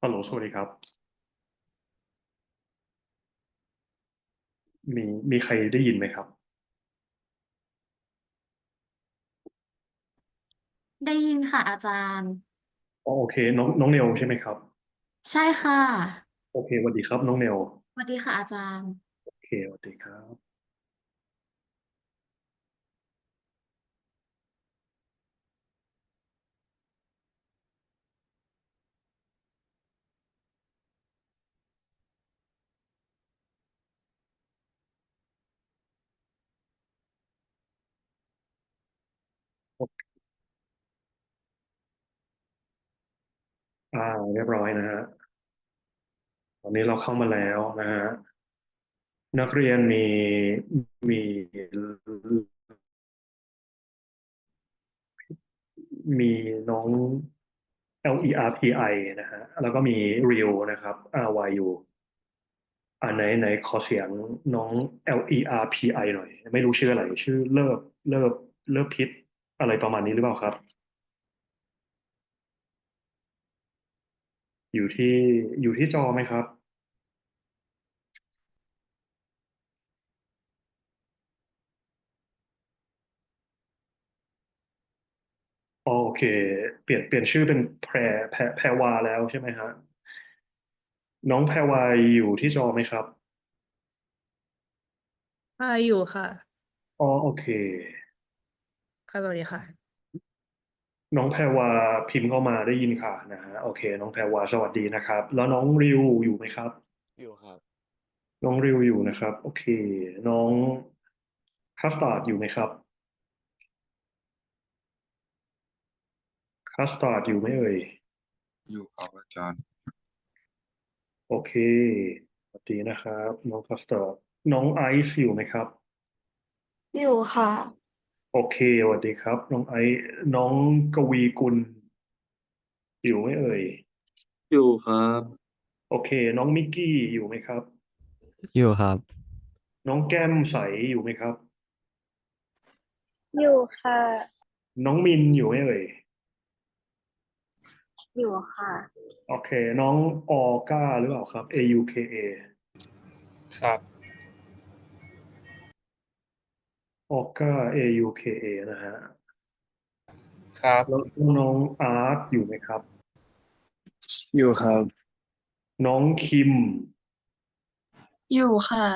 ฮัลโหลสวัสดีครับมีมีใครได้ยินไหมครับได้ยินค่ะอาจารย์อ๋อโอเคน้องเนลใช่ไหมครับใช่ค่ะโอเคสวัสดีครับน้องเนลสวัสดีค่ะอาจารย์โอเคสวัสดีครับโอเคอ่าเรียบร้อยนะฮะตอนนี้เราเข้ามาแล้วนะฮะนักเรียนมีมีน้อง LERPI นะฮะแล้วก็มี Real นะครับ RYU ไหนขอเสียงน้อง LERPI หน่อยไม่รู้ชื่ออะไรชื่อเลิฟเลิฟพิษอะไรประมาณนี้หรือเปล่าครับอยู่ที่อยู่ที่จอไหมครับ อ๋อโอเคเปลี่ยนชื่อเป็นแพรวาแล้วใช่ไหมฮะน้องแพรวาอยู่ที่จอไหมครับอยู่ค่ะอ๋อโอเคค่ะสวัสดีค่ะน้องแพรวาพิมพ์เข้ามาได้ยินค่ะนะฮะโอเคน้องแพรวาสวัสดีนะครับแล้วน้องริวอยู่ไหมครับอยู่ครับน้องริวอยู่นะครับโอเคน้องคัสตาร์ดอยู่ไหมครับคัสตาร์ดอยู่ไหมเอ่ยอยู่ครับอาจารย์โอเคสวัสดีนะครับน้องคัสตาร์ดน้องไอซ์อยู่ไหมครับอยู่ค่ะโอเคสวัสดีครับน้องไอซ์น้องกวีกุลอยู่ไหมเอ่ย อยู่ครับโอเคน้องมิกกี้อยู่ไหมครับอยู่ครับน้องแก้มใสอยู่ไหมครับอยู่ค่ะน้องมินอยู่ไหมเอ่ยอยู่ค่ะโอเคน้องออก้าหรือเปล่าครับ AUKA ครับออก้า AUKA นะฮะครับแล้วน้องอาร์ตอยู่ไหมครับอยู่ครับน้องคิมอยู่ค่ะ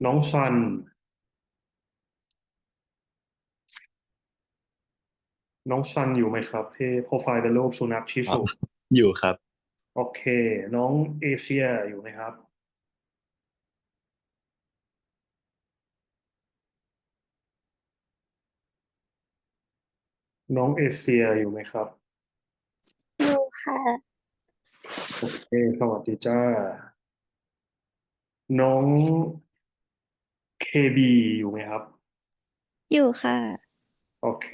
น้องซันน้องซันอยู่ไหมครับที่โปรไฟล์เป็นรูปสุนัขชิครับสุอยู่ครับโอเคน้องเอเชียอยู่ไหมครับน้องเอเชียอยู่ไหมครับอยู่ค่ะโอเคสวัสดีจ้าน้องเคบีอยู่ไหมครับ อยู่ค่ะโอเค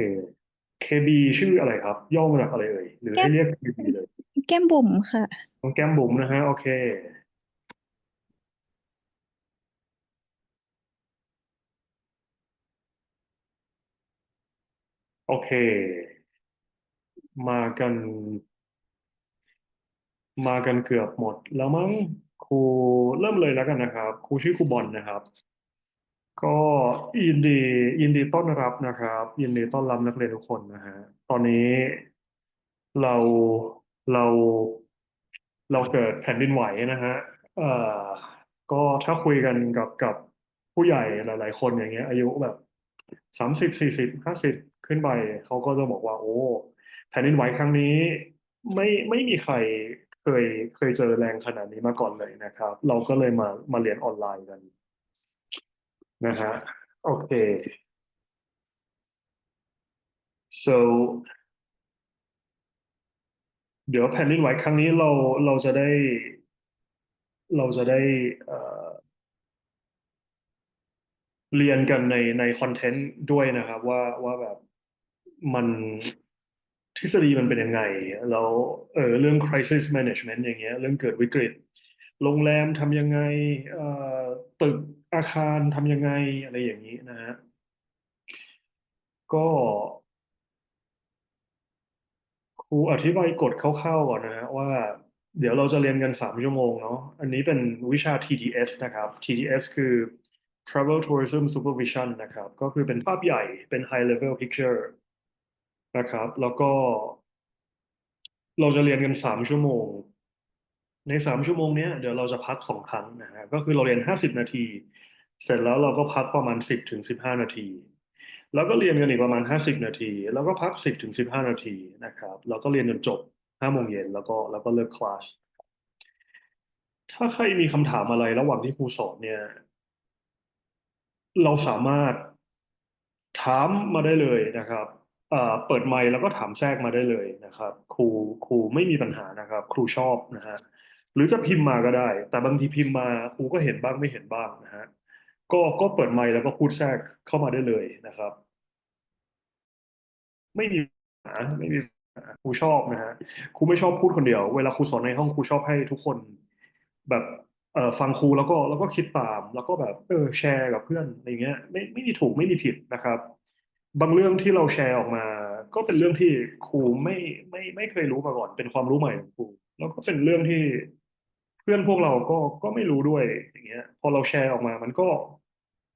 เคบีชื่ออะไรครับย่อมาจากอะไรเอ่ยหรือแก้มให้เรียกเคบีเลยแก้มบุ๋มค่ะน้องแก้มบุ๋มนะฮะโอเคโอเคมากันมากันเกือบหมดแล้วมั้งครูเริ่มเลยแล้วกันนะครับครูชื่อครูบอลนะครับก็ยินดียินดีต้อนรับนะครับยินดีต้อนรับนักเรียนทุกคนนะฮะตอนนี้เราเราเราเกิดแผ่นดินไหวนะฮะเอ่อก็ถ้าคุยกันกับผู้ใหญ่หลายๆคนอย่างเงี้ยอายุแบบ30 40 50ขึ้นไปเขาก็จะบอกว่าโอ้แผ่นดินไหวครั้งนี้ไม่มีใครเคยเคยเจอแรงขนาดนี้มาก่อนเลยนะครับเราก็เลยมาเรียนออนไลน์กันนะฮะโอเค so เดี๋ยวแผ่นดินไหวครั้งนี้เราจะได้เราจะได้เอ่อเรียนกันในคอนเทนต์ด้วยนะครับว่าแบบมันทฤษฎีมันเป็นยังไงแล้วเรื่อง crisis management อย่างเงี้ยเรื่องเกิดวิกฤตโรงแรมทำยังไงเอ่อตึกอาคารทำยังไงอะไรอย่างนี้นะฮะก็ครูอธิบายกฎคร่าวๆก่อนนะฮะว่า เดี๋ยวเราจะเรียนกัน3 ชั่วโมงเนาะอันนี้เป็นวิชา TTS นะครับ TTS คือ Travel Tourism Supervision นะครับก็คือเป็นภาพใหญ่เป็น High Level Picture นะครับแล้วก็เราจะเรียนกัน3 ชั่วโมงใน3 ชั่วโมงเนี้ยเดี๋ยวเราจะพัก2 ครั้งนะฮะก็คือเราเรียน50 นาทีเสร็จแล้วเราก็พักประมาณ10 ถึง 15 นาทีแล้วก็เรียนกันอีกประมาณ50 นาทีแล้วก็พัก10 ถึง 15 นาทีนะครับแล้วก็เรียนจนจบ5 โมงเย็นแล้วก็เลิกคลาส ถ้าใครมีคำถามอะไรระหว่างที่ครูสอนเนี่ยเราสามารถถามมาได้เลยนะครับเปิดไมค์แล้วก็ถามแทรกมาได้เลยนะครับครูไม่มีปัญหานะครับครูชอบนะฮะหรือจะพิมพ์มาก็ได้แต่บางทีพิมพ์มาครูก็เห็นบ้างไม่เห็นบ้างนะฮะก็เปิดไมค์แล้วก็พูดแทรกเข้ามาได้เลยนะครับ ไม่มีปัญหาไม่มีปัญหาครูชอบนะฮะครูไม่ชอบพูดคนเดียวเวลาครูสอนในห้องครูชอบให้ทุกคนแบบฟังครูแล้วก็คิดตามแล้วก็แบบแชร์กับเพื่อนอะไรเงี้ยไม่มีถูกไม่มีผิดนะครับบางเรื่องที่เราแชร์ออกมาก็เป็นเรื่องที่ครูไม่เคยรู้มาก่อนเป็นความรู้ใหม่ของครูแล้วก็เป็นเรื่องที่เพื่อนพวกเราก็ไม่รู้ด้วยอย่างเงี้ยพอเราแชร์ออกมามันก็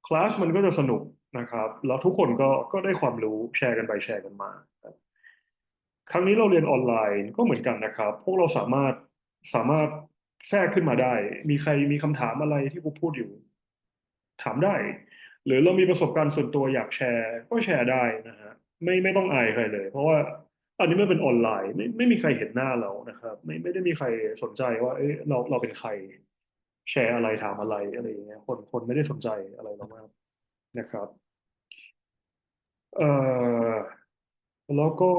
คลาสมันก็จะสนุกนะครับแล้วทุกคนก็ได้ความรู้แชร์กันไปแชร์กันมาครับ ครั้งนี้เราเรียนออนไลน์ก็เหมือนกันนะครับพวกเราสามารถแทรกขึ้นมาได้มีใครมีคำถามอะไรที่ผมพูดอยู่ถามได้หรือเรามีประสบการณ์ส่วนตัวอยากแชร์ก็แชร์ได้นะฮะไม่ต้องอายใครเลยเพราะว่าอันนี้ไม่เป็นออนไลน์ไม่มีใครเห็นหน้าเรานะครับไม่ได้มีใครสนใจว่าเอ้ยเราเป็นใครแชร์อะไรถามอะไรอะไรอย่างเงี้ยคนไม่ได้สนใจอะไรเรามากนะครับเอ่อแล้วก็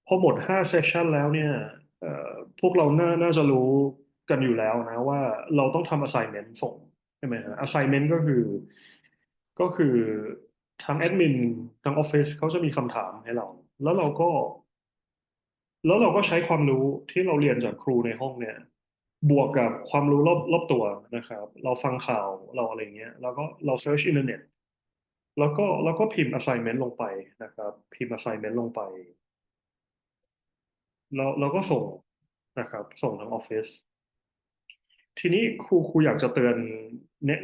พอหมด5 เซสชันแล้วเนี่ยเอ่อพวกเราน่าจะรู้กันอยู่แล้วนะว่าเราต้องทำ assignment ส่งใช่ไหมฮะ assignment ก็คือทางแอดมินทางออฟฟิศเขาจะมีคำถามให้เราแล้วเราก็แล้วเราก็ใช้ความรู้ที่เราเรียนจากครูในห้องเนี่ยบวกกับความรู้รอบตัวนะครับเราฟังข่าวเราอะไรเงี้ยแล้วก็เราเซิร์ชอินเทอร์เน็ตแล้วก็พิมพ์ assignment ลงไปนะครับพิมพ์ assignment ลงไป เราก็ส่งนะครับส่งทางออฟฟิศทีนี้ครูอยากจะเตือน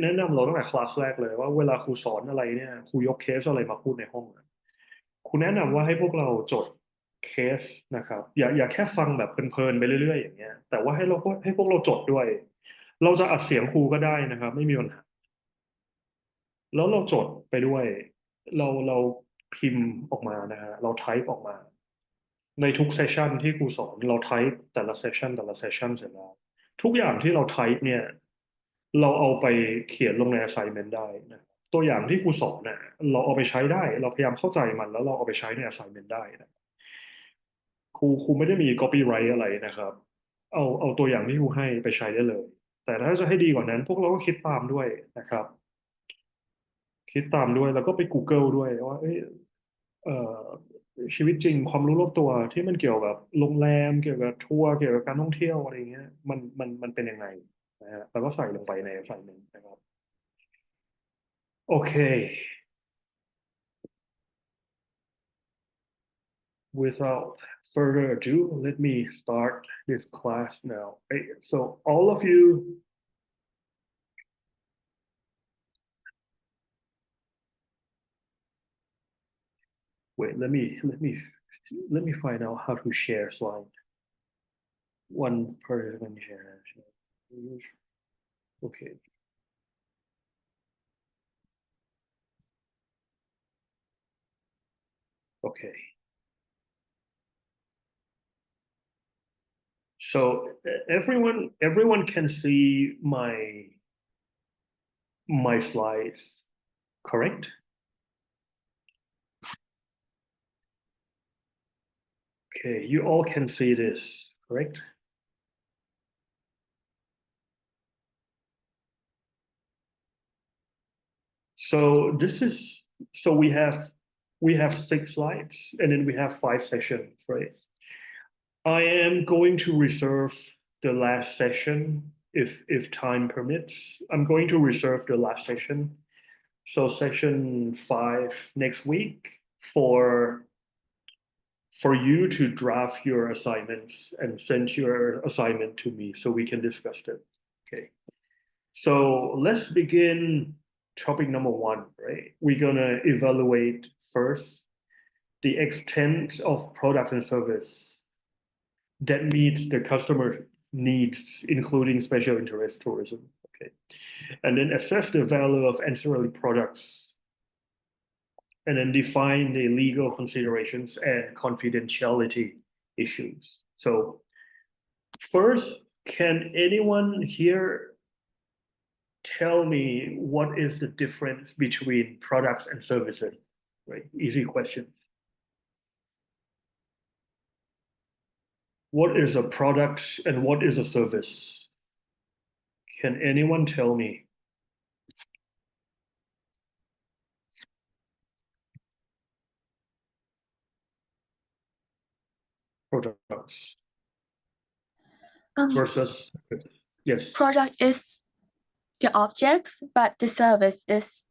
แนะนำเราตั้งแต่คลาสแรกเลยว่าเวลาครูสอนอะไรเนี่ยครูยกเคสอะไรมาพูดในห้องอะครูแนะนำว่าให้พวกเราจดเคสนะครับอย่าแค่ฟังแบบเพลินๆไปเรื่อยๆอย่างเงี้ยแต่ว่าให้พวกเราจดด้วยเราจะอัดเสียงครูก็ได้นะครับไม่มีปัญหาแล้วเราจดไปด้วยเราพิมพ์ออกมานะฮะเราไทป์ออกมา ในทุกเซสชันที่ครูสอนเราไทป์แต่ละเซสชันเสร็จแล้วทุกอย่างที่เราไทป์เนี่ยเราเอาไปเขียนลงใน assignment ได้นะตัวอย่างที่ครูสอนเนี่ยเราเอาไปใช้ได้เราพยายามเข้าใจมันแล้วเราเอาไปใช้ใน assignment ได้นะครูไม่ได้มี copyright อะไรนะครับเอาตัวอย่างที่ครูให้ไปใช้ได้เลยแต่ถ้าจะให้ดีกว่านั้นพวกเราก็คิดตามด้วยนะครับ คิดตามด้วยแล้วก็ไป Google ด้วยว่าเอ้ยเอ่อชีวิตจริงความรู้รอบตัวที่มันเกี่ยวกับโรงแรมเกี่ยวกับทัวร์เกี่ยวกับการท่องเที่ยวอะไรเงี้ยมันเป็นยังไงนะฮะแล้วก็ใส่ลงไปในไฟล์หนึ่งนะครับโอเค without further ado let me start this class now. So all of you wait let me find out how to share slide one person share okay. Okay. So everyone can see my slides, correct? Okay, you all can see this, correct? So this is so we have 6 slides and then we have 5 sessions, right? I am going to reserve the last session if time permits. I'm going to reserve the last session. So session 5 next week for for you to draft your assignments and send your assignment to me so we can discuss them. Okay. So let's begin topic number one, right? We're gonna evaluate first the extent of products and service that meets the customer needs, including special interest tourism. Okay. And then assess the value of ancillary products and then define the legal considerations and confidentiality issues. So first, can anyone here tell me what is the difference between products and services? Right, easy question. What is a product and what is a service? Can anyone tell me? Products versus, yes. Product is the objects, but the service is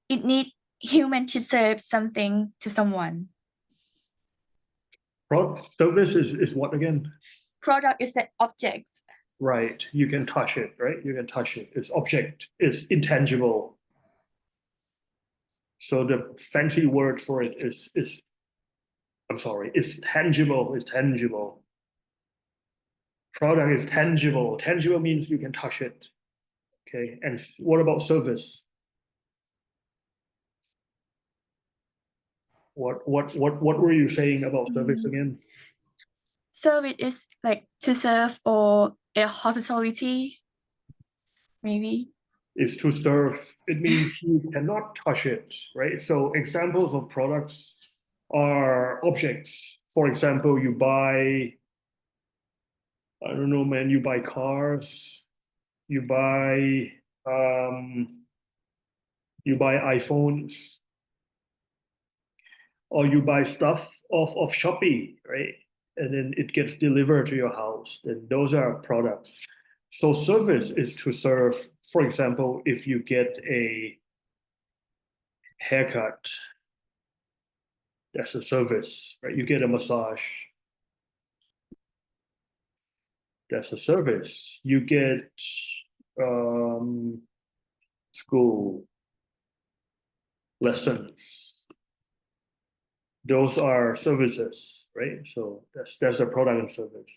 it need human to serve something to someone. Service is what again? Product is the objects. Right, you can touch it, right? You can touch it. It's object, it's intangible. So the fancy word for it is I'm sorry, it's tangible, it's tangible. Product is tangible. Tangible means you can touch it. Okay, and what about service? What were you saying about service again? Service is like to serve or a hospitality, maybe. Is to serve. It means you cannot touch it, right? So examples of products are objects. For example, you buy, I don't know, man, you buy cars, you buy iPhones, or you buy stuff off Shopee, right? And then it gets delivered to your house. Then those are products. So service is to serve, for example, if you get a haircut, that's a service, right? You get a massage, that's a service. You get school lessons, those are services, right? So that's a product and service.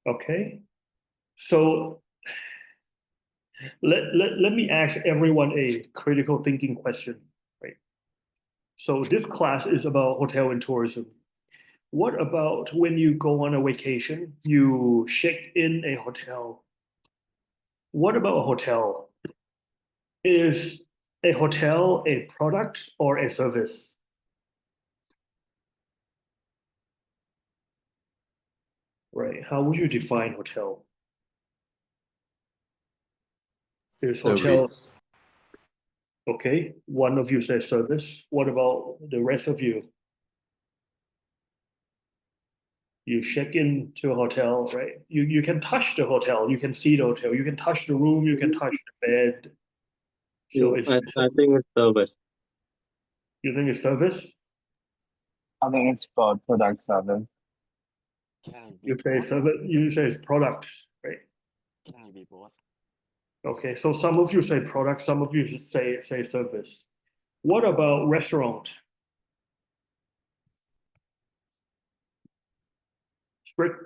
Okay, so let me ask everyone a critical thinking question, right? So this class is about hotel and tourism. What about when you go on a vacation, you check in a hotel? What about a hotel? Is a hotel a product or a service? Right, how would you define hotel? Is hotel, Service. okay, one of you says service. What about the rest of you? You check into a hotel, right? You can touch the hotel, you can see the hotel, you can touch the room, you can touch the bed. So I think it's service. you think it's service? I think it's called product service. Can it be You say both? service, you say it's product, right? Can it be both? Okay, so some of you say product, some of you say service. What about restaurant?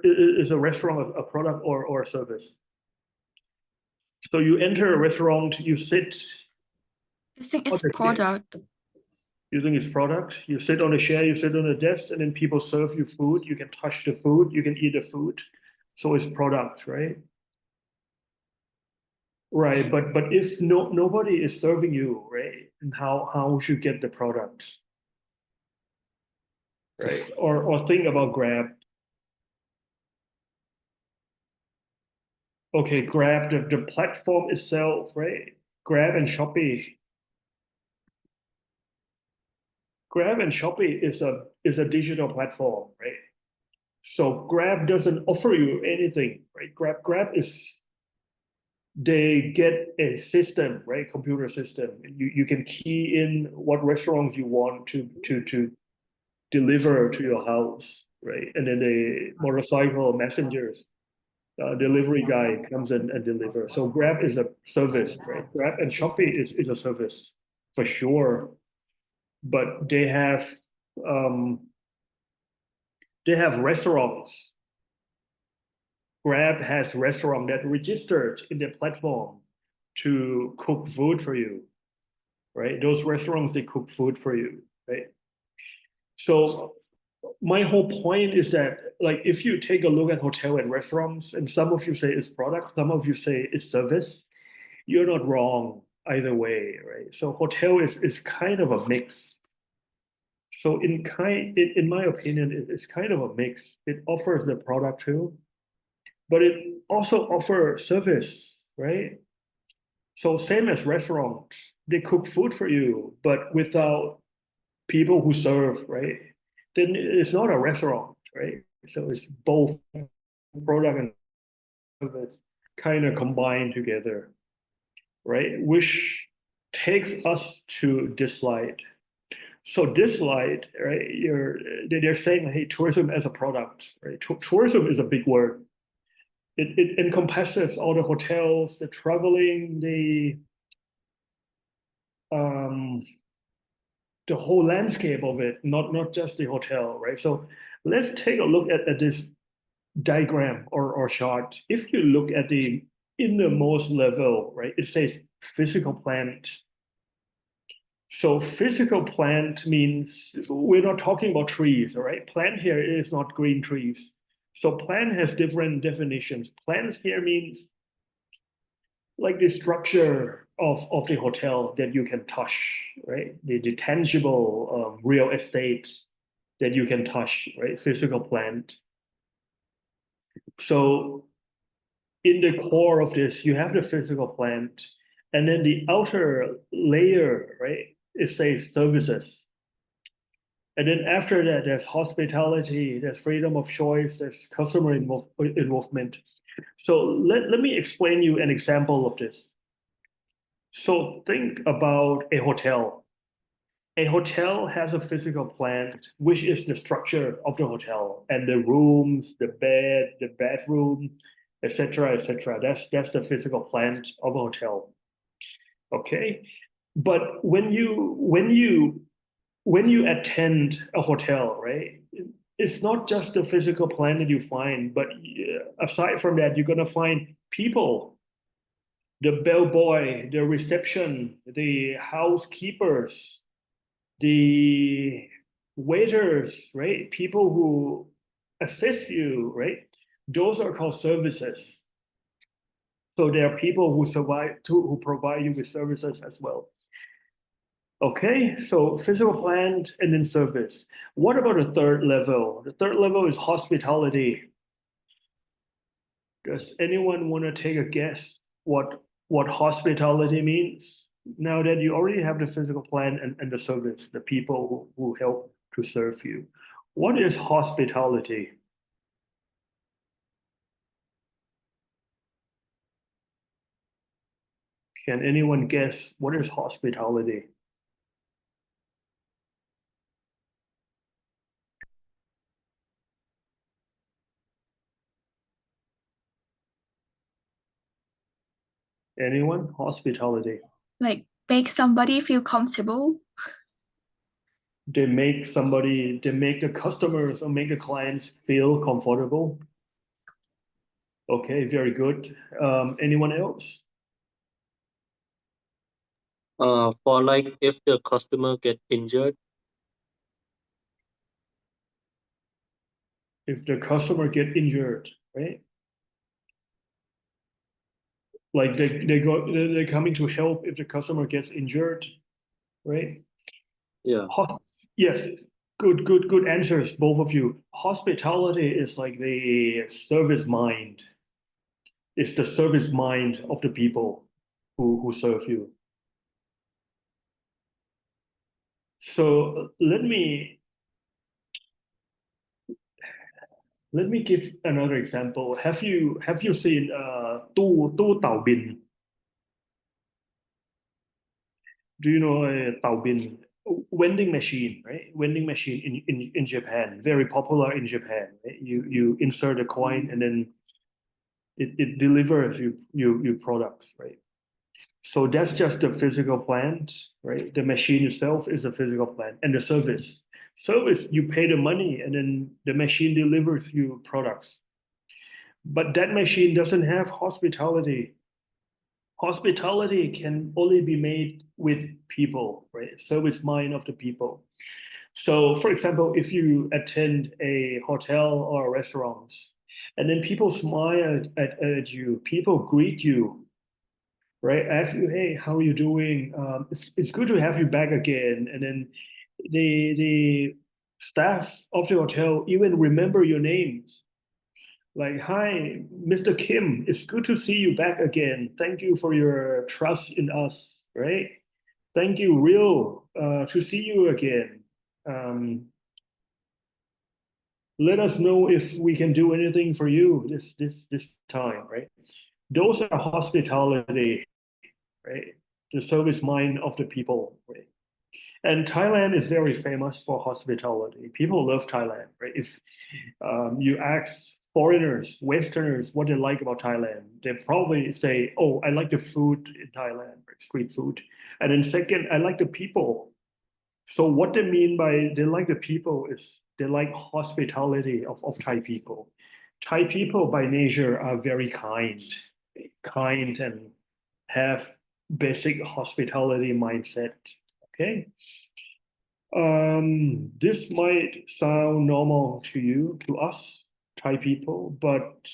Is a restaurant a product or a service? So you enter a restaurant, you sit I think on it's the chair. product. You think it's product? You sit on a chair, you sit on a desk, and then people serve you food. You can touch the food, you can eat the food. So it's product, right? Right, but if nobody is serving you, right, and how would you get the product? Right, or think about Grab. Okay, Grab, the platform itself, right? Grab and Shopee. Grab and Shopee is a digital platform, right? So Grab doesn't offer you anything, right? Grab is they get a system, right? Computer system. You can key in what restaurants you want to deliver to your house, right? And then the motorcycle messengers, delivery guy comes in and deliver. So Grab is a service, right? Grab and Shopee is a service for sure, but um, they have restaurants. Grab has restaurant that registered in their platform to cook food for you, right? Those restaurants, they cook food for you, right? So my whole point is that, like, if you take a look at hotel and restaurants, and some of you say it's product, some of you say it's service, you're not wrong either way, right? So hotel is kind of a mix. So in my opinion, it's kind of a mix. It offers the product too, but it also offers service, right? So same as restaurant, they cook food for you, but without people who serve, right? Then it's not a restaurant, right? So it's both product and service kind of combined together, right? Which takes us to this slide. So this slide, right? They're saying, hey, tourism as a product, right? Tourism is a big word. It encompasses all the hotels, the traveling, um, the whole landscape of it, not just the hotel, right? So let's take a look at this diagram or chart. If you look at the innermost level, right, it says physical plant. So physical plant means we're not talking about trees, all right? Plant here is not green trees. So plant has different definitions. Plants here means like the structure of the hotel that you can touch, right? The tangible real estate that you can touch, right? Physical plant. So in the core of this, you have the physical plant, and then the outer layer, right? It says services. And then after that, there's hospitality, there's freedom of choice, there's customer involvement. So let me explain you an example of this. So think about a hotel. A hotel has a physical plant, which is the structure of the hotel, and the rooms, the bed, the bathroom, etc., etc. That's the physical plant of a hotel. Okay, but when you attend a hotel, right? It's not just the physical plant that you find, but aside from that, you're gonna find people, the bellboy, the reception, the housekeepers, the waiters, right? People who assist you, right? Those are called services. So there are people who provide you with services as well. Okay, so physical plant and then service. What about the third level? The third level is hospitality. Does anyone want to take a guess what hospitality means? Now that you already have the physical plant and the service, the people who help to serve you. What is hospitality? Can anyone guess what is hospitality? Anyone? Hospitality. Like make somebody feel comfortable. They make the customers or make the clients feel comfortable. Okay, very good. Anyone else? For like if the customer get injured, If the customer get injured, right? Like they're coming to help if the customer gets injured, right? yeah. Yes, good answers, both of you. Hospitality is like the service mind. It's the service mind of the people who serve you. So let me give another example. Have you seen ตู้เต่าบิน? Do you know a เต่าบิน? vending machine, right? Vending machine in Japan, very popular in Japan. Right? You insert a coin and then it delivers you products, right? So that's just the physical plant, right? The machine itself is a physical plant, and the service. Service, you pay the money and then the machine delivers you products. But that machine doesn't have hospitality. Hospitality can only be made with people, right? Service mind of the people. So, for example, if you attend a hotel or a restaurant, and then people smile at you, people greet you, right? Ask you, hey, how are you doing? It's good to have you back again. And then the staff of the hotel even remember your names. Like, hi, Mr. Kim, it's good to see you back again. Thank you for your trust in us, right? Thank you, real, to see you again. Let us know if we can do anything for you this time, right? Those are hospitality, right? The service mind of the people, right? And Thailand is very famous for hospitality. People love Thailand, right? If you ask foreigners, Westerners, what they like about Thailand, they probably say, "Oh, I like the food in Thailand, right? Street food." And then second, I like the people. So what they mean by they like the people is they like hospitality of Thai people. Thai people by nature are very kind and have basic hospitality mindset. Okay. This might sound normal to you, to us, Thai people, but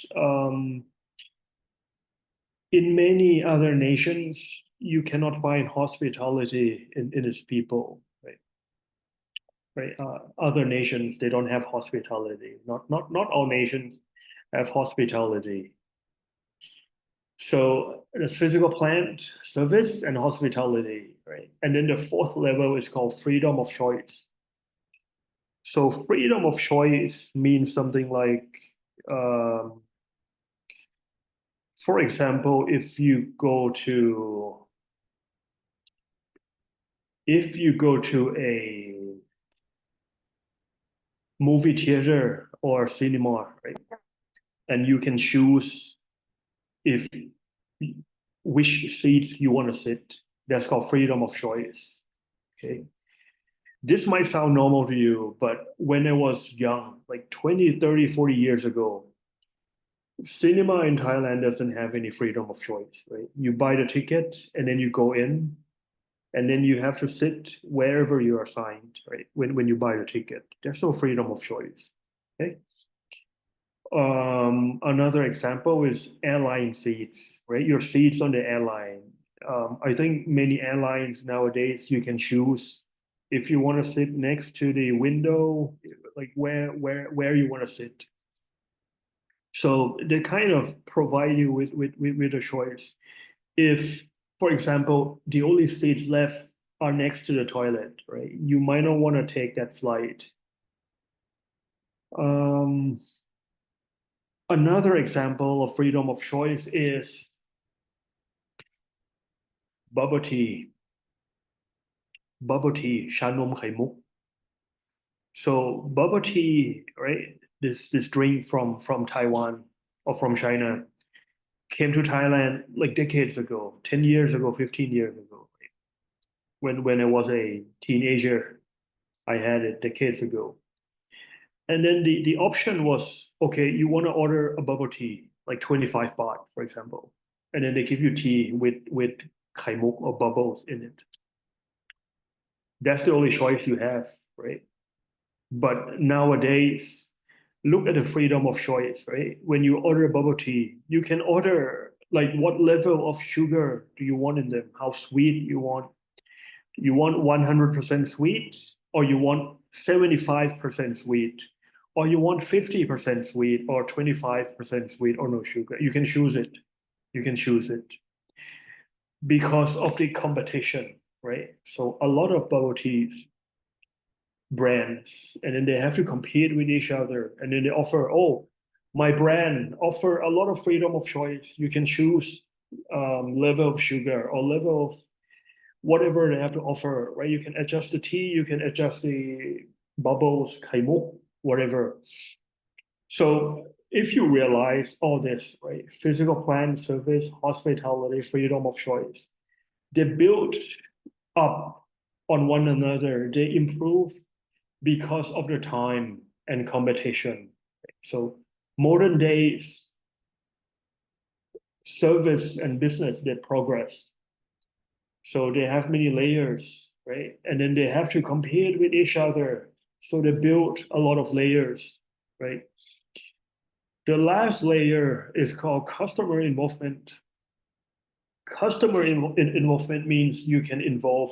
in many other nations, you cannot find hospitality in its people, right? Right? Other nations, they don't have hospitality. Not all nations have hospitality. So there's physical plant, service, and hospitality, right? And then the fourth level is called freedom of choice. So freedom of choice means something like, for example, if you go to a movie theater or cinema, right? And you can choose if which seats you want to sit. That's called freedom of choice. Okay. This might sound normal to you, but when I was young, like 20, 30, 40 years ago, cinema in Thailand doesn't have any freedom of choice, right? You buy the ticket and then you go in, and then you have to sit wherever you are assigned, right? When you buy the ticket, there's no freedom of choice. Okay. Another example is airline seats, right? Your seats on the airline. I think many airlines nowadays you can choose if you want to sit next to the window, like where you want to sit. So they kind of provide you with a choice. If, for example, the only seats left are next to the toilet, right? You might not want to take that flight. Another example of freedom of choice is bubble tea. Bubble tea, ชานมไข่มุก. So bubble tea, right? This drink from Taiwan or from China came to Thailand like decades ago, 10 years ago, 15 years ago. Right? When I was a teenager, I had it decades ago. And then the option was, okay, you want to order a bubble tea, like 25 baht, for example. And then they give you tea with kaimuk or bubbles in it. That's the only choice you have, right? But nowadays, look at the freedom of choice, right? When you order bubble tea, you can order like what level of sugar do you want in them? How sweet you want? You want 100% sweet, or you want 75% sweet, or you want 50% sweet, or 25% sweet, or no sugar. You can choose it. You can choose it because of the competition, right? So a lot of bubble teas brands, and then they have to compete with each other, and then they offer, oh, my brand offer a lot of freedom of choice. You can choose level of sugar or level of whatever they have to offer, right? You can adjust the tea, you can adjust the bubbles, ไข่มุก, whatever. So if you realize all this, right? Physical plant, service, hospitality, freedom of choice, they build up on one another. They improve because of the time and competition. So modern days, service and business, they progress. So they have many layers, right? And then they have to compete with each other. So they build a lot of layers, right? The last layer is called customer involvement. Customer involvement means you can involve,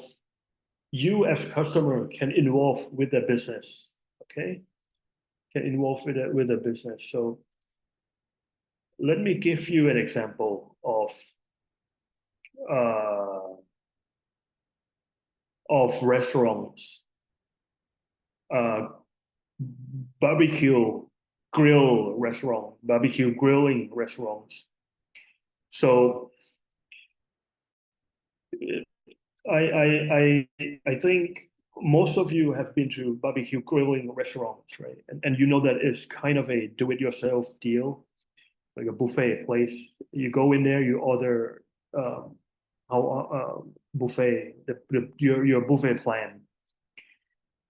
you as customer can involve with the business, okay? Can involve with the business. So let me give you an example of restaurants. Barbecue grill restaurant, barbecue grilling restaurants. So I think most of you have been to barbecue grilling restaurants, right? And you know that it's kind of a do-it-yourself deal, like a buffet place. You go in there, you order buffet, your buffet plan,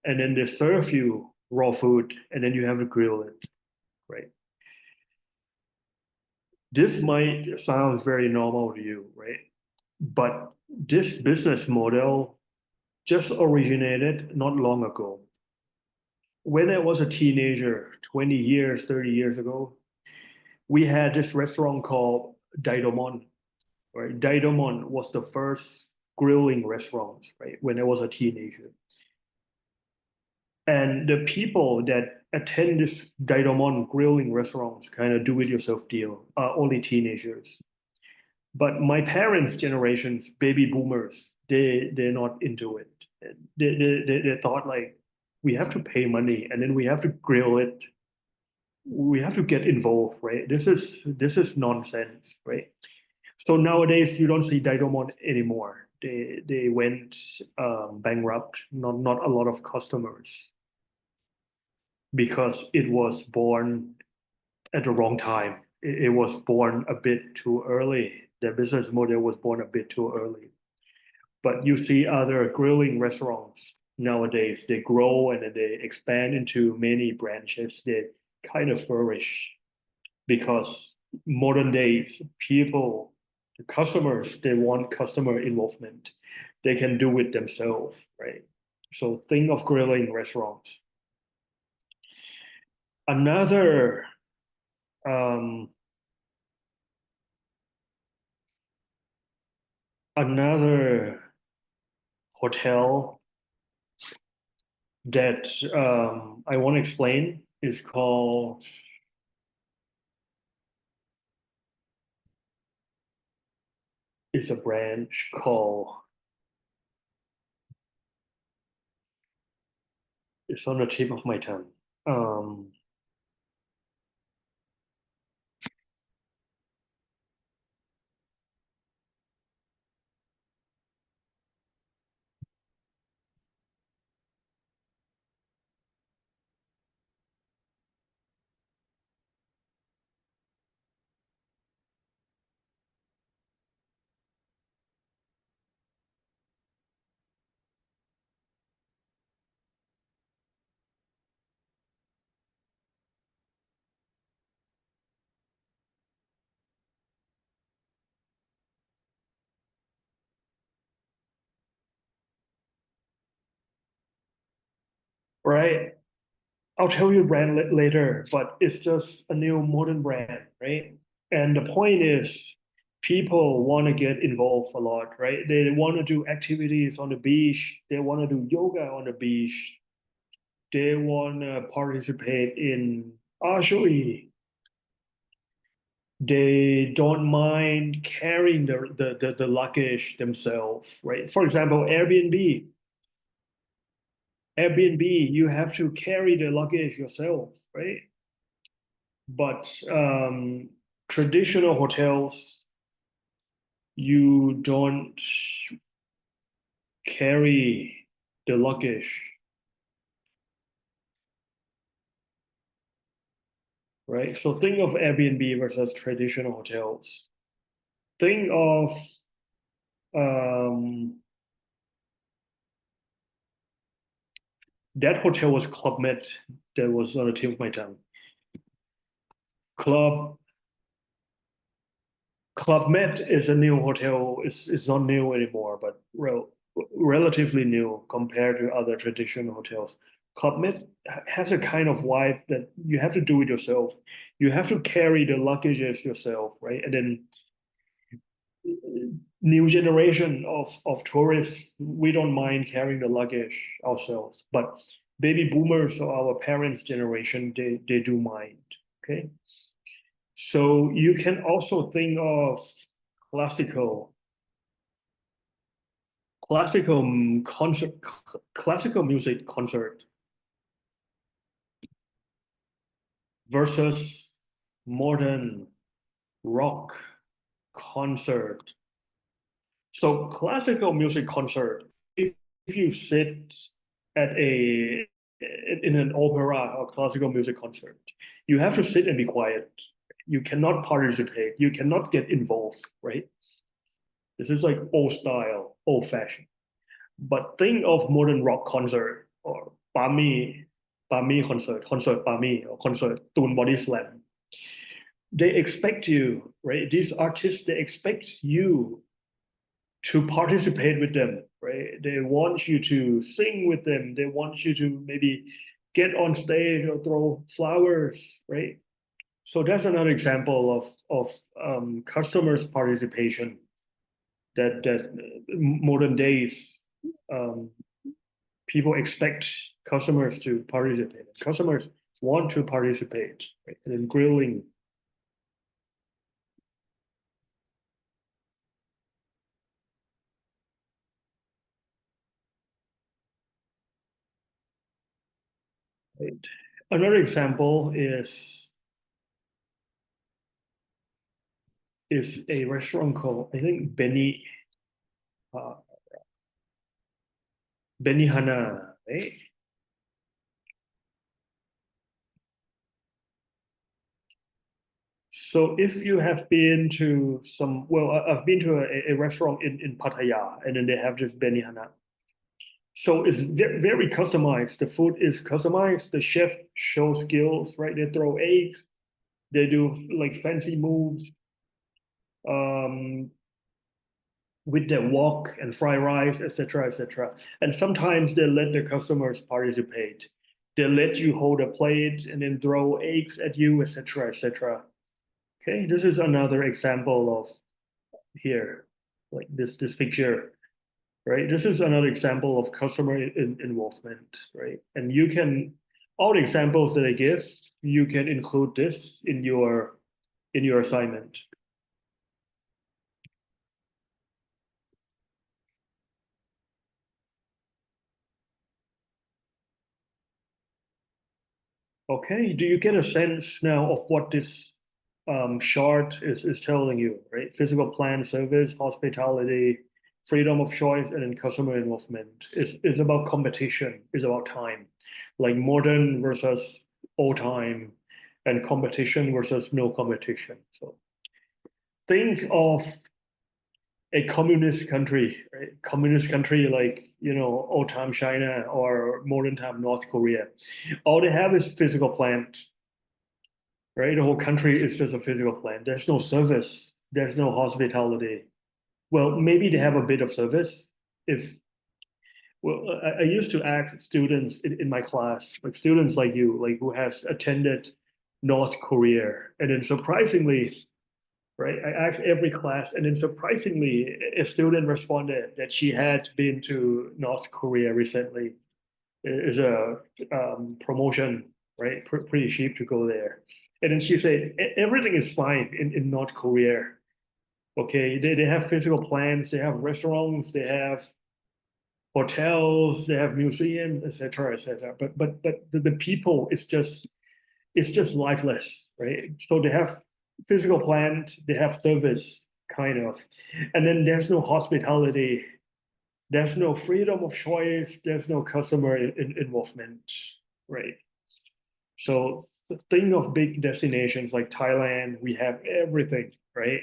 and then they serve you raw food, and then you have to grill it, right? This might sound very normal to you, right? But this business model just originated not long ago. When I was a teenager, 20 years, 30 years ago, we had this restaurant called Daidomon, right? Daidomon was the first grilling restaurant, right? When I was a teenager. And the people that attend this Daidomon grilling restaurants, kind of do-it-yourself deal, are only teenagers. But my parents' generations, baby boomers, they're not into it. They thought like, we have to pay money and then we have to grill it. We have to get involved, right? This is nonsense, right? So nowadays you don't see Daidomon anymore. They went bankrupt. Not a lot of customers because it was born at the wrong time. It was born a bit too early. The business model was born a bit too early. But you see other grilling restaurants nowadays, they grow and then they expand into many branches. They kind of flourish because modern days, people, the customers, they want customer involvement. They can do it themselves, right? So think of grilling restaurants. Another another hotel that I want to explain is called is a branch called, it's on the tip of my tongue. Right. I'll tell you brand later, but it's just a new modern brand, right? And the point is, people want to get involved a lot, right? They want to do activities on the beach. They want to do yoga on the beach. They want to participate in archery. They don't mind carrying the luggage themselves, right? For example, Airbnb, you have to carry the luggage yourself, right? But traditional hotels, you don't carry the luggage, right? So think of Airbnb versus traditional hotels. Think of that hotel was Club Med. That was on the tip of my tongue. Club Med is a new hotel. It's not new anymore, but relatively new compared to other traditional hotels. Club Med has a kind of vibe that you have to do it yourself. You have to carry the luggages yourself, right? And then new generation of tourists, we don't mind carrying the luggage ourselves, but baby boomers or our parents' generation, they do mind. Okay. So you can also think of classical classical music concert versus modern rock concert. So classical music concert, if you sit in an opera or classical music concert, you have to sit and be quiet. You cannot participate. You cannot get involved, right? This is like old style, old fashioned. But think of modern rock concert or Pami concert Pami or concert Toon Body Slam. They expect you, right? These artists, they expect you to participate with them, right? They want you to sing with them. They want you to maybe get on stage or throw flowers, right? So that's another example of customers' participation that modern days people expect customers to participate. Customers want to participate, right? And then grilling. Right. Another example is a restaurant called, I think, Benihana, right? So if you have been to some, well, I've been to a restaurant in Pattaya, and then they have this Benihana. So it's very customized. The food is customized. The chef shows skills, right? They throw eggs. They do like fancy moves. With their wok and fried rice, etc., etc. And sometimes they let the customers participate. They let you hold a plate and then throw eggs at you, etc., etc. Okay, this is another example of here, like this picture, right? This is another example of customer involvement, right? And you can all the examples that I give, you can include this in your assignment. Okay, do you get a sense now of what this chart is telling you, right? Physical plant, service, hospitality, freedom of choice, and then customer involvement. Is about competition, is about time, like modern versus old time, and competition versus no competition. So think of a communist country, right? Communist country like, old time China or modern time North Korea. All they have is physical plant, right? The whole country is just a physical plant. There's no service. There's no hospitality. Well, maybe they have a bit of service. I used to ask students in my class, like students like you, like who has attended North Korea, and then surprisingly, right? I asked every class, and then surprisingly, a student responded that she had been to North Korea recently. It is a promotion, right? Pretty cheap to go there. And then she said, everything is fine in North Korea. Okay, they have physical plants, they have restaurants, they have hotels, they have museums, etc., etc. But the people is just it's just lifeless, right? So they have physical plant, they have service, kind of, and then there's no hospitality, There's no freedom of choice. There's no customer involvement, right? So think of big destinations like Thailand. We have everything, right?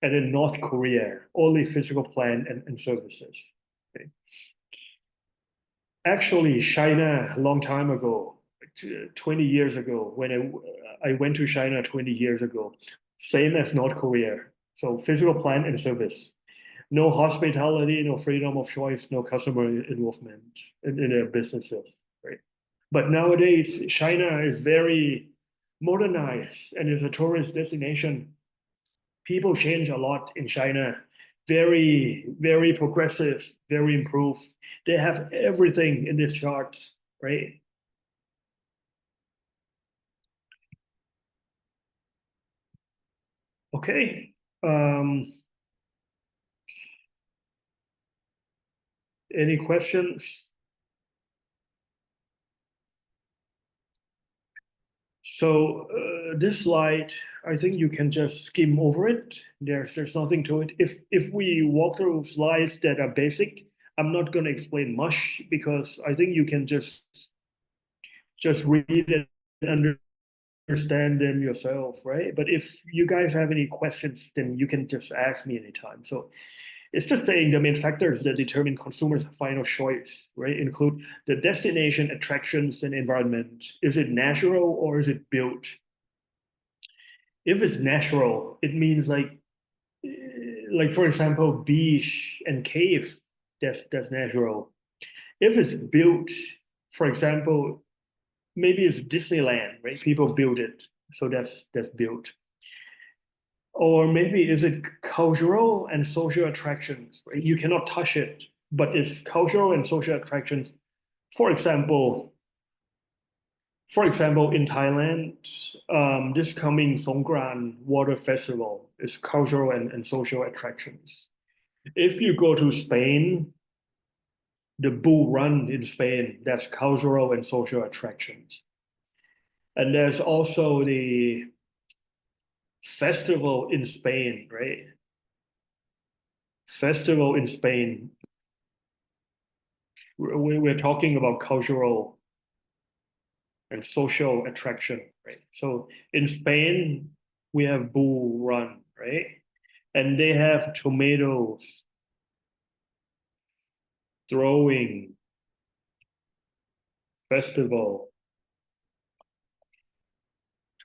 And in North Korea, only physical plant and services. Okay? Actually, China, a long time ago, 20 years ago, when I went to China 20 years ago, same as North Korea. So physical plant and service. No hospitality, no freedom of choice, no customer involvement in their businesses, right? But nowadays, China is very modernized and is a tourist destination. People change a lot in China. Very, very progressive, very improved. They have everything in this chart, right? Okay. Any questions? So this slide, I think you can just skim over it. There's nothing to it. If we walk through slides that are basic, I'm not going to explain much because I think you can just read it and understand them yourself, right? But if you guys have any questions, then you can just ask me anytime. So it's just saying the main factors that determine consumers' final choice, right? Include the destination, attractions, and environment. Is it natural or is it built? If it's natural, it means like for example, beach and cave, that's natural. If it's built, for example, maybe it's Disneyland, right? People build it, so that's built. Or maybe is it cultural and social attractions, right? You cannot touch it, but it's cultural and social attractions. For example, in Thailand, this coming Songkran Water Festival is cultural and social attractions. If you go to Spain, the Bull Run in Spain, that's cultural and social attractions. And there's also the festival in Spain, right? Festival in Spain. We're talking about cultural and social attraction, right? So in Spain, we have Bull Run, right? And they have tomatoes throwing festival,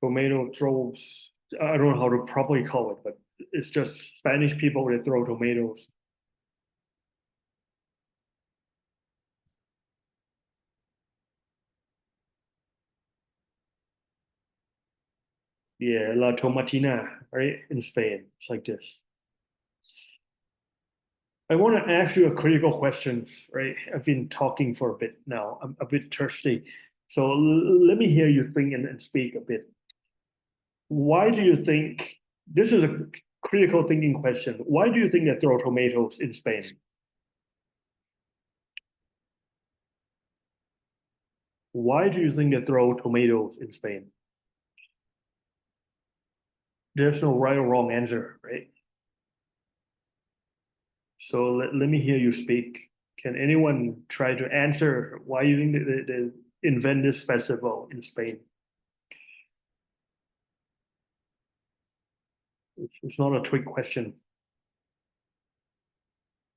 tomato throws. I don't know how to properly call it, but it's just Spanish people that throw tomatoes. Yeah, La Tomatina, right? In Spain, it's like this. I want to ask you a critical questions, right? I've been talking for a bit now. I'm a bit thirsty. So let me hear you think and speak a bit. Why do you think this is a critical thinking question? Why do you think they throw tomatoes in Spain? Why do you think they throw tomatoes in Spain? There's no right or wrong answer, right? So let me hear you speak. Can anyone try to answer why you think they invent this festival in Spain? It's not a trick question.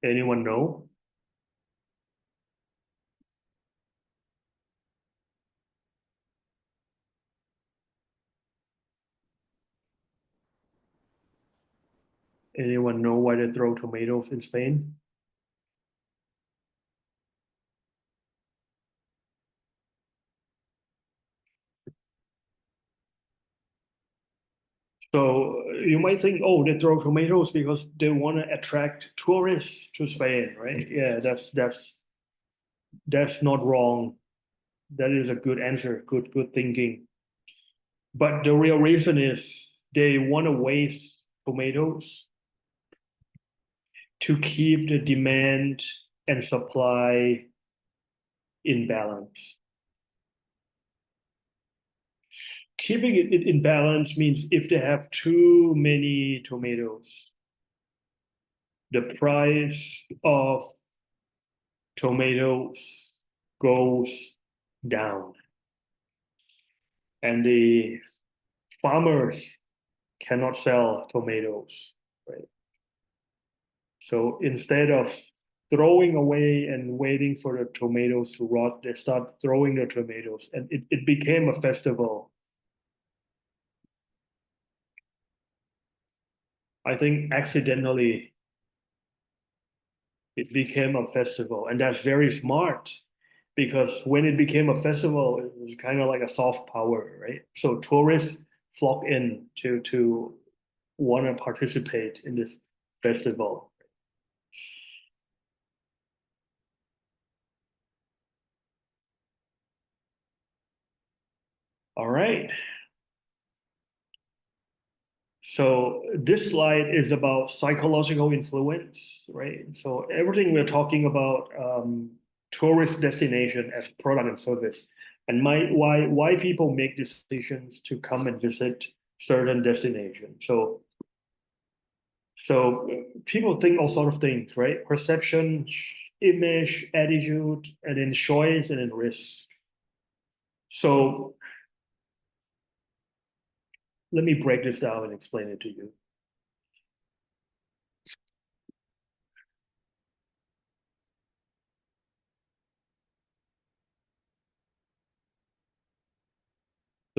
Anyone know? Anyone know why they throw tomatoes in Spain? So you might think, oh, they throw tomatoes because they want to attract tourists to Spain, right? Yeah, that's not wrong. That is a good answer, good thinking. But the real reason is they want to waste tomatoes to keep the demand and supply in balance. Keeping it in balance means if they have too many tomatoes, the price of tomatoes goes down, and the farmers cannot sell tomatoes, right? So instead of throwing away and waiting for the tomatoes to rot, they start throwing the tomatoes, and it became a festival. I think accidentally it became a festival, and that's very smart because when it became a festival, it was kind of like a soft power, right? So tourists flock in to want to participate in this festival. All right. So this slide is about psychological influence, right? So everything we're talking about tourist destination as product and service, and why people make decisions to come and visit certain destinations. So people think all sort of things, right? Perception, image, attitude, and then choice, and then risk. So let me break this down and explain it to you.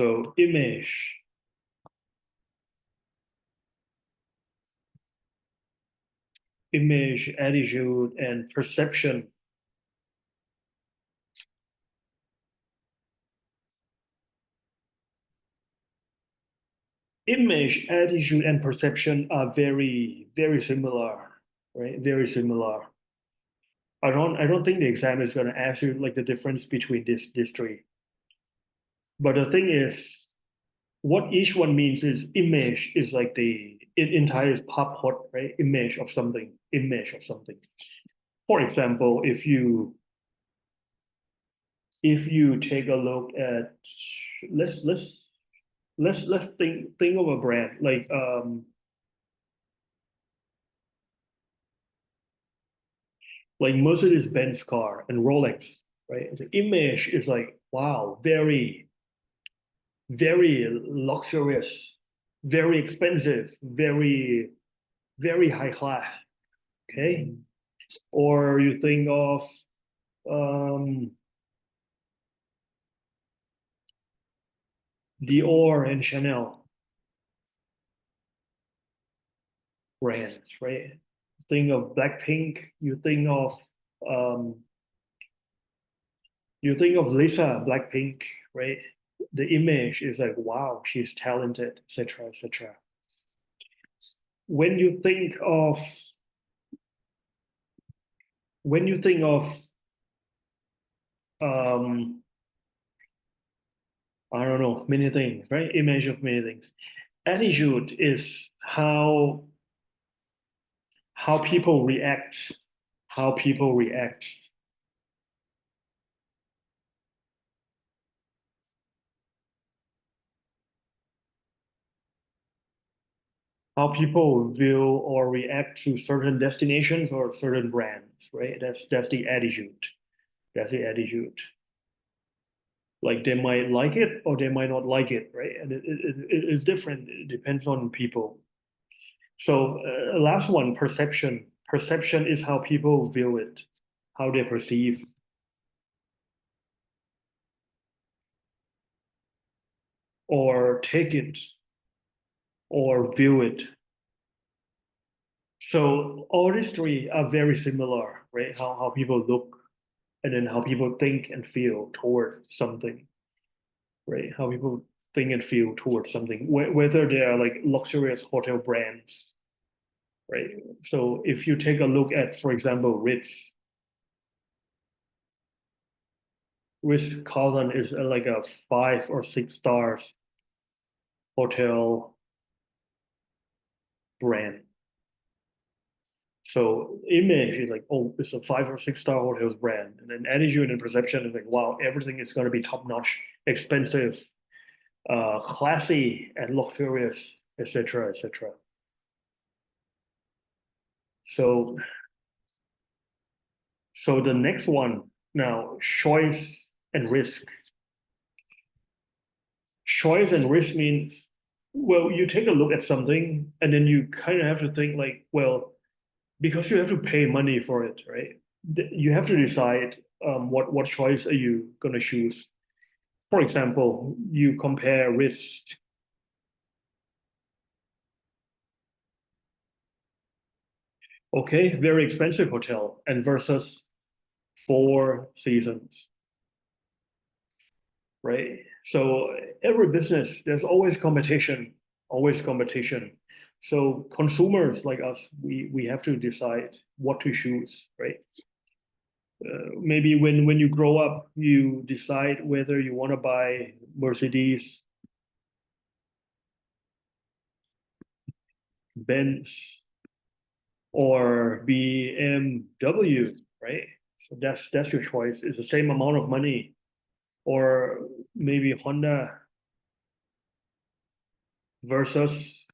So image, attitude, and perception. Image, attitude, and perception are very, very similar, right? Very similar. I don't think the exam is going to ask you like the difference between these three. But the thing is, what each one means is image is like the entire pop right? Image of something, image of something. For example, if you take a look at let's think of a brand like Mercedes-Benz car and Rolex, right? The image is like, wow, very, very luxurious, very expensive, very, very high class. Okay. Or you think of Dior and Chanel brands, right? Think of Blackpink, um, you think of Lisa Blackpink, right? The image is like, wow, she's talented, etc., etc. When you think of um, I don't know, many things, right? Image of many things. Attitude is how people react, how people react. How people view or react to certain destinations or certain brands, right? That's the attitude. That's the attitude. Like they might like it or they might not like it, right? And it is different. It depends on people. So last one, perception. Perception is how people view it, how they perceive. Or take it or view it. So all these three are very similar, right? How people look and then how people think and feel toward something, right? How people think and feel towards something, whether they are like luxurious hotel brands, right? So if you take a look at, for example, Ritz-Carlton is like a 5 or 6 stars hotel brand. So image is like, oh, it's a 5 or 6 star hotels brand. And then attitude and perception is like, wow, everything is going to be top notch, expensive, classy and luxurious, etc., etc. So the next one now, choice and risk. Choice and risk means, well, you take a look at something and then you kind of have to think like, well, because you have to pay money for it, right? You have to decide what choice are you going to choose. For example, you compare risk. Okay, very expensive hotel and versus Four Seasons, right? So every business, there's always competition, always competition. So consumers like us, we have to decide what to choose, right? Maybe when you grow up, you decide whether you want to buy Mercedes, Benz, or BMW, right? So that's your choice. It's the same amount of money, or maybe Honda versus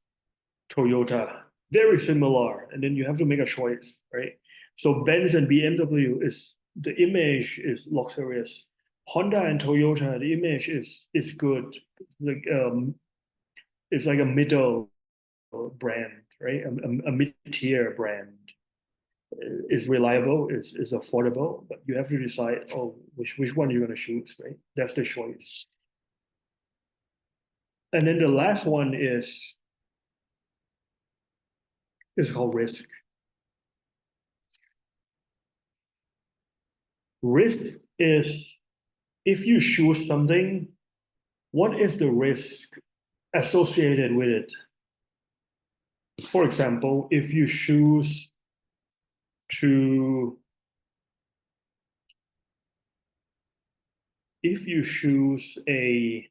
Toyota, very similar, and then you have to make a choice, right? So Benz and BMW is the image is luxurious. Honda and Toyota, the image is good. Like it's like a middle brand, right? A mid-tier brand. Is reliable, is affordable, but you have to decide, oh, which one you're going to choose, right? That's the choice. And then the last one is called risk. Risk is if you choose something, what is the risk associated with it? For example, if you choose to if you choose a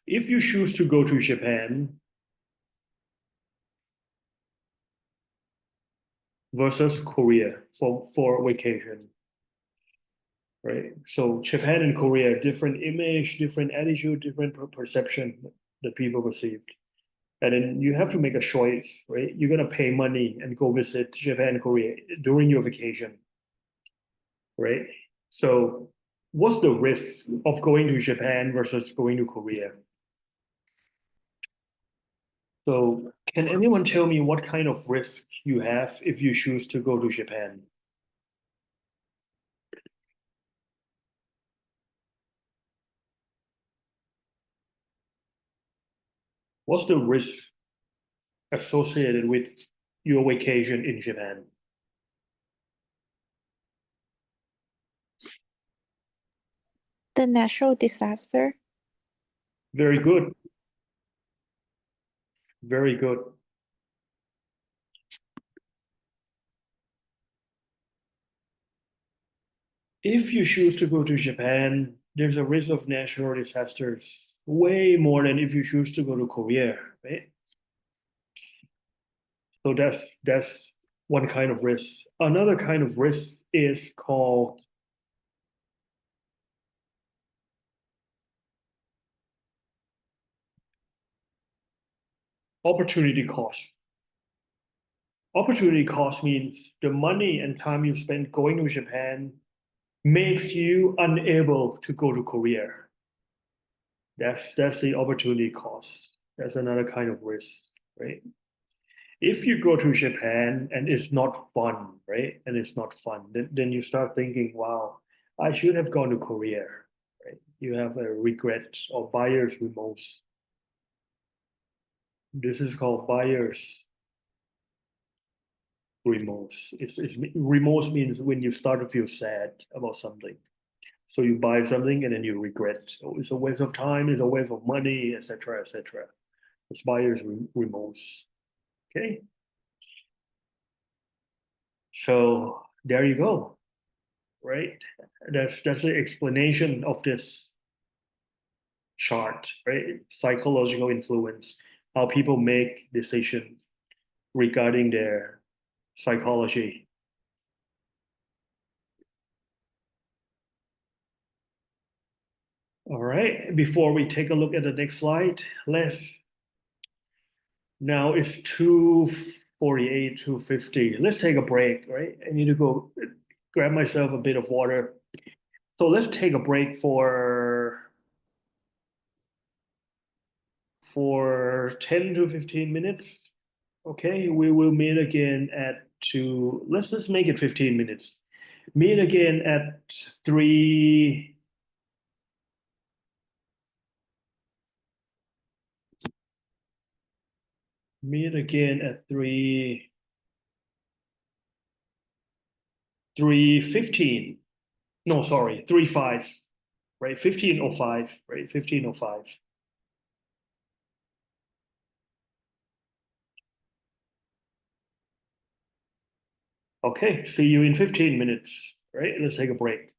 if you choose to go to Japan versus Korea for vacation, right? So Japan and Korea, different image, different attitude, different perception that people perceived. And then you have to make a choice, right? You're gonna pay money and go visit Japan and Korea during your vacation, right? So what's the risk of going to Japan versus going to Korea? So can anyone tell me what kind of risk you have if you choose to go to Japan? What's the risk associated with your vacation in Japan? The natural disaster. Very good. Very good. If you choose to go to Japan, there's a risk of natural disasters way more than if you choose to go to Korea, right? So that's one kind of risk. Another kind of risk is called opportunity cost. Opportunity cost means the money and time you spend going to Japan makes you unable to go to Korea. That's the opportunity cost. That's another kind of risk, right? If you go to Japan and it's not fun, right? And it's not fun, then you start thinking, wow, I should have gone to Korea, right? You have a regret or buyer's remorse. This is called buyer's remorse. It's remorse means when you start to feel sad about something. So you buy something and then you regret. Oh, it's a waste of time, it's a waste of money, etc., etc. It's buyer's remorse. Okay. So there you go. Right? That's the explanation of this chart, right? Psychological influence, how people make decisions regarding their psychology. All right, before we take a look at the next slide, let's now it's 2:40 48 to 50. Let's take a break, right? I need to go grab myself a bit of water. So let's take a break for 10 to 15 minutes. Okay, we will meet again at two. Let's just make it 15 minutes. Meet again at 3. Meet again at 3:15. No, sorry, 3:05. Right, 15:05. Right, 15:05. Okay, see you in 15 minutes. Right, let's take a break.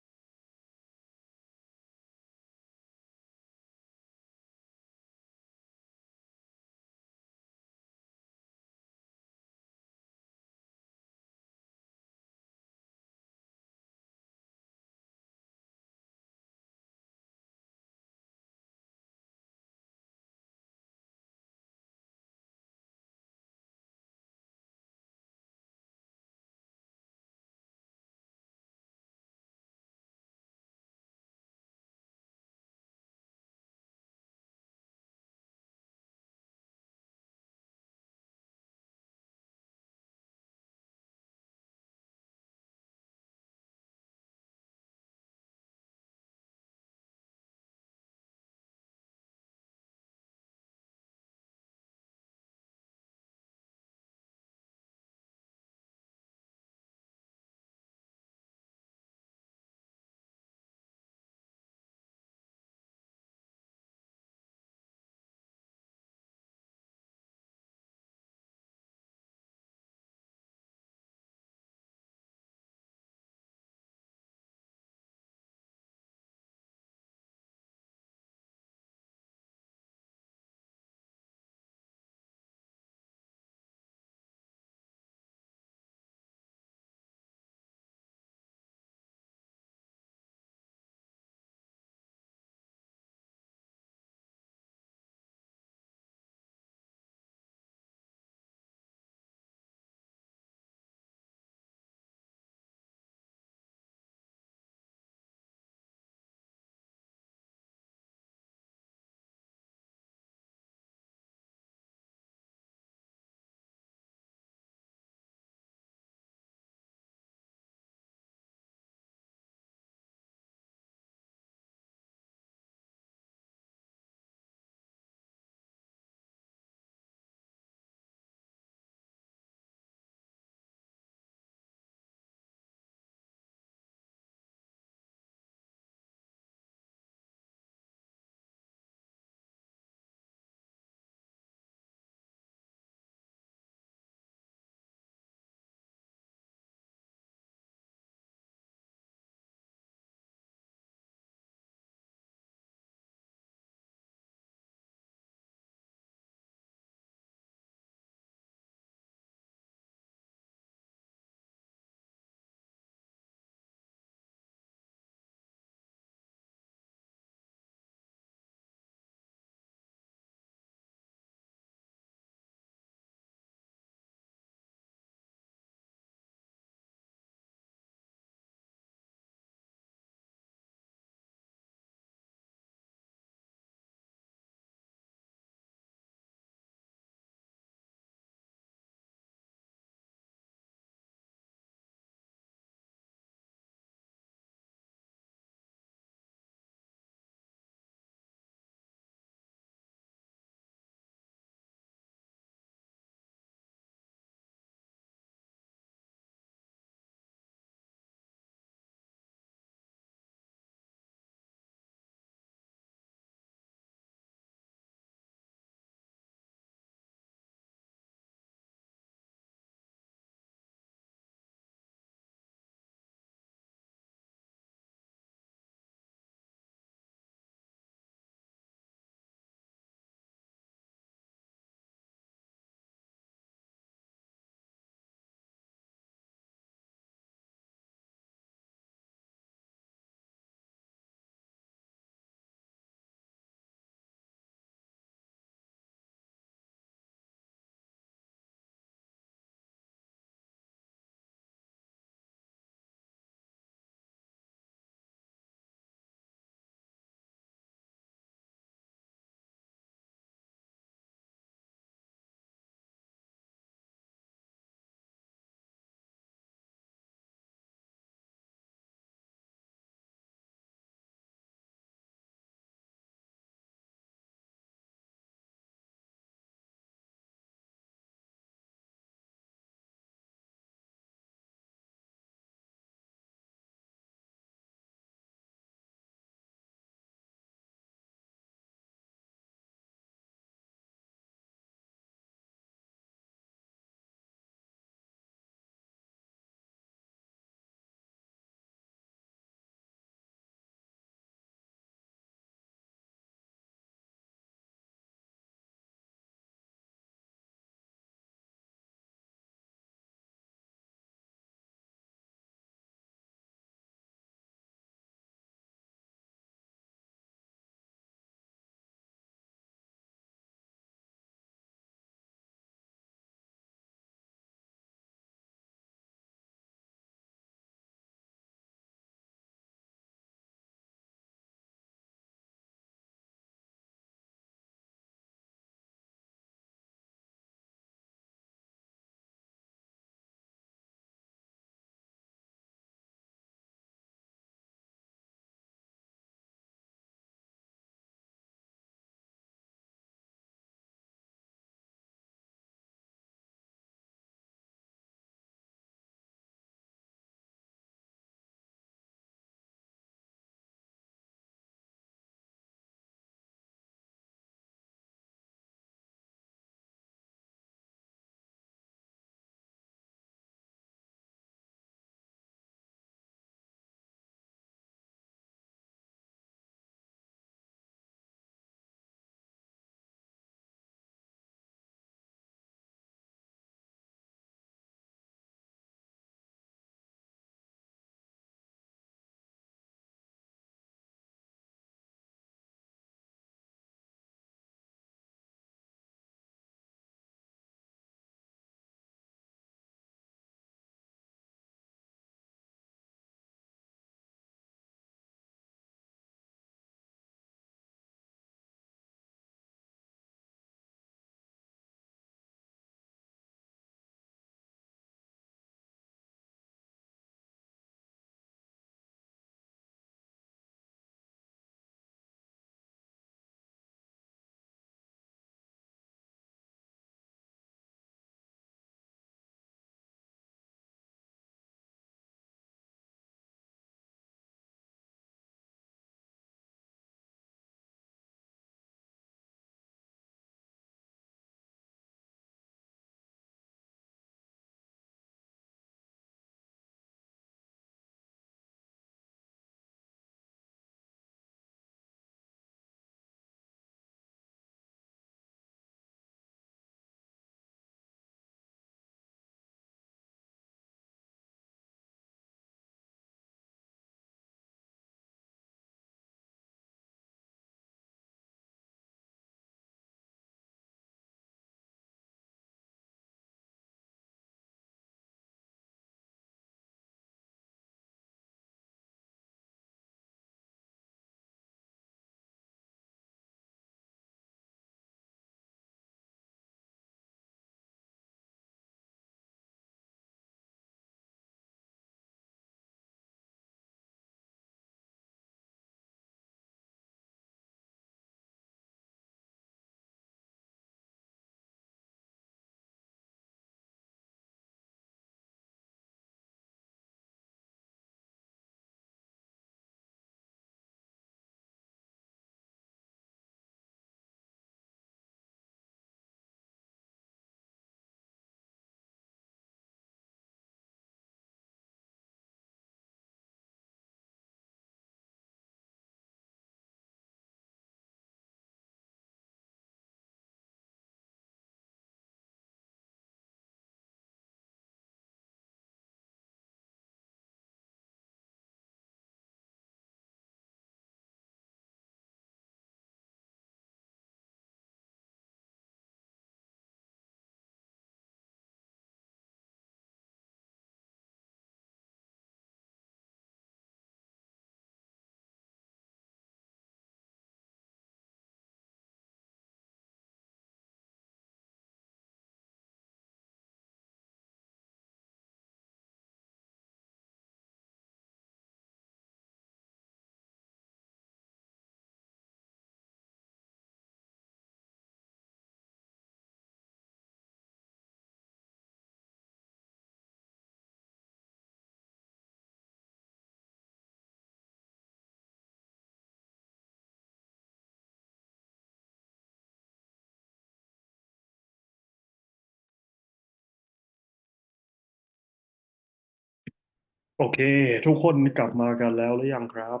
โอเค ทุกคนกลับมากันแล้วหรือยังครับ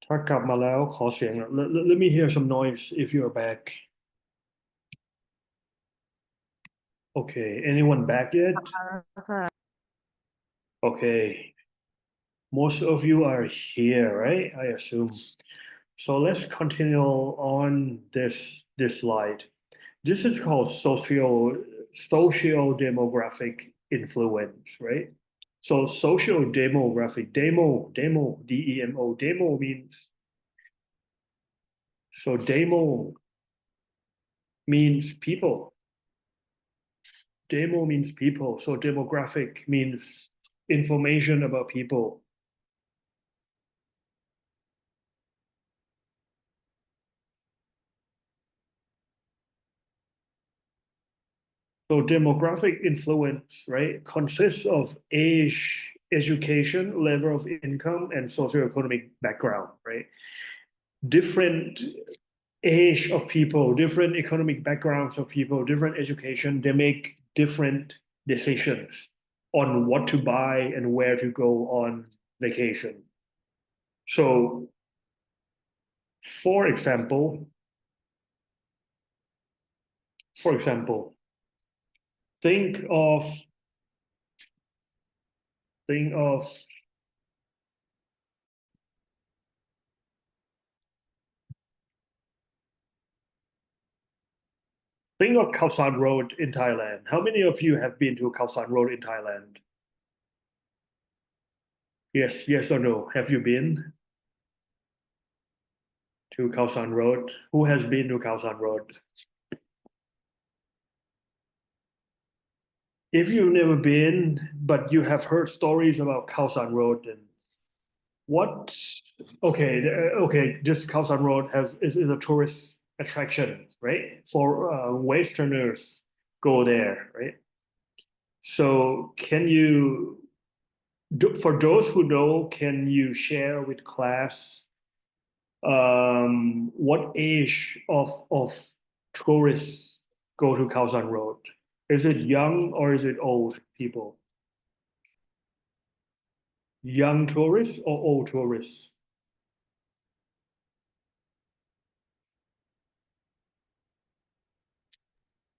ถ้ากลับมาแล้วขอเสียงหน่อย let me hear some noise if you're back. Okay, anyone back yet? ค่ะ Okay, most of you are here, right? I assume. So let's continue on this slide. This is called social demographic influence, right? So social demographic, demo means, so demo means people. Demo means people. So demographic means information about people. So demographic influence, right, consists of age, education, level of income, and socioeconomic background, right? Different age of people, different economic backgrounds of people, different education, they make different decisions on what to buy and where to go on vacation. So, for example, think of think of think of Khao San Road in Thailand. How many of you have been to Khao San Road in Thailand? Yes or no? Have you been to Khao San Road? Who has been to Khao San Road? If you've never been, but you have heard stories about Khao San Road, then what? Okay, okay, this Khao San Road is a tourist attraction, right? For Westerners go there, right? So can you, for those who know, can you share with class what age of tourists go to Khao San Road? Is it young or is it old people? Young tourists or old tourists?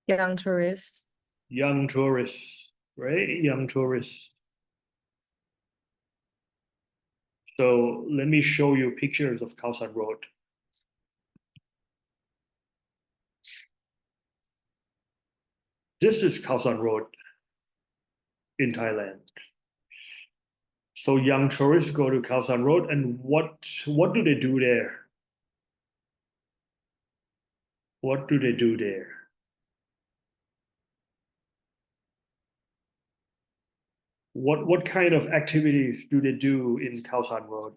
young tourists. Young tourists, right? Young tourists. So let me show you pictures of Khao San Road. This is Khao San Road in Thailand. So young tourists go to Khao San Road, and what do they do there? What do they do there? What kind of activities do they do in Khao San Road?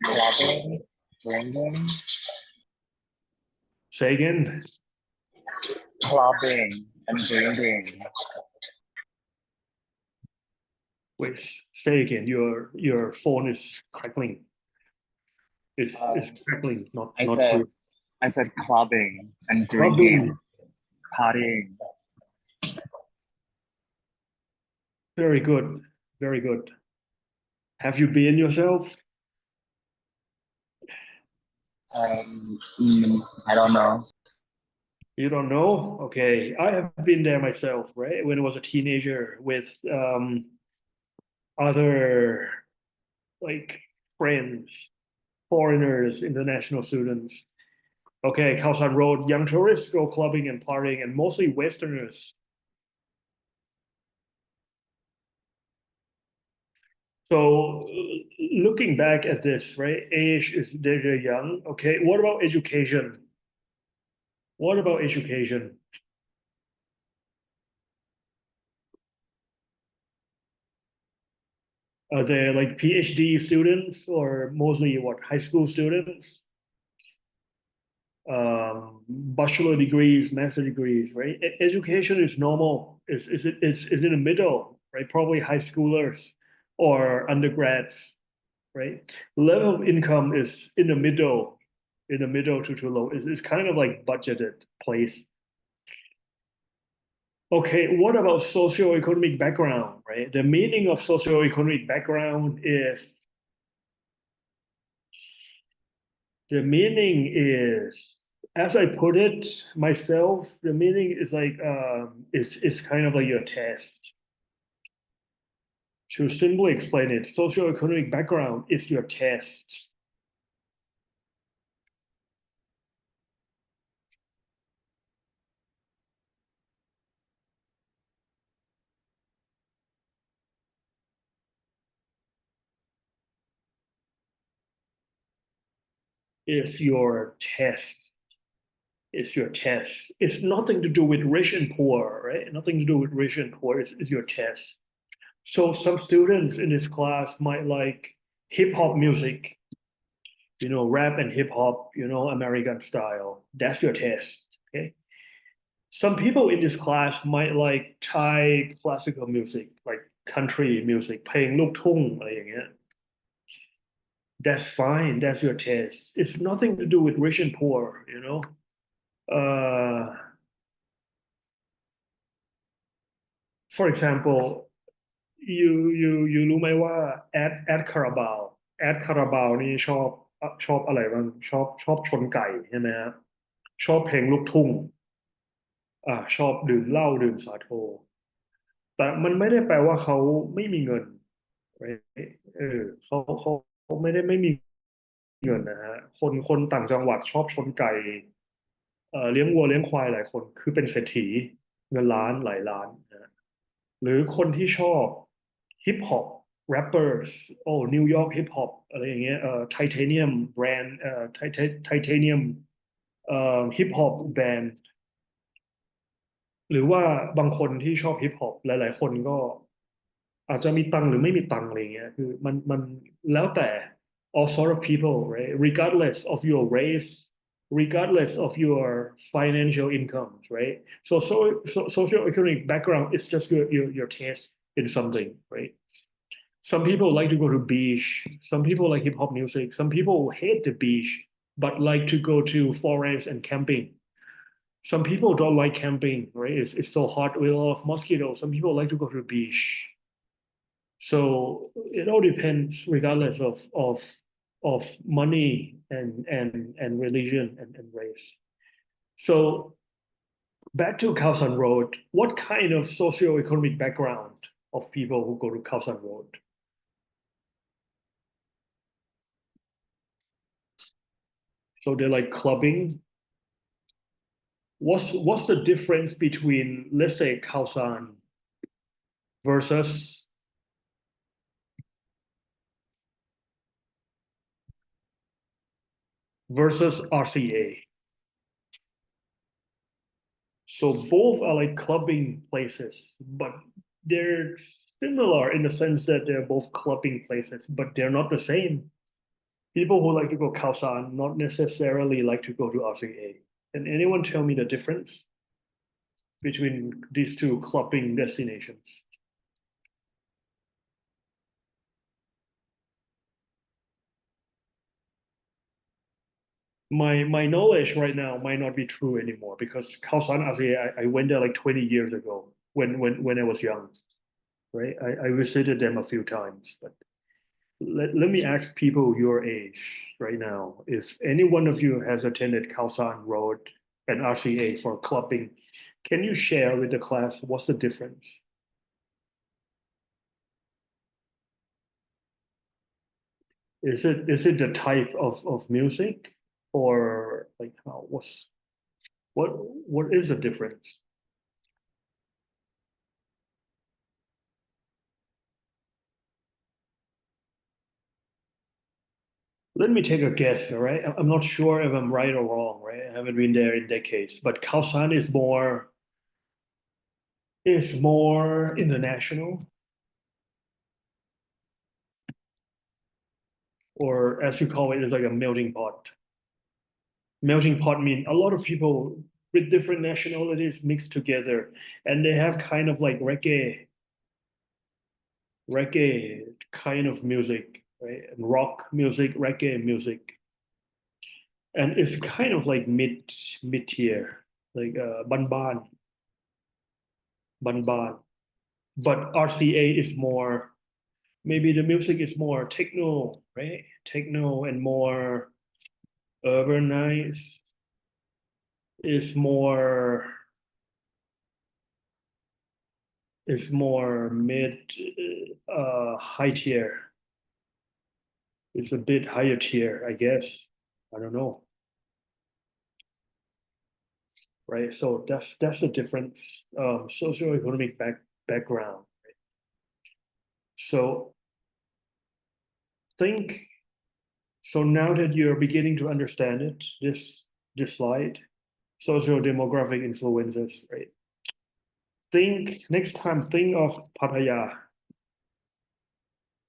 Clubbing, drinking, Say again. clubbing, and drinking. Wait, say again. Your phone is crackling. It's crackling, not I not said, clear. I said clubbing and Clubbing. drinking, partying. Very good. Very good. Have you been yourself? I don't know. You don't know? Okay. I have been there myself, right? When I was a teenager with other like friends, foreigners, international students. Okay, Khao San Road, young tourists go clubbing and partying, and mostly Westerners. So looking back at this, right? Age is they're young. Okay, what about education? What about education? Are they like PhD students or mostly what high school students? Bachelor degrees, master degrees, right? Education is normal. It's in the middle, right? Probably high schoolers or undergrads, right? Level of income is in the middle to too low. It's kind of like budgeted place. Okay, what about socioeconomic background, right? The meaning of socioeconomic background is the meaning is, as I put it myself, the meaning is like is kind of like your test. To simply explain it, socioeconomic background is your test. Is your test. It's your test. It's nothing to do with rich and poor, right? Nothing to do with rich and poor. It's your test. So some students in this class might like hip hop music, rap and hip hop, American style. That's your test. Okay. Some people in this class might like Thai classical music, like country music, เพลงลูกทุ่งอะไรอย่างเงี้ย That's fine. That's your taste. It's nothing to do with rich and poor. For example, youรู้ไหมว่าแอดคาราบาวนี่ชอบอะไรบ้างชอบชนไก่ใช่ไหมฮะชอบเพลงลูกทุ่งชอบดื่มเหล้าดื่มสาโทแต่มันไม่ได้แปลว่าเขาไม่มีเงิน right? เขาไม่มีเงินนะฮะคนต่างจังหวัดชอบชนไก่เลี้ยงวัวเลี้ยงควายหลายคนคือเป็นเศรษฐีเงินล้านหลายล้านนะฮะหรือคนที่ชอบฮิปฮอปแรปเปอร์สนิวยอร์กฮิปฮอปอะไรอย่างเงี้ยไทเทเนียมแบรนด์ไทเทเนียมฮิปฮอปแบรนด์ หรือว่าบางคนที่ชอบฮิปฮอปหลายๆคนก็อาจจะมีตังค์หรือไม่มีตังค์อะไรเงี้ยคือมันแล้วแต่ all sort of people right regardless of your race regardless of your financial incomes right so socioeconomic background is just your taste in something right some people like to go to beach some people like hip hop music some people hate the beach but like to go to forest and camping some people don't like camping, right? It's so hot with a lot of mosquitoes. Some people like to go to the beach. So it all depends, regardless of money and religion and race. So back to Khao San Road, what kind of socioeconomic background of people who go to Khao San Road? So they're like clubbing. What's the difference between, let's say, Khao San versus RCA? So both are like clubbing places, but they're similar in the sense that they're both clubbing places, but they're not the same. People who like to go Khao San not necessarily like to go to RCA. Can anyone tell me the difference between these two clubbing destinations? My knowledge right now might not be true anymore because Khao San RCA, I went there like 20 years ago when I was young, right? I visited them a few times, but let me ask people your age right now. If any one of you has attended Khao San Road and RCA for clubbing, can you share with the class what's the difference? Is it the type of music or like what is the difference? Let me take a guess, all right? I'm not sure if I'm right or wrong, right? I haven't been there in decades, but Khao San is more international, or as you call it, it's like a melting pot. Melting pot mean a lot of people with different nationalities mixed together, and they have kind of like reggae kind of music, right? And rock music, reggae music, and it's kind of like mid tier, like ban ban. ban. But RCA is more, maybe the music is more techno, right? Techno and more urbanized, is more mid high tier. It's a bit higher tier, I guess. I don't know. Right? So that's a different socioeconomic background. Right? So think, so now that you're beginning to understand it, this slide, socio-demographic influences, right? Think next time, think of Pattaya.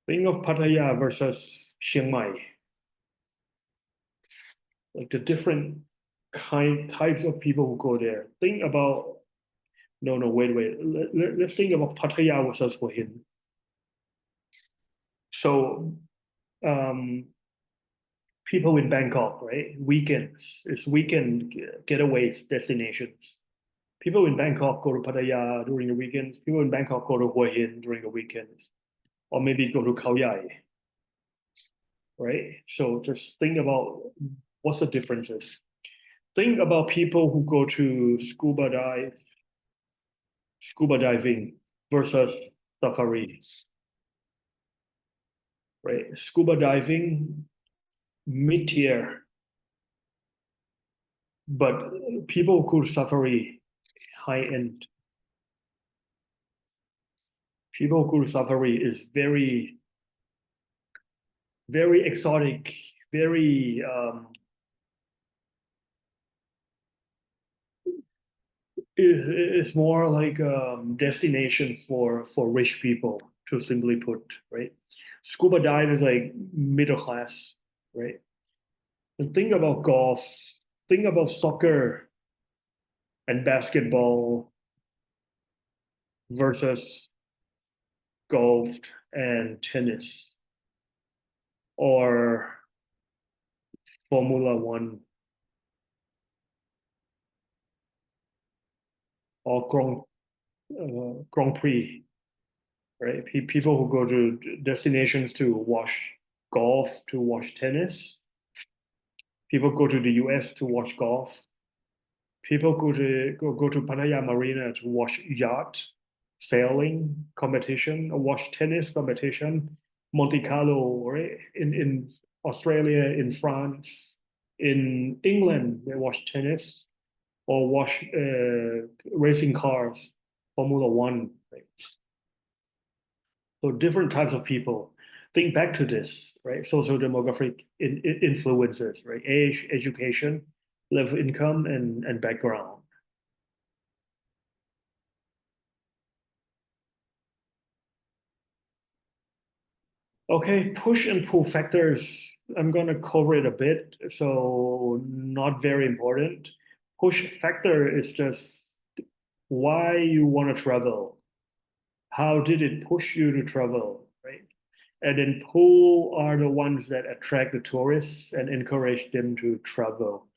Think of Pattaya versus Chiang Mai. Like the different types of people who go there. Think about, no, wait. Let's think about Pattaya versus Hua Hin. So people in Bangkok, right? Weekends, it's weekend getaways destinations. People in Bangkok go to Pattaya during the weekends. People in Bangkok go to Hua Hin during the weekends, or maybe go to Khao Yai, right? So just think about what's the differences. Think about people who go to scuba diving versus safari, right? Scuba diving, mid-tier, but people who go to safari, high-end. People who go to safari is very, very exotic, very it's more like destination for rich people, to simply put, right? Scuba dive is like middle class, right? And think about golf, think about soccer and basketball versus golf and tennis or Formula One or Grand Prix, right? People who go to destinations to watch golf, to watch tennis. People go to the US to watch golf. People go to Pattaya Marina to watch yacht sailing competition, or watch tennis competition, Monte Carlo, right? In Australia, in France, in England, they watch tennis or watch racing cars, Formula One, right? So different types of people. Think back to this, right? Social demographic influences, right? Age, education, level of income, and background. Okay, push and pull factors. I'm going to cover it a bit, so not very important. Push factor is just why you want to travel. How did it push you to travel, right? And then pull are the ones that attract the tourists and encourage them to travel.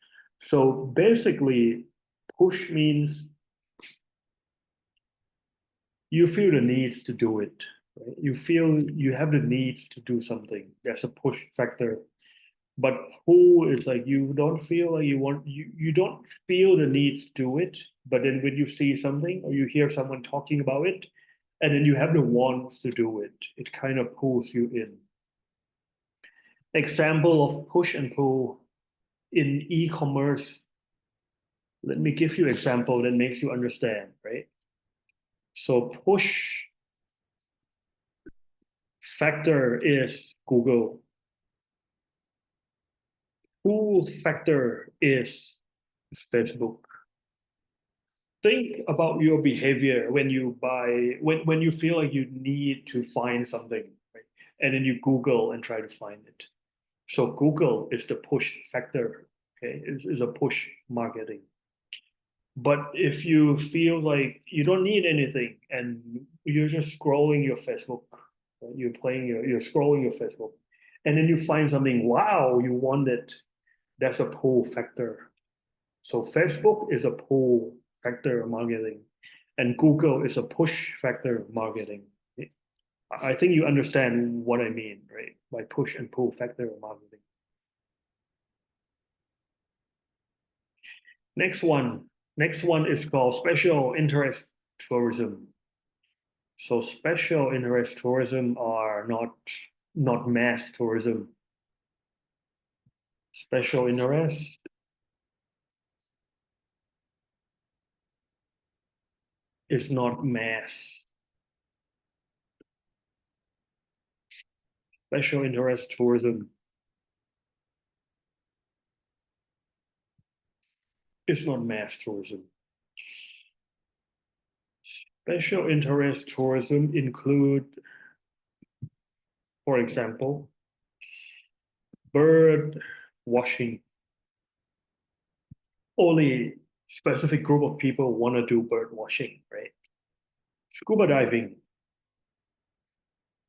So basically, push means you feel the needs to do it. Right? You feel you have the needs to do something. That's a push factor. But pull is like you don't feel like you don't feel the need to do it. But then when you see something or you hear someone talking about it, and then you have the wants to do it, it kind of pulls you in. Example of push and pull in e-commerce. Let me give you an example that makes you understand, right? So push factor is Google. Pull factor is Facebook. Think about your behavior when you buy, when you feel like you need to find something, right? And then you Google and try to find it. So Google is the push factor, okay? Is a push marketing. But if you feel like you don't need anything and you're just scrolling your Facebook, right? You're scrolling your Facebook, and then you find something, wow, you want it. That's a pull factor. So Facebook is a pull factor marketing. and Google is a push factor marketing. I think you understand what I mean, right? By push and pull factor marketing. Next one is called special interest tourism. So special interest tourism are not mass tourism. Special interest is not mass. Special interest tourism is not mass tourism. Special interest tourism include, for example, bird watching. Only specific group of people want to do bird watching, right? Scuba diving,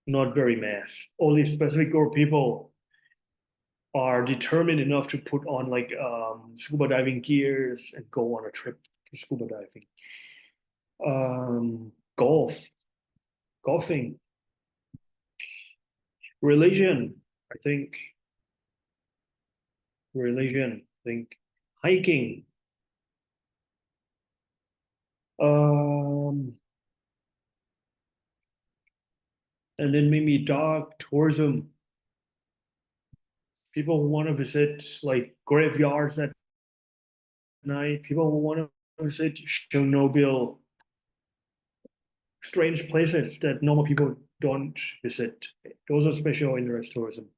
not very mass. Only specific group of people are determined enough to put on like scuba diving gears and go on a trip to scuba diving. Golfing, religion, I think, hiking, and then maybe dog tourism. People who want to visit like graveyards at night. People who want to visit Chernobyl, strange places that normal people don't visit. Those are special interest tourism.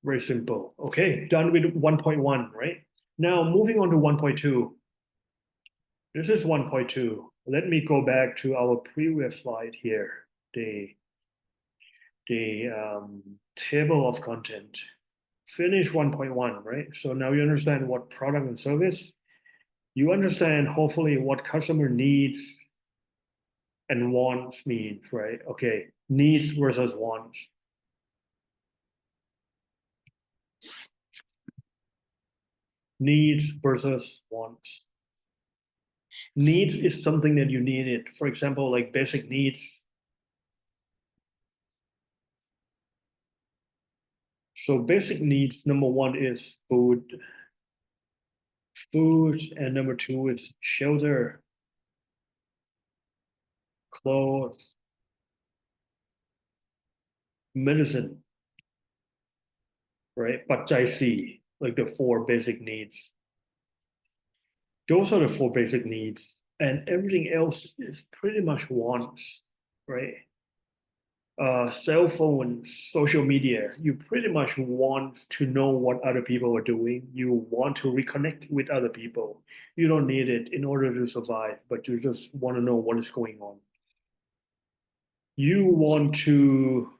Very simple. Okay, done with 1.1, right? Now moving on to 1.2. This is 1.2. Let me go back to our previous slide here. The table of content. Finish 1.1, right? So now you understand what product and service. You understand hopefully what customer needs and wants means, right? Okay, needs versus wants. Needs versus wants. Needs is something that you needed. For example, like basic needs. So basic needs, number one is food. And number two is shelter, clothes, medicine, right?ปัจจัย 4, like the 4 basic needs. Those are the 4 basic needs, and everything else is pretty much wants, right? Cell phones, social media, you pretty much want to know what other people are doing. You want to reconnect with other people. You don't need it in order to survive, but you just want to know what is going on. You want to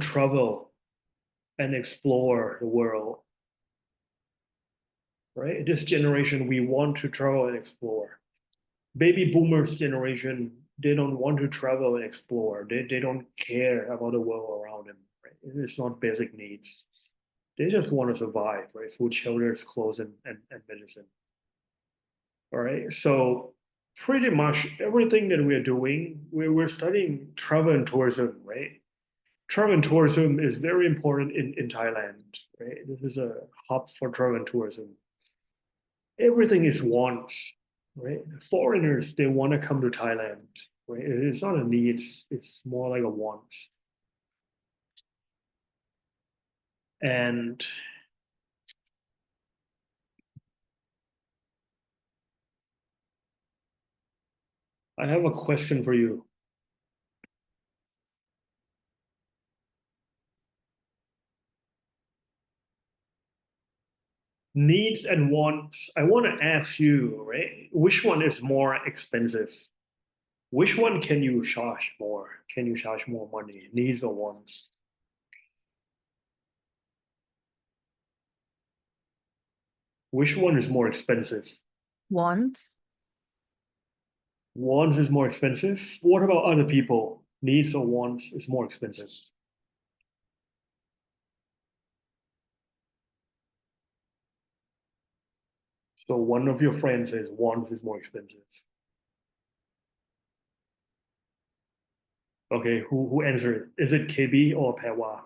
travel and explore the world, right? This generation, we want to travel and explore. Baby boomers generation, they don't want to travel and explore. They don't care about the world around them, right? It's not basic needs. They just want to survive, right? Food, shelters, clothes, and medicine. All right. So pretty much everything that we're doing, we're studying travel and tourism, right? Travel and tourism is very important in Thailand, right? This is a hub for travel and tourism. Everything is wants, right? Foreigners, they want to come to Thailand, right? It's not a need, it's more like a want. And I have a question for you. Needs and wants, I want to ask you, right? Which one is more expensive? Which one can you charge more? Can you charge more money? Needs or wants? Which one is more expensive? Wants. Wants is more expensive. What about other people? Needs or wants is more expensive. So one of your friends says Wons is more expensive. Okay, who answered it? Is it KB or Pewa?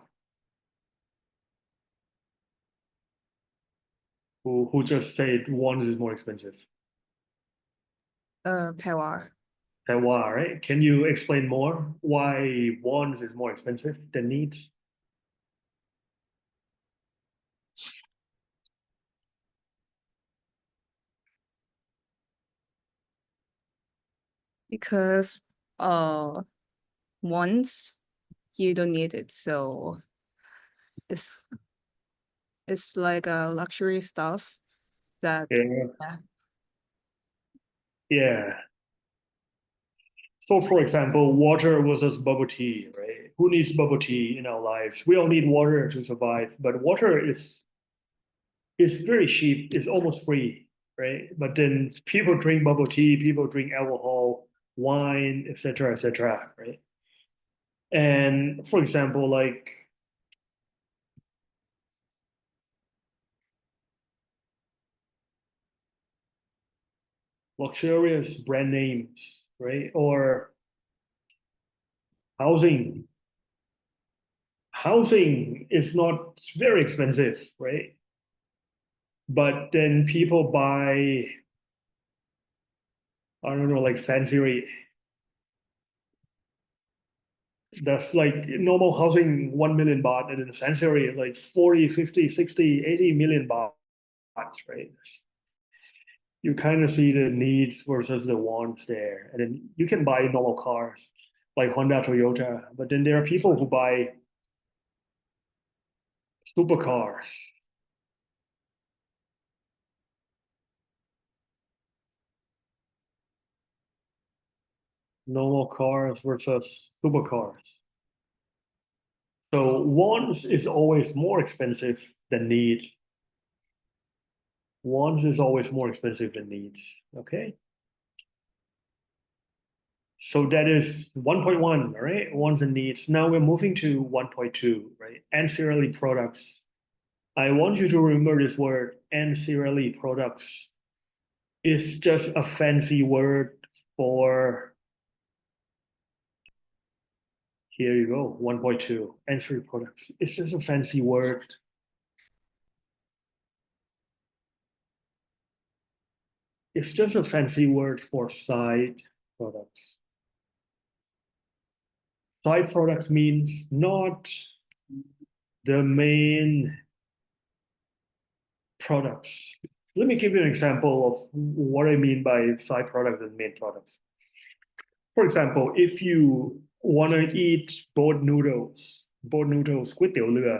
Who just said Wons is more expensive? Pewar. Pewa, right? Can you explain more why Wons is more expensive than needs? Because once you don't need it, so it's it's like a luxury stuff that Yeah. yeah. Yeah. So for example, water versus bubble tea, right? Who needs bubble tea in our lives? We all need water to survive, but water is very cheap, it's almost free, right? But then people drink bubble tea, people drink alcohol, wine, etc., right? And for example, like luxurious brand names, right? Or housing. Housing is not very expensive, right? But then people buy, I don't know, like Sansiri. That's like normal housing 1 million baht, and then Sansiri is like 40, 50, 60, 80 million baht, right? You kind of see the needs versus the wants there. And then you can buy normal cars like Honda, Toyota, but then there are people who buy supercars. Normal cars versus supercars. So wants is always more expensive than needs. Wants is always more expensive than needs. Okay. So that is 1.1, right? Wants and needs. Now we're moving to 1.2, right? Ancillary products. I want you to remember this word, ancillary products. It's just a fancy word for, here you go, 1.2, ancillary products. It's just a fancy word. It's just a fancy word for side products. Side products means not the main products. Let me give you an example of what I mean by side products and main products. For example, if you want to eat boat noodles,ก๋วยเตี๋ยวเรือ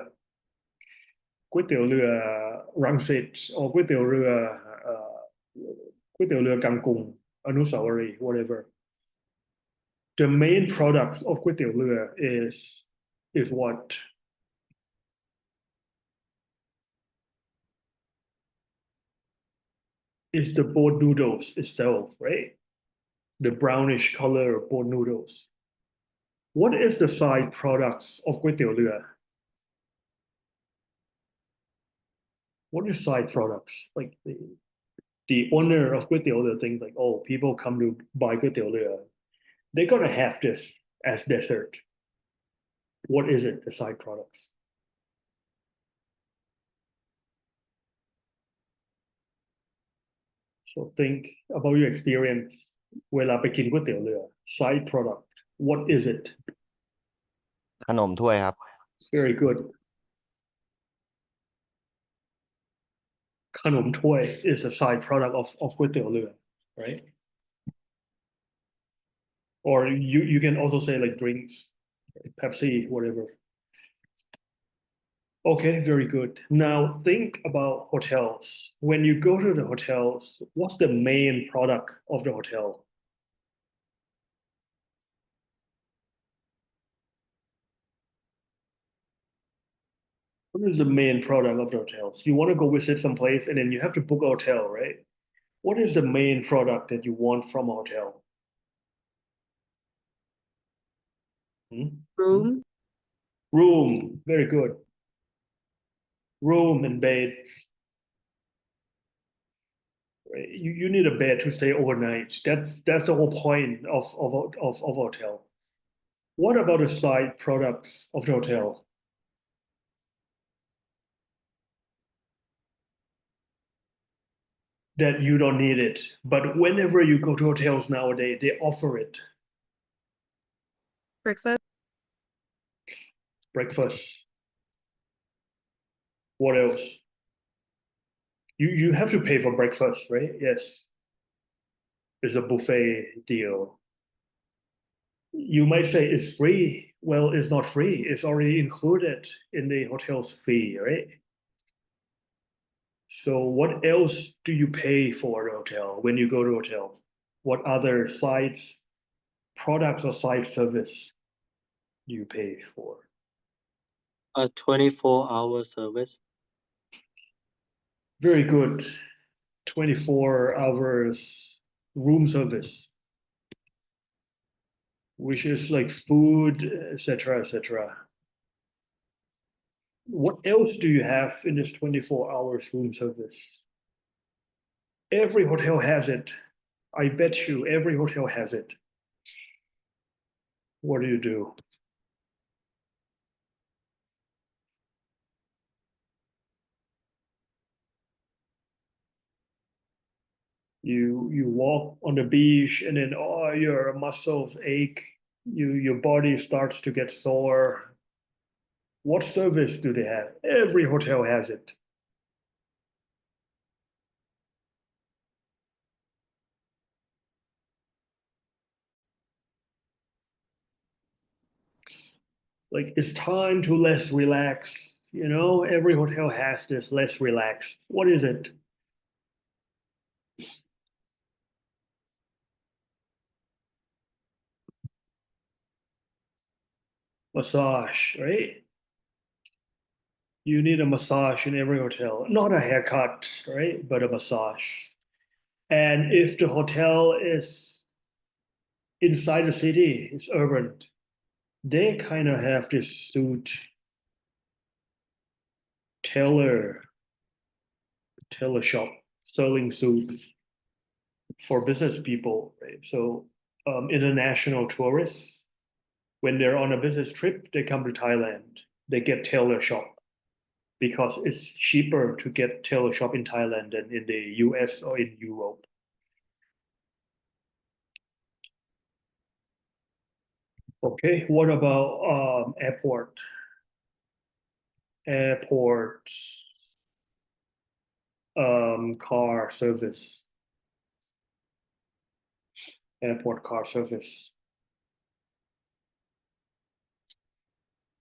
ก๋วยเตี๋ยวเรือรังสิต or ก๋วยเตี๋ยวเรือก๋วยเตี๋ยวเรือกังกุงอนุสาวรีย์ whatever. The main products of ก๋วยเตี๋ยวเรือis what? Is the boat noodles itself, right? The brownish color boat noodles. What is the side products of ก๋วยเตี๋ยวเรือ? What is side products? Like the owner of ก๋วยเตี๋ยวเรือthinks like, oh, people come to buy ก๋วยเตี๋ยวเรือ. They're gonna have this as dessert. What is it, the side products? So think about your experience เวลาไปกินก๋วยเตี๋ยวเรือ side product. What is it? ขนมถ้วยครับ Very good. ขนมถ้วย is a side product of ก๋วยเตี๋ยวเรือ, right? Or you can also say like drinks, Pepsi, whatever. Okay, very good. Now think about hotels. When you go to the hotels, what's the main product of the hotel? What is the main product of the hotels? You want to go visit some place and then you have to book a hotel, right? What is the main product that you want from a hotel? Room. Room, very good. Room and bed. right? You need a bed to stay overnight. That's the whole point of hotel. What about the side products of the hotel? That you don't need it, but whenever you go to hotels nowadays, they offer it. Breakfast. Breakfast. What else? You have to pay for breakfast, right? Yes. It's a buffet deal. You might say it's free. Well, it's not free. It's already included in the hotel's fee, right? So what else do you pay for a hotel when you go to a hotel? What other sides, products or side service do you pay for? A 24-hour service. Very good. 24 hours room service, which is like food, etc., etc. What else do you have in this 24 hours room service? Every hotel has it. I bet you every hotel has it. What do you do? You walk on the beach and then your muscles ache, your body starts to get sore. What service do they have? Every hotel has it. Like it's time to less relax. Every hotel has this less relaxed. What is it? Massage, right? You need a massage in every hotel, not a haircut, right? But a massage. And if the hotel is inside the city, it's urban, they kind of have this suit tailor shop selling suits for business people, right? So international tourists, when they're on a business trip, they come to Thailand, they get tailor shop because it's cheaper to get tailor shop in Thailand than in the US or in Europe. Okay, what about airport? Airport car service. Airport car service.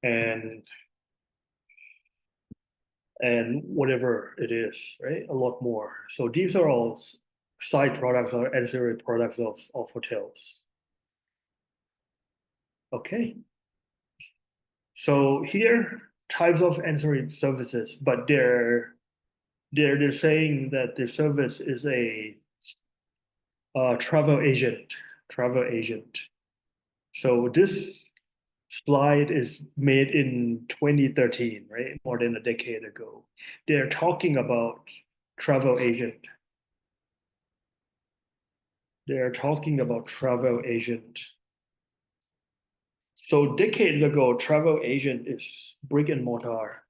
And whatever it is, right? A lot more. So these are all side products or ancillary products of hotels. Okay. So here, types of ancillary services, but they're saying that the service is a travel agent. Travel agent. So this slide is made in 2013, right? More than a decade ago. They're talking about travel agent. They're talking about travel agent. So decades ago, travel agent is brick and mortar.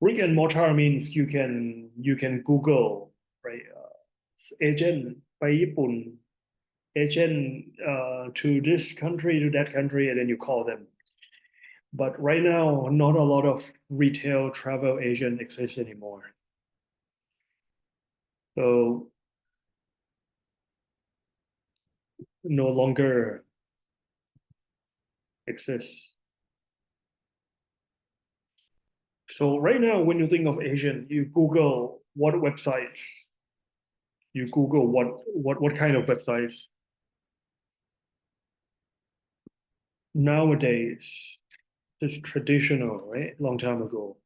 Brick and mortar means you can Google, right? Agent ไปญี่ปุ่น agent to this country, to that country, and then you call them. But right now, not a lot of retail travel agent exists anymore. So no longer exists. So right now, when you think of agent, you Google what websites. You Google what kind of websites. Nowadays, it's traditional, right? Long time ago.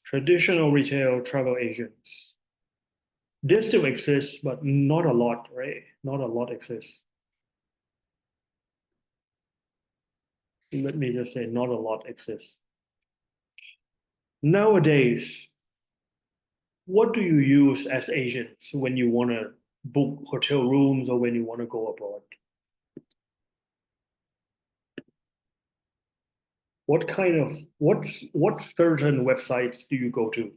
Traditional retail travel agents. They still exist, but not a lot, right? Not a lot exists. Let me just say, not a lot exists. Nowadays, what do you use as agents when you want to book hotel rooms or when you want to go abroad? What certain websites do you go to?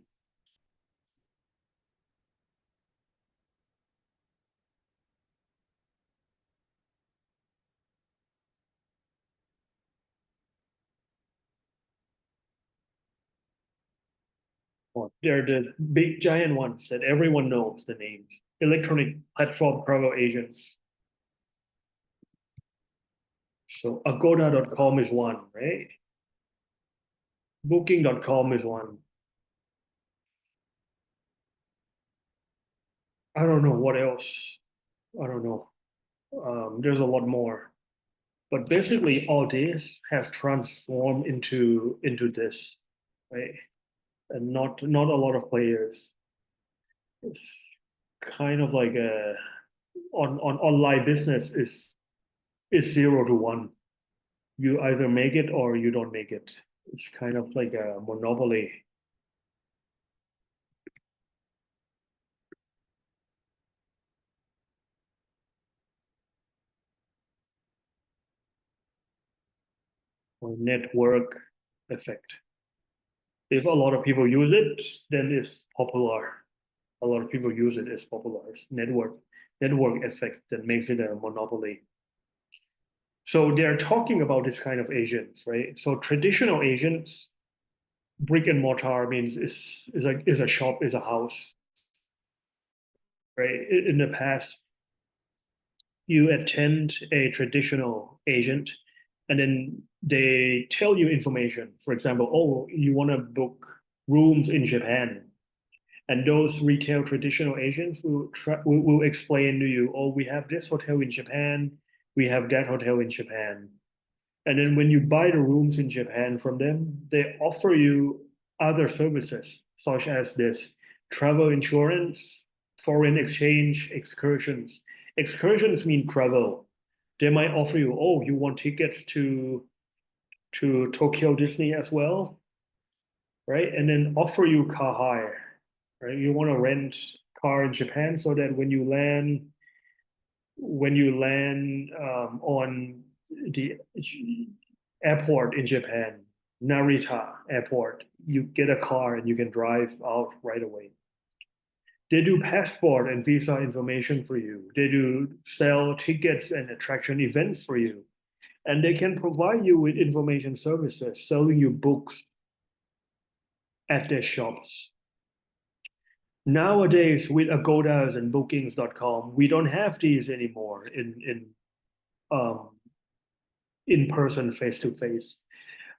Oh, they're the big giant ones that everyone knows the names. Electronic platform travel agents. So agoda.com is one, right? Booking.com is one. I don't know what else. I don't know. There's a lot more. But basically all this has transformed into this, right? And not a lot of players. It's kind of like a on online business is 0 to 1. You either make it or you don't make it. It's kind of like a monopoly. Or network effect. If a lot of people use it, then it's popular. A lot of people use it as popular. It's network effect that makes it a monopoly. So they're talking about this kind of agents, right? So traditional agents, brick and mortar means is a shop, is a house, right? In the past, you attend a traditional agent and then they tell you information. For example, oh, you want to book rooms in Japan. And those retail traditional agents will explain to you, oh, we have this hotel in Japan, we have that hotel in Japan. And then when you buy the rooms in Japan from them, they offer you other services, such as this travel insurance, foreign exchange, excursions. Excursions mean travel. They might offer you, oh, you want tickets to Tokyo Disney as well, right? And then offer you car hire, right? You want to rent car in Japan so that when you land on the airport in Japan, Narita Airport, you get a car and you can drive out right away. They do passport and visa information for you. They do sell tickets and attraction events for you. And they can provide you with information services, selling you books at their shops. Nowadays, with Agodas and Bookings.com, we don't have these anymore um, in person, face to face.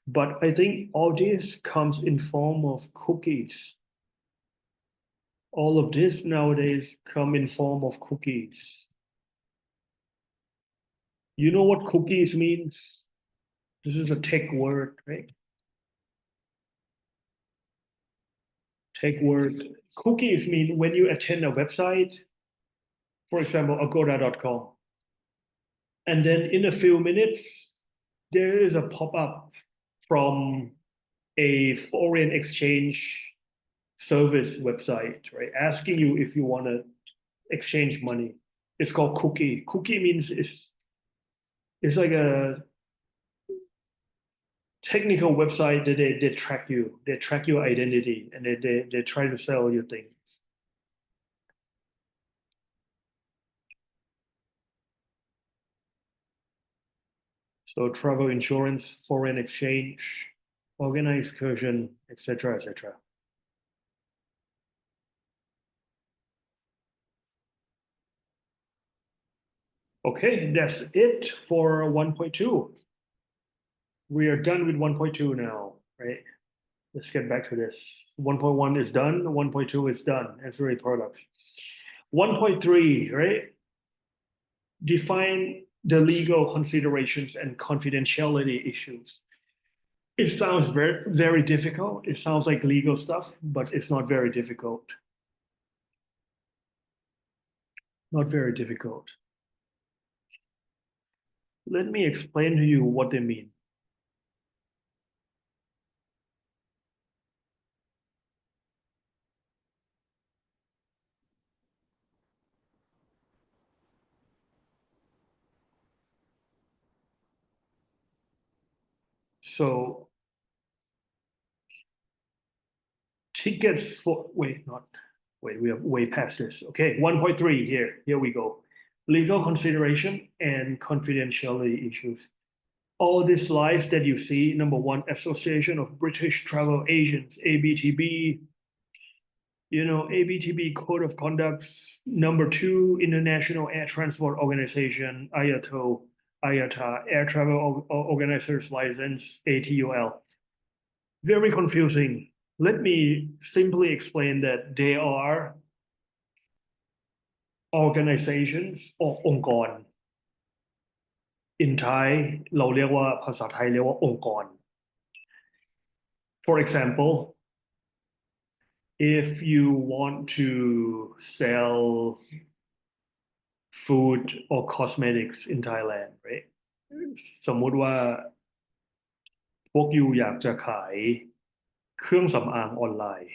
But I think all this comes in form of cookies. All of this nowadays come in form of cookies. You know what cookies means? This is a tech word, right? Tech word. Cookies mean when you attend a website, for example, agoda.com, and then in a few minutes, there is a pop-up from a foreign exchange service website, right? Asking you if you want to exchange money. It's called cookie. Cookie means it's like a technical website that they track you. They track your identity and they try to sell you things. So travel insurance, foreign exchange, organized excursion, etc., etc. Okay, that's it for 1.2. We are done with 1.2 now, right? Let's get back to this. 1.1 is done, 1.2 is done, ancillary products. 1.3, right? Define the legal considerations and confidentiality issues. It sounds very difficult. It sounds like legal stuff, but it's not very difficult. Not very difficult. Let me explain to you what they mean. So tickets for wait, not wait, we are way past this. Okay, 1.3 here. Here we go. Legal consideration and confidentiality issues. All these slides that you see, number one, Association of British Travel Agents, ABTB, ABTB Code of Conducts. Number two, International Air Transport Organization, IATA, Air Travel Organizers License, ATUL. Very confusing. Let me simply explain that they are organizations or องค์กร in Thai เราเรียกว่าภาษาไทยเรียกว่าองค์กร For example, if you want to sell food or cosmetics in Thailand, right? สมมุติว่าพวกยูอยากจะขายเครื่องสำอางออนไลน์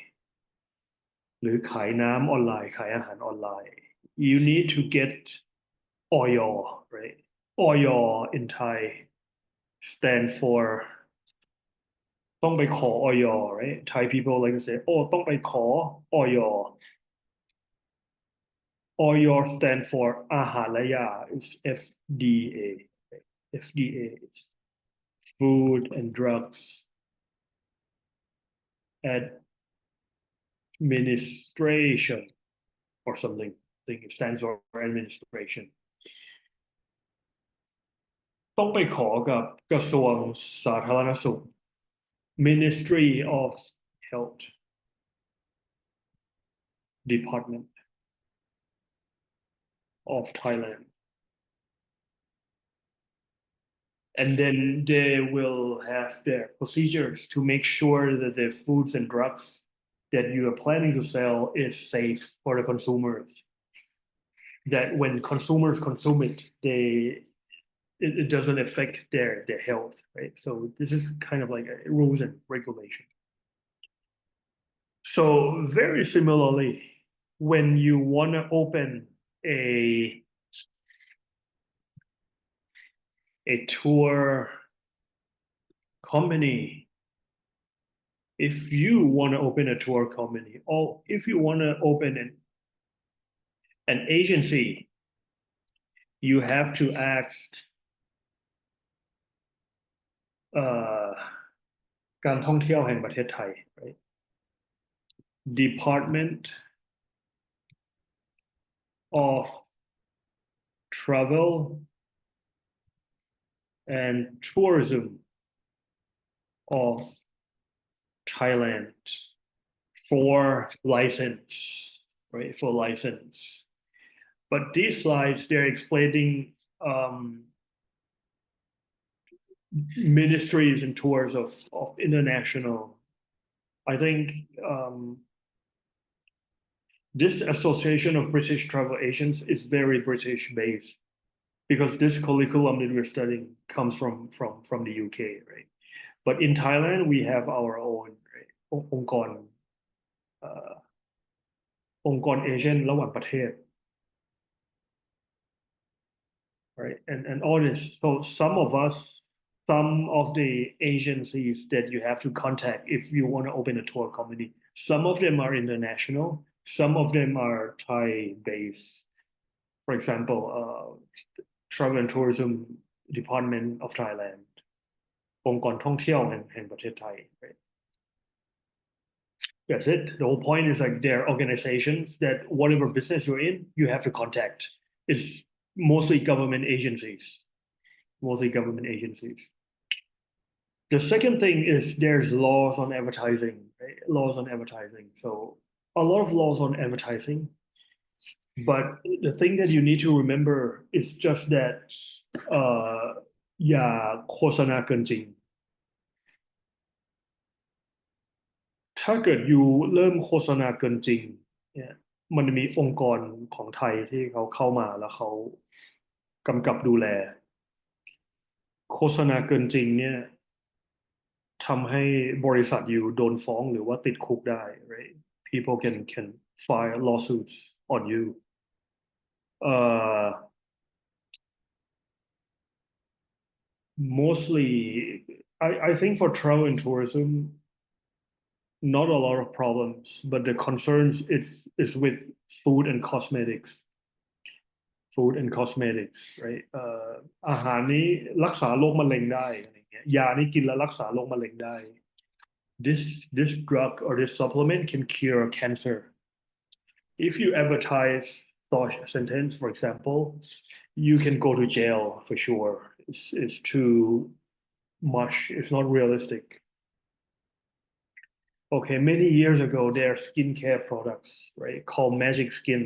หรือขายน้ำออนไลน์ขายอาหารออนไลน์ you need to get oil, right? Oil in Thai stand for ต้องไปขอ oil, right? Thai people like to say โอ้ต้องไปขอ oil. Oil stand for อาหารและยา is FDA, right? FDA is Food and Drugs Administration or something. I think it stands for administration. ต้องไปขอกับกระทรวงสาธารณสุข Ministry of Health Department of Thailand. And then they will have their procedures to make sure that the foods and drugs that you are planning to sell is safe for the consumers. That when consumers consume it, it doesn't affect their health, right? So this is kind of like a rules and regulation. So very similarly, when you want to open a tour company, if you want to open a tour company or if you want to open an agency, you have to ask การท่องเที่ยวแห่งประเทศไทย right? Department of Travel and Tourism of Thailand for license, right? For license. But these slides, they're explaining ministries and tours of international. I think this Association of British Travel Agents is very British based because this curriculum that we're studying comes from the UK, right? But in Thailand, we have our own, right? องค์กรเอเชียนระหว่างประเทศ right? And all this. So some of the agencies that you have to contact if you want to open a tour company, some of them are international, some of them are Thai based. For example, Travel and Tourism Department of Thailand, องค์กรท่องเที่ยวแห่งประเทศไทย right? That's it. The whole point is like they're organizations that whatever business you're in, you have to contact. It's mostly government agencies. The second thing is there's laws on advertising, right? Laws on advertising. So a lot of laws on advertising. But the thing that you need to remember is just that อย่าโฆษณาเกินจริง ถ้าเกิดอยู่เริ่มโฆษณาเกินจริงเนี่ยมันมีองค์กรของไทยที่เขาเข้ามาแล้วเขากำกับดูแลโฆษณาเกินจริงเนี่ยทำให้บริษัทอยู่โดนฟ้องหรือว่าติดคุกได้ right? People can file lawsuits on you. Mostly I think for travel and tourism, not a lot of problems, but the concerns is with food and cosmetics. Food and cosmetics, right? อาหารนี้รักษาโรคมะเร็งได้อะไรเงี้ยยานี้กินแล้วรักษาโรคมะเร็งได้ this drug or this supplement can cure cancer. If you advertise such a sentence, for example, you can go to jail for sure. It's too much. It's not realistic. Okay, many years ago, there are skincare products, right, called Magic Skin.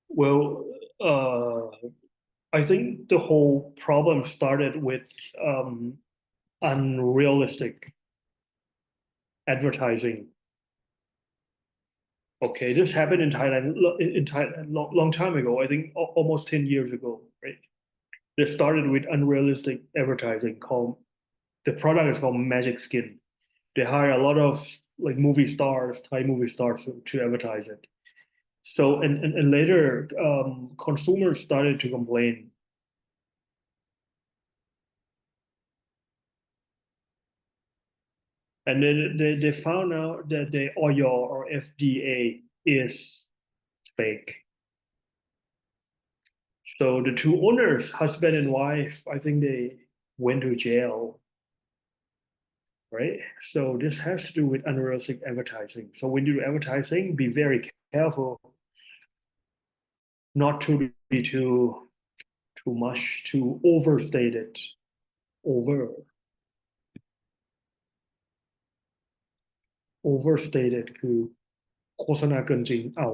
Well, I think the whole problem started with unrealistic advertising. Okay, this happened in Thailand long time ago. I think almost 10 years ago, right? They started with unrealistic advertising called the product is called Magic Skin. They hire a lot of like movie stars, Thai movie stars to advertise it. So and later consumers started to complain. And then they found out that the oil or FDA is fake. So the two owners, husband and wife, I think they went to jail, right? So this has to do with unrealistic advertising. So when you do advertising, be very careful not to be too much, to overstate it, overstated คือโฆษณาเกินจริงเอา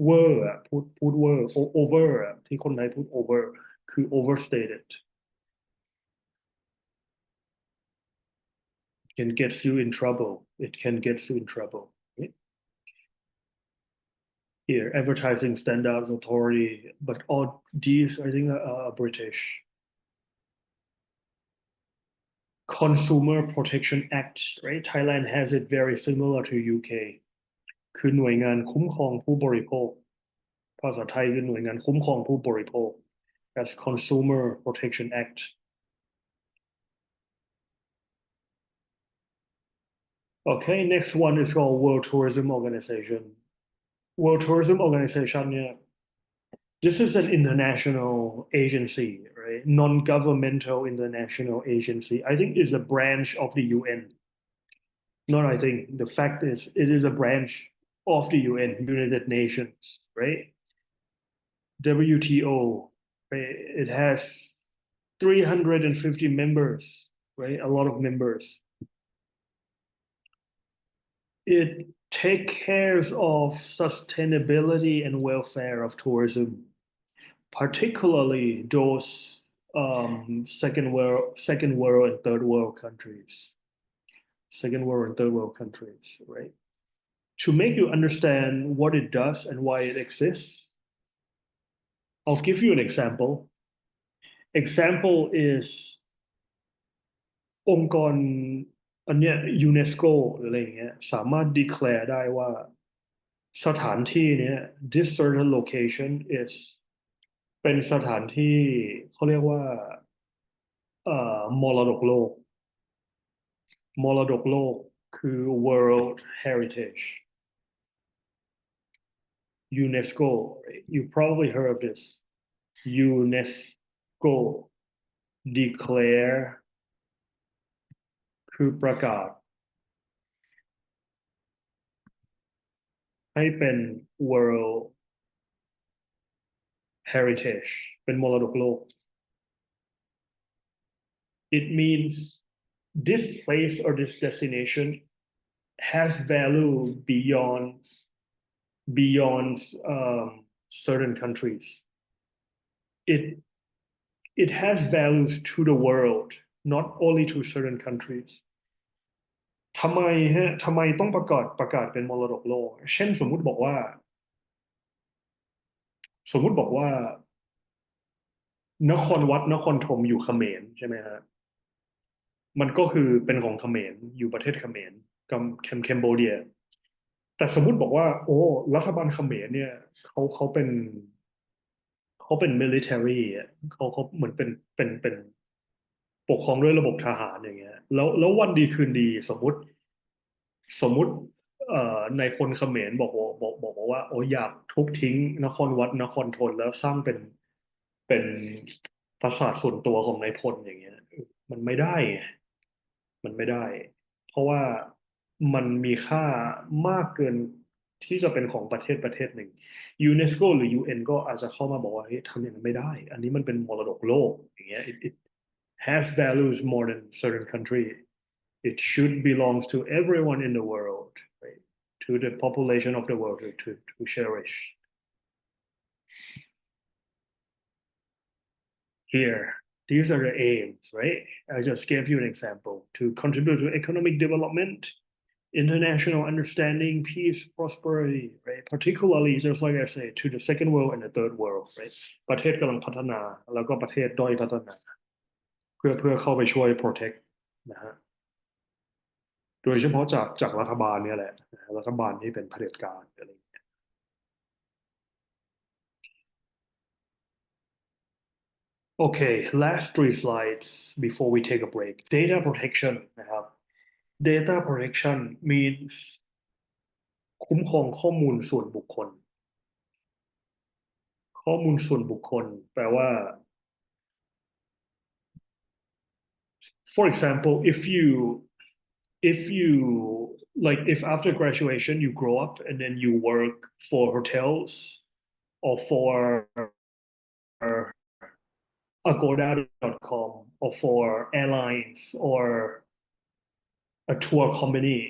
เวอร์อะพูดเวอร์โอเวอร์อะที่คนไทยพูดโอเวอร์คือ overstated can get you in trouble. It can get you in trouble. Right? Here, advertising standards authority, but all these I think are British. Consumer Protection Act, right? Thailand has it very similar to UK. คือหน่วยงานคุ้มครองผู้บริโภคภาษาไทยคือหน่วยงานคุ้มครองผู้บริโภค That's Consumer Protection Act. Okay, next one is called World Tourism Organization. World Tourism Organization, yeah. This is an international agency, right? Non-governmental international agency. I think it's a branch of the UN. Not I think. The fact is, it is a branch of the UN, United Nations, right? WTO, right? It has 350 members, right? A lot of members. It takes care of sustainability and welfare of tourism, particularly those second world and third world countries. Second world and third world countries, right? To make you understand what it does and why it exists, I'll give you an example. Example is องค์กรอันเนี้ยยูเนสโกหรืออะไรอย่างเงี้ยสามารถ declare ได้ว่าสถานที่เนี้ย this certain location is เป็นสถานที่เขาเรียกว่ามรดกโลกมรดกโลกคือ World Heritage UNESCO right? You probably heard of this UNESCO declare คือประกาศให้เป็น World Heritage เป็นมรดกโลก It means this place or this destination has value beyond certain countries. It has values to the world, not only to certain countries. ทำไมต้องประกาศเป็นมรดกโลก เช่นสมมุติบอกว่านครวัดนครธมอยู่เขมรใช่ไหมฮะมันก็คือเป็นของเขมรอยู่ประเทศเขมรกับแคนเบเดียแต่สมมุติบอกว่าโอ้รัฐบาลเขมรเนี่ยเขาเป็น เขาเป็น military อ่ะเขาเหมือนเป็นปกครองด้วยระบบทหารอย่างเงี้ยแล้ววันดีคืนดีสมมุติในพลเขมรบอกว่าโอ้อยากทุบทิ้งนครวัดนครธนแล้วสร้างเป็นปราสาทส่วนตัวของนายพลอย่างเงี้ยมันไม่ได้ไงมันไม่ได้ เพราะว่ามันมีค่ามากเกินที่จะเป็นของประเทศหนึ่งยูเนสโกหรือ UN ก็อาจจะเข้ามาบอกว่าเฮ้ยทำอย่างนั้นไม่ได้อันนี้มันเป็นมรดกโลกอย่างเงี้ย it has values more than certain country it should belongs to everyone in the world right? To the population of the world to cherish here these are the aims right I just gave you an example to contribute to economic development international understanding, peace, prosperity, right? Particularly, just like I say, to the second world and the third world, right? ประเทศกำลังพัฒนาแล้วก็ประเทศด้อยพัฒนาเพื่อเข้าไปช่วย protect นะฮะโดยเฉพาะจากรัฐบาลเนี่ยแหละรัฐบาลที่เป็นเผด็จการอะไรอย่างเงี้ย Okay, last three slides before we take a break. Data protection นะครับ Data protection means คุ้มครองข้อมูลส่วนบุคคล ข้อมูลส่วนบุคคลแปลว่า for example if you like if after graduation you grow up and then you work for hotels or for agoda.com or for airlines or a tour company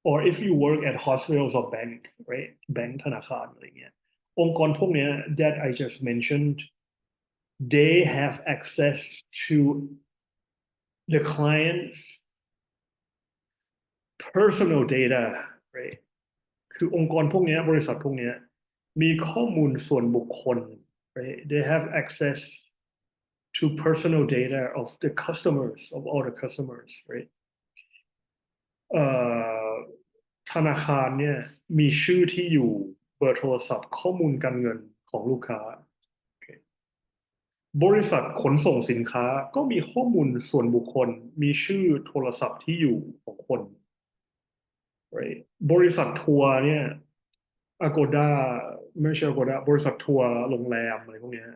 or if you work at hospitals or bank right bank ธนาคารอะไรเงี้ยองค์กรพวกเนี้ย that I just mentioned they have access to the client's personal data right คือองค์กรพวกนี้บริษัทพวกนี้มีข้อมูลส่วนบุคคล right they have access to personal data of the customers of all the customers right เอ่อธนาคารเนี่ยมีชื่อที่อยู่เบอร์โทรศัพท์ข้อมูลการเงินของลูกค้า บริษัทขนส่งสินค้าก็มีข้อมูลส่วนบุคคลมีชื่อโทรศัพท์ที่อยู่ของคน right บริษัททัวร์เนี่ย Agoda ไม่ใช่ Agoda บริษัททัวร์โรงแรมอะไรพวกเนี้ย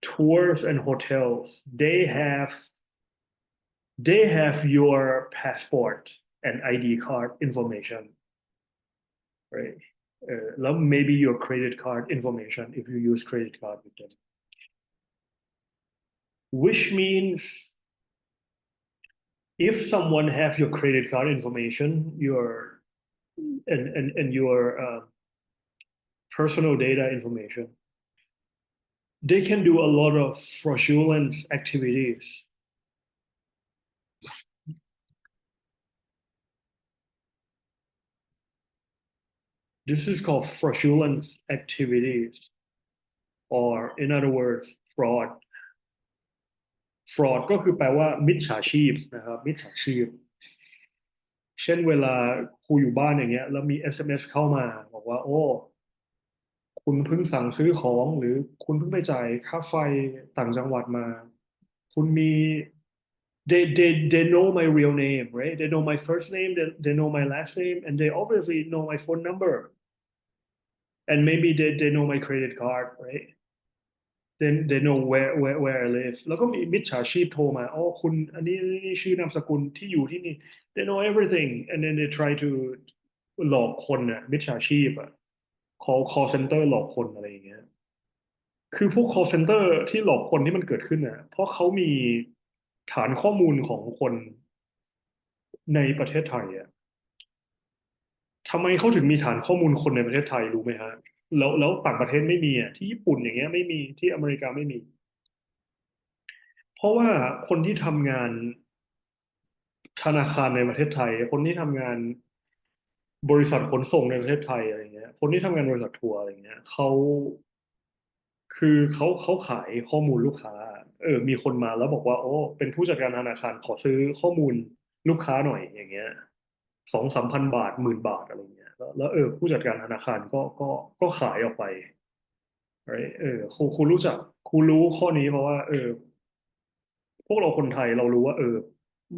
tours and hotels they have your passport and ID card information right แล้ว maybe your credit card information if you use credit card with them which means if someone have your credit card information and your personal data information they can do a lot of fraudulent activities this is called fraudulent activities or in other words fraud fraud ก็คือแปลว่ามิจฉาชีพนะครับมิจฉาชีพเช่นเวลาครูอยู่บ้านอย่างเงี้ยแล้วมี SMS เข้ามาบอกว่าโอ้คุณเพิ่งสั่งซื้อของหรือคุณเพิ่งไปจ่ายค่าไฟต่างจังหวัดมาคุณมี they know my real name right they know my first name they know my last name and they obviously know my phone number and maybe they know my credit card right they know where I live แล้วก็มีมิจฉาชีพโทรมาอ๋อคุณอันนี้ชื่อนามสกุลที่อยู่ที่นี่ they know everything and then they try to หลอกคนน่ะมิจฉาชีพอ่ะ call center หลอกคนอะไรอย่างเงี้ยคือพวก call center ที่หลอกคนที่มันเกิดขึ้นน่ะเพราะเขามีฐานข้อมูลของคนในประเทศไทยอ่ะทำไมเขาถึงมีฐานข้อมูลคนในประเทศไทยรู้ไหมฮะแล้วต่างประเทศไม่มีอ่ะที่ญี่ปุ่นอย่างเงี้ยไม่มีที่อเมริกาไม่มี เพราะว่าคนที่ทำงานธนาคารในประเทศไทย คนที่ทำงานบริษัทขนส่งในประเทศไทยอะไรเงี้ยคนที่ทำงานบริษัททัวร์อะไรเงี้ยคือเขาขายข้อมูลลูกค้ามีคนมาแล้วบอกว่าโอ้เป็นผู้จัดการธนาคารขอซื้อข้อมูลลูกค้าหน่อยอย่างเงี้ย2-3 พันบาท10,000 บาทอะไรเงี้ยแล้วผู้จัดการธนาคารก็ขายออกไป right ครูรู้จักครูรู้ข้อนี้เพราะว่าพวกเราคนไทยเรารู้ว่า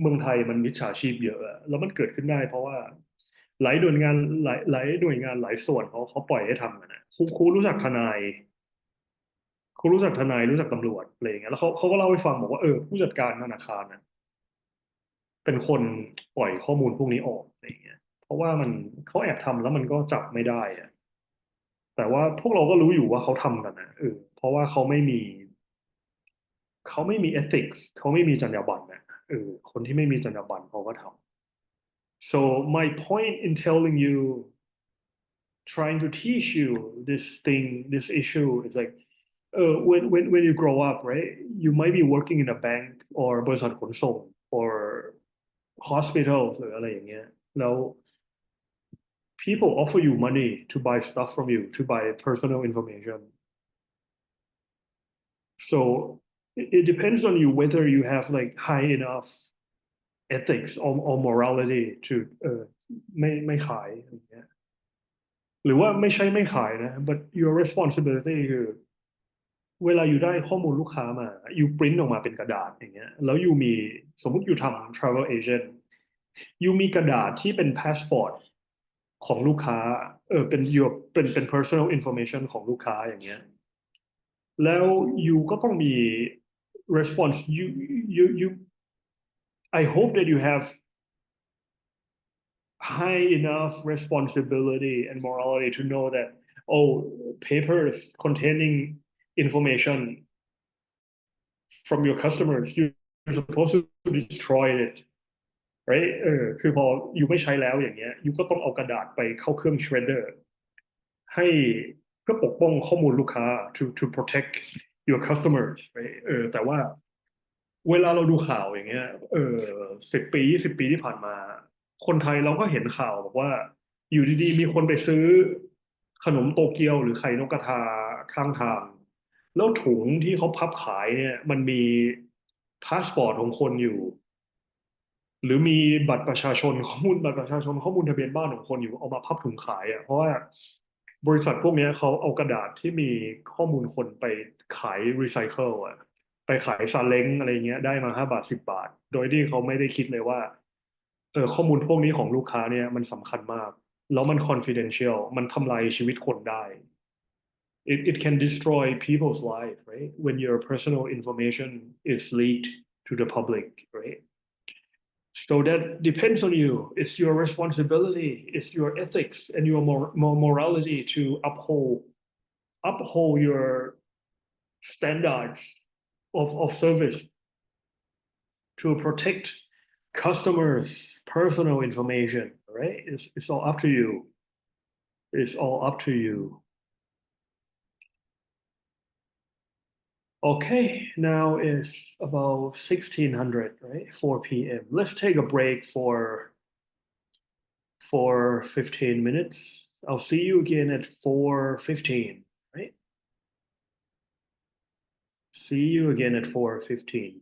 เมืองไทยมันมิจฉาชีพเยอะอะแล้วมันเกิดขึ้นได้เพราะว่าหลายหน่วยงานหลายหน่วยงานหลายส่วนเขาปล่อยให้ทำกันนะครูรู้จักทนายครูรู้จักทนายรู้จักตำรวจอะไรอย่างเงี้ยแล้วเขาก็เล่าให้ฟังบอกว่าผู้จัดการธนาคารน่ะเป็นคนปล่อยข้อมูลพวกนี้ออกอะไรอย่างเงี้ยเพราะว่าเขาแอบทำแล้วมันก็จับไม่ได้อะแต่ว่าพวกเราก็รู้อยู่ว่าเขาทำกันนะเพราะว่าเขาไม่มี ethics เขาไม่มีจรรยาบรรณนะคนที่ไม่มีจรรยาบรรณเขาก็ทำ so my point in telling you trying to teach you this issue is like when you grow up, right? You might be working in a bank or บริษัทขนส่ง or hospital หรืออะไรอย่างเงี้ยแล้ว people offer you money to buy stuff from you to buy personal information. So it depends on you whether you have like high enough ethics or morality to ไม่ขายอะไรอย่างเงี้ยหรือว่าไม่ใช่ไม่ขายนะ but your responsibility คือ เวลาอยู่ได้ข้อมูลลูกค้ามาอยู่ปริ้นออกมาเป็นกระดาษอย่างเงี้ยแล้วอยู่มีสมมติอยู่ทำ travel agent อยู่มีกระดาษที่เป็นพาสปอร์ตของลูกค้าเป็นอยู่เป็น personal information ของลูกค้าอย่างเงี้ยแล้วอยู่ก็ต้องมี response you I hope that you have high enough responsibility and morality to know that papers containing information from your customers you're supposed to destroy it right คือพออยู่ไม่ใช้แล้วอย่างเงี้ยอยู่ก็ต้องเอากระดาษไปเข้าเครื่อง shredder ให้เพื่อปกป้องข้อมูลลูกค้า to protect your customers right แต่ว่าเวลาเราดูข่าวอย่างเงี้ย10 ปี20 ปีที่ผ่านมาคนไทยเราก็เห็นข่าวบอกว่าอยู่ดีๆมีคนไปซื้อขนมโตเกียวหรือไข่นกกระทาข้างทางแล้วถุงที่เขาพับขายเนี่ยมันมีพาสปอร์ตของคนอยู่ หรือมีบัตรประชาชนข้อมูลบัตรประชาชนข้อมูลทะเบียนบ้านของคนอยู่เอามาพับถุงขายอ่ะเพราะว่าบริษัทพวกเนี้ยเขาเอากระดาษที่มีข้อมูลคนไปขายรีไซเคิลอ่ะไปขายซาเล้งอะไรเงี้ยได้มา5 บาท10 บาทโดยที่เขาไม่ได้คิดเลยว่าข้อมูลพวกนี้ของลูกค้าเนี่ยมันสำคัญมากแล้วมัน confidential มันทำลายชีวิตคนได้ it can destroy people's life right when your personal information is leaked to the public right so that depends on you. It's your responsibility, it's your ethics and your morality to uphold your standards of service to protect customers' personal information. Right? It's all up to you. It's all up to you. Okay, now it's about 1600, right? 4 p.m. Let's take a break for 15 minutes. I'll see you again at 4:15, right? See you again at 4:15.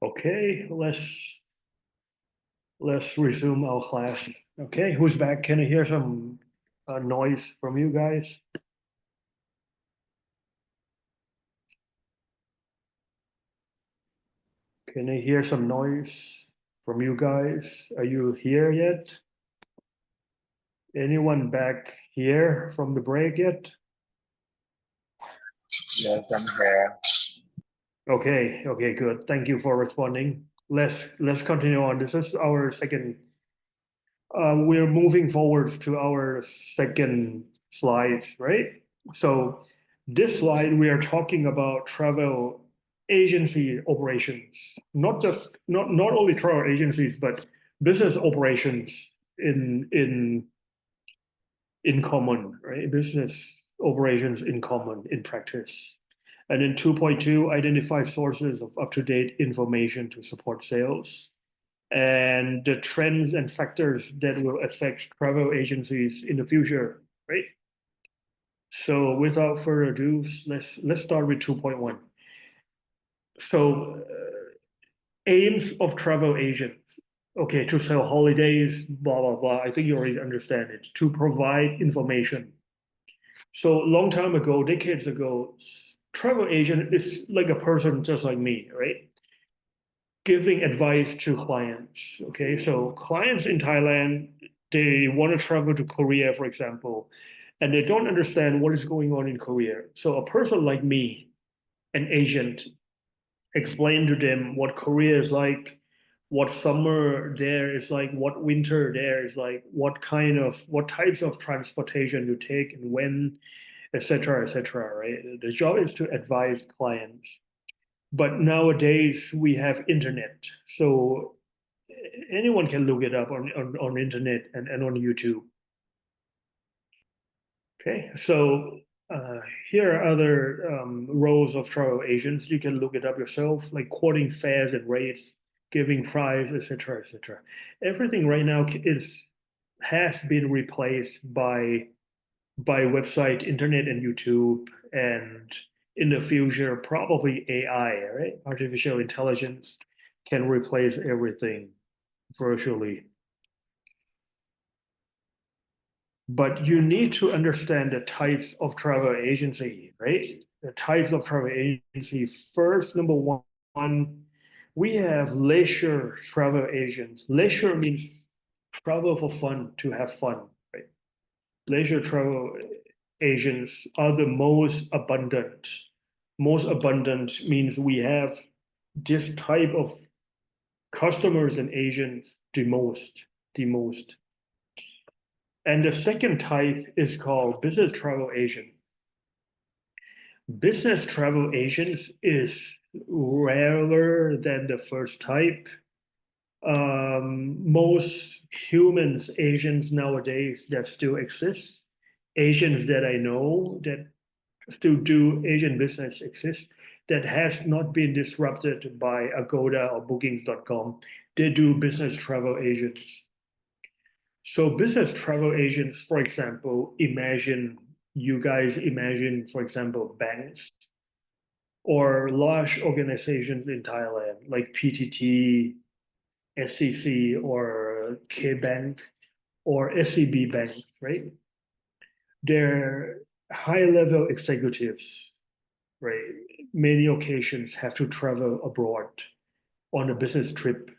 Okay, let's resume our class. Okay, who's back? Can I hear some noise from you guys? Can I hear some noise from you guys? Are you here yet? Anyone back here from the break yet? Yes, I'm here. Okay, good. Thank you for responding. Let's continue on. This is our second. We're moving forward to our second slide, right? So this slide we are talking about travel agency operations, not only travel agencies, but business operations in common, right? Business operations in common in practice. And in 2.2, identify sources of up-to-date information to support sales and the trends and factors that will affect travel agencies in the future, right? So without further ado, let's start with 2.1. So aims of travel agents. Okay, to sell holidays, blah, blah, blah. I think you already understand it. To provide information. So long time ago, decades ago, travel agent is like a person just like me, right? Giving advice to clients. Okay, so clients in Thailand, they want to travel to Korea, for example, and they don't understand what is going on in Korea. So a person like me, an agent, explain to them what Korea is like, what summer there is like, what winter there is like, what types of transportation you take and when, etc., etc. Right? The job is to advise clients. But nowadays we have internet, so anyone can look it up on internet and on YouTube. Okay, so here are other roles of travel agents. You can look it up yourself, like quoting fares and rates, giving price, etc., etc. Everything right now has been replaced by website, internet, and YouTube, and in the future, probably AI, right? Artificial intelligence can replace everything virtually. But you need to understand the types of travel agency, right? The types of travel agency. First, number one, we have leisure travel agents. Leisure means travel for fun, to have fun, right? Leisure travel agents are the most abundant. Most abundant means we have this type of customers and agents the most. And the second type is called business travel agent. Business travel agents is rarer than the first type. Most humans, agents nowadays that still exist, agents that I know that still do agent business exist, that has not been disrupted by Agoda or Bookings.com. They do business travel agents. So business travel agents, for example, you guys imagine, for example, banks or large organizations in Thailand like PTT, SCC, or K-Bank or SCB Bank, right? They're high-level executives, right? Many occasions have to travel abroad on a business trip,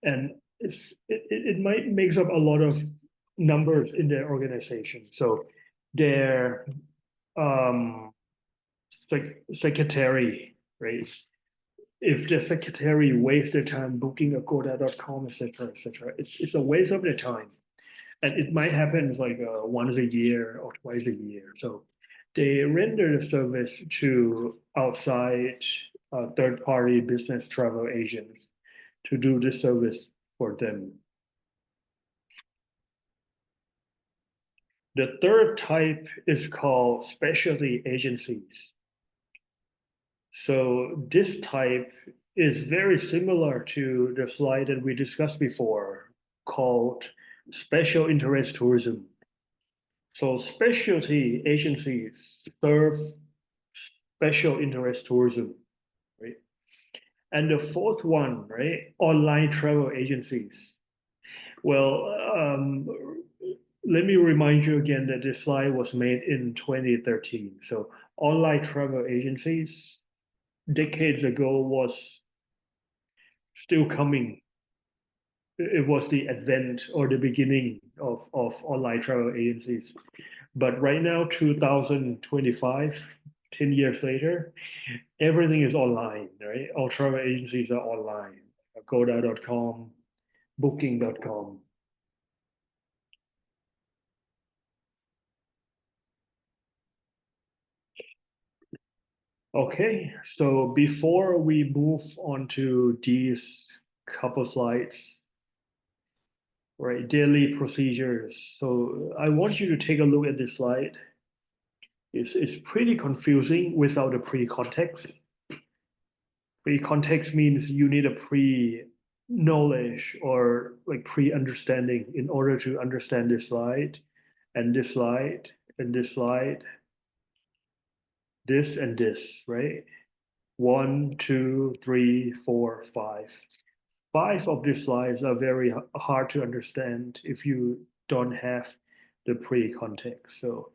and it might makes up a lot of numbers in their organization. So their secretary, right? If the secretary wastes their time booking Agoda.com, etc., it's a waste of their time, and it might happen like once a year or twice a year. So they render the service to outside third-party business travel agents to do the service for them. The third type is called specialty agencies. So this type is very similar to the slide that we discussed before, called special interest tourism. So specialty agencies serve special interest tourism, right? And the fourth one, right? Online travel agencies. Well, let me remind you again that this slide was made in 2013. So online travel agencies decades ago was still coming. It was the advent or the beginning of online travel agencies. But right now, 2025, 10 years later, everything is online, right? All travel agencies are online. Agoda.com, Booking.com. Okay, so before we move on to these couple slides, right, daily procedures. So I want you to take a look at this slide. It's pretty confusing without a pre-context. Pre-context means you need a pre-knowledge or like pre-understanding in order to understand this slide, and this slide, and this slide, this and this, right? 1, 2, 3, 4, 5. 5 of these slides are very hard to understand if you don't have the pre-context. So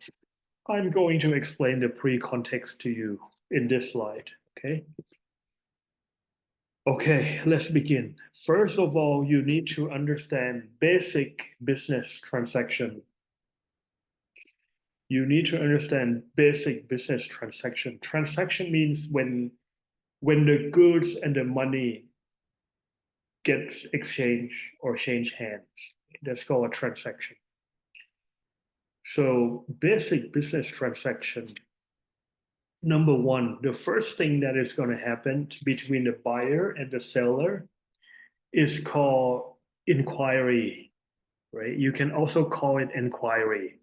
I'm going to explain the pre-context to you in this slide, okay? Okay, let's begin. First of all, you need to understand basic business transaction. You need to understand basic business transaction. Transaction means when the goods and the money gets exchanged or change hands. That's called a transaction. So basic business transaction. Number one, the first thing that is going to happen between the buyer and the seller is called inquiry, right? You can also call it inquiry.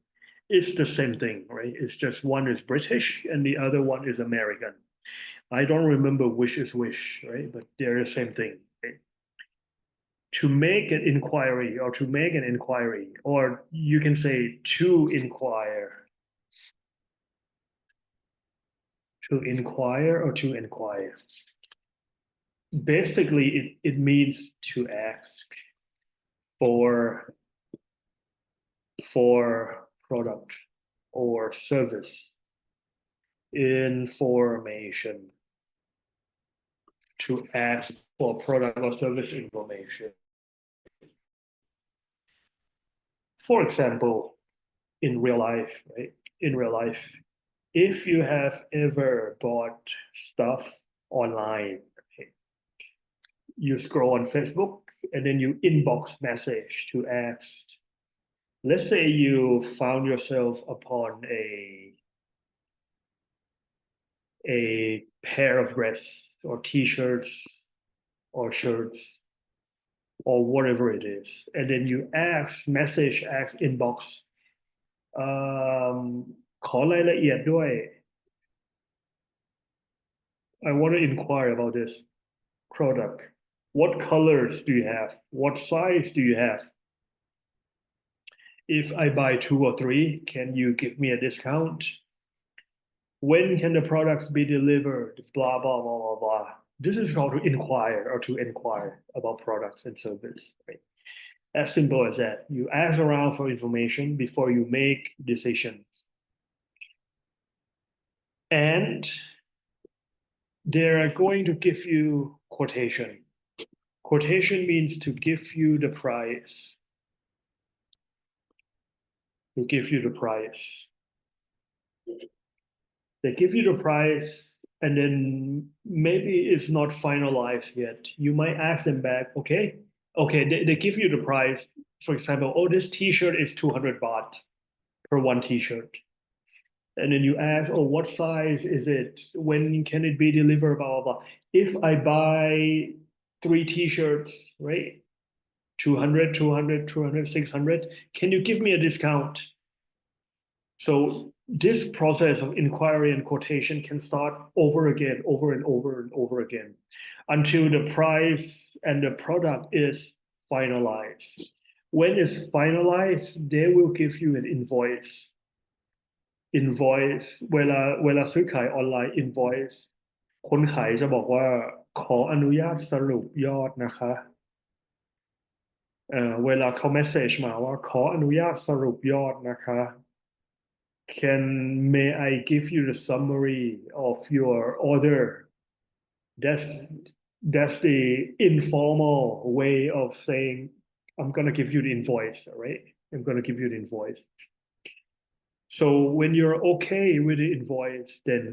It's the same thing, right? It's just one is British and the other one is American. I don't remember which is which, right? But they're the same thing. Right? To make an inquiry or to make an inquiry, or you can say to inquire. To inquire or to inquire. Basically, it means to ask for product or service information. To ask for product or service information. For example, in real life, right? In real life, if you have ever bought stuff online, okay, you scroll on Facebook and then you inbox message to ask. Let's say you found yourself upon a pair of dress or t-shirts or shirts or whatever it is, and then you message inbox ขอรายละเอียดด้วย I want to inquire about this product. What colors do you have? What size do you have? If I buy 2 or 3, can you give me a discount? When can the products be delivered? Blah, blah, blah, blah, blah. This is called to inquire or to inquire about products and service, right? As simple as that. You ask around for information before you make decisions. And they're going to give you quotation. Quotation means to give you the price. To give you the price. They give you the price and then maybe it's not finalized yet. You might ask them back, okay, they give you the price. For example, oh, this t-shirt is 200 baht per one t-shirt. And then you ask, oh, what size is it? When can it be delivered? Blah, blah, blah. If I buy 3 t-shirts, right? 200, 200, 200, 600, can you give me a discount? So this process of inquiry and quotation can start over again, over and over and over again, until the price and the product is finalized. When it's finalized, they will give you an invoice. Invoice เวลาซื้อขายออนไลน์ invoice คนขายจะบอกว่า ขออนุญาตสรุปยอดนะคะเวลาเขา message มาว่าขออนุญาตสรุปยอดนะคะ may I give you the summary of your order that's the informal way of saying I'm gonna give you the invoice, all right? I'm gonna give you the invoice. So when you're okay with the invoice, then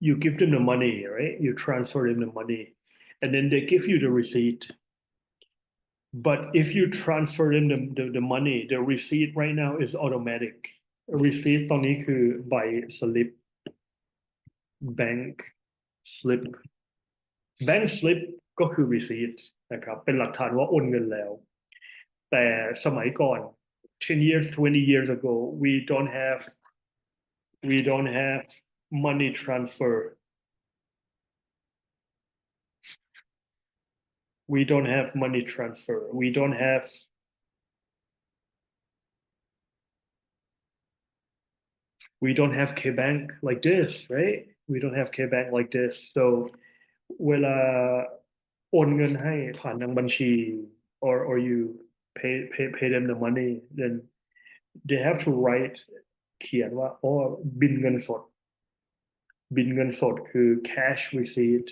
you give them the money, right? You transfer them the money, and then they give you the receipt. But if you transfer them the money, the receipt right now is automatic. Receipt ตอนนี้คือใบ slip, bank slip, bank slip ก็คือ receipt นะครับเป็นหลักฐานว่าโอนเงินแล้ว แต่สมัยก่อน 10 years 20 years ago we don't have money transfer. We don't have money transfer. We don't have K-Bank like this, right? We don't have K-Bank like this. So เวลาโอนเงินให้ผ่านทางบัญชี or you pay them the money, then they have to write เขียนว่าบินเงินสดคือ cash receipt.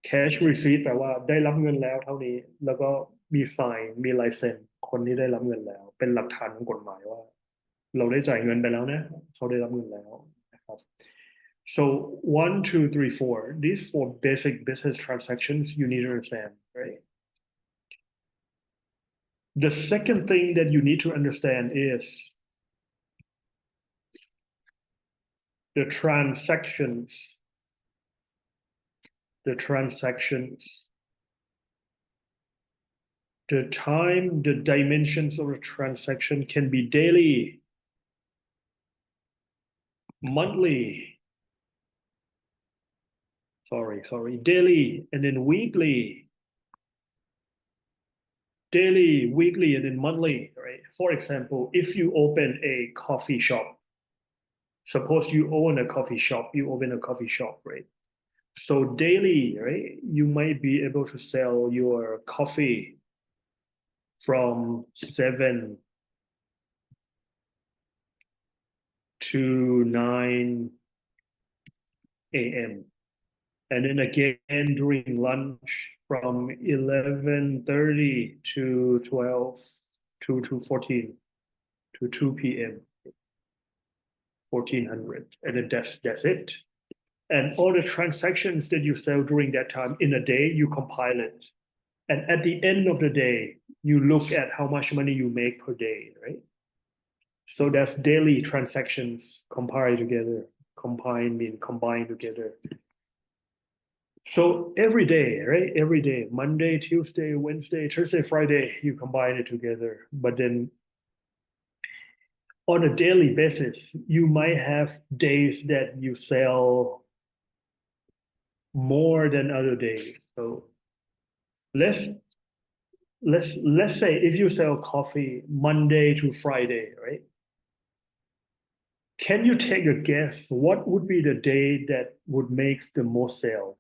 cash receipt แปลว่าได้รับเงินแล้วเท่านี้ แล้วก็มีไซน์มีลายเซ็นคนที่ได้รับเงินแล้ว เป็นหลักฐานของกฎหมายว่า เราได้จ่ายเงินไปแล้วนะเขาได้รับเงินแล้วนะครับ so 1 2 3 4 these 4 basic business transactions you need to understand, right? The second thing that you need to understand is the transactions, the time, the dimensions of a transaction can be daily, monthly, daily, and then weekly, and then monthly, right? For example, if you open a coffee shop, suppose you own a coffee shop, right? So daily, right, you might be able to sell your coffee from 7 to 9 a.m. and then again during lunch from 11:30 to 12 to 14 to 2 p.m. 1400, and then that's it. And all the transactions that you sell during that time in a day, you compile it. And at the end of the day, you look at how much money you make per day, right? So that's daily transactions compiled together. Combine mean combine together. So every day, right? Every day, Monday, Tuesday, Wednesday, Thursday, Friday, you combine it together. But then on a daily basis, you might have days that you sell more than other days. So let's say if you sell coffee Monday to Friday, right? Can you take a guess what would be the day that would make the most sale?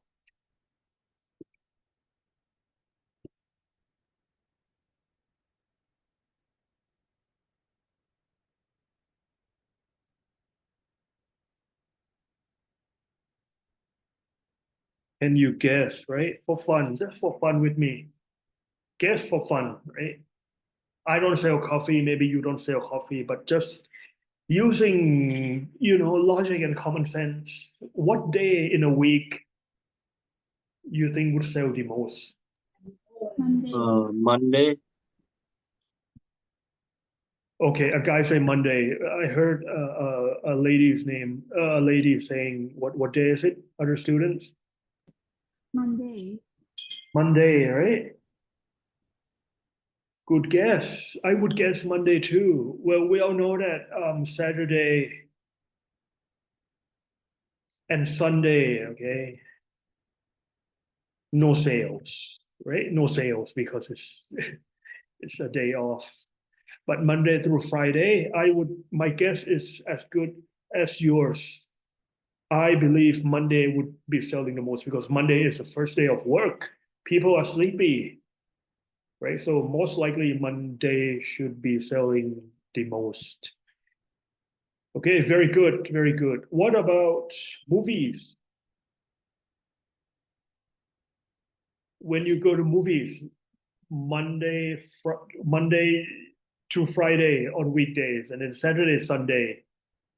Can you guess, right? For fun, just for fun with me. Guess for fun, right? I don't sell coffee, maybe you don't sell coffee, but just using, logic and common sense, what day in a week you think would sell the most? Monday. Okay, a guy say Monday. I heard a lady saying, what day is it? Other students? Monday. Monday, right? Good guess. I would guess Monday too. Well, we all know that Saturday and Sunday, okay, no sales, right? No sales because it's a day off. But Monday through Friday, my guess is as good as yours. I believe Monday would be selling the most because Monday is the first day of work. People are sleepy, right? So most likely Monday should be selling the most. Okay, very good, very good. What about movies? When you go to movies, Monday to Friday on weekdays, and then Saturday, Sunday,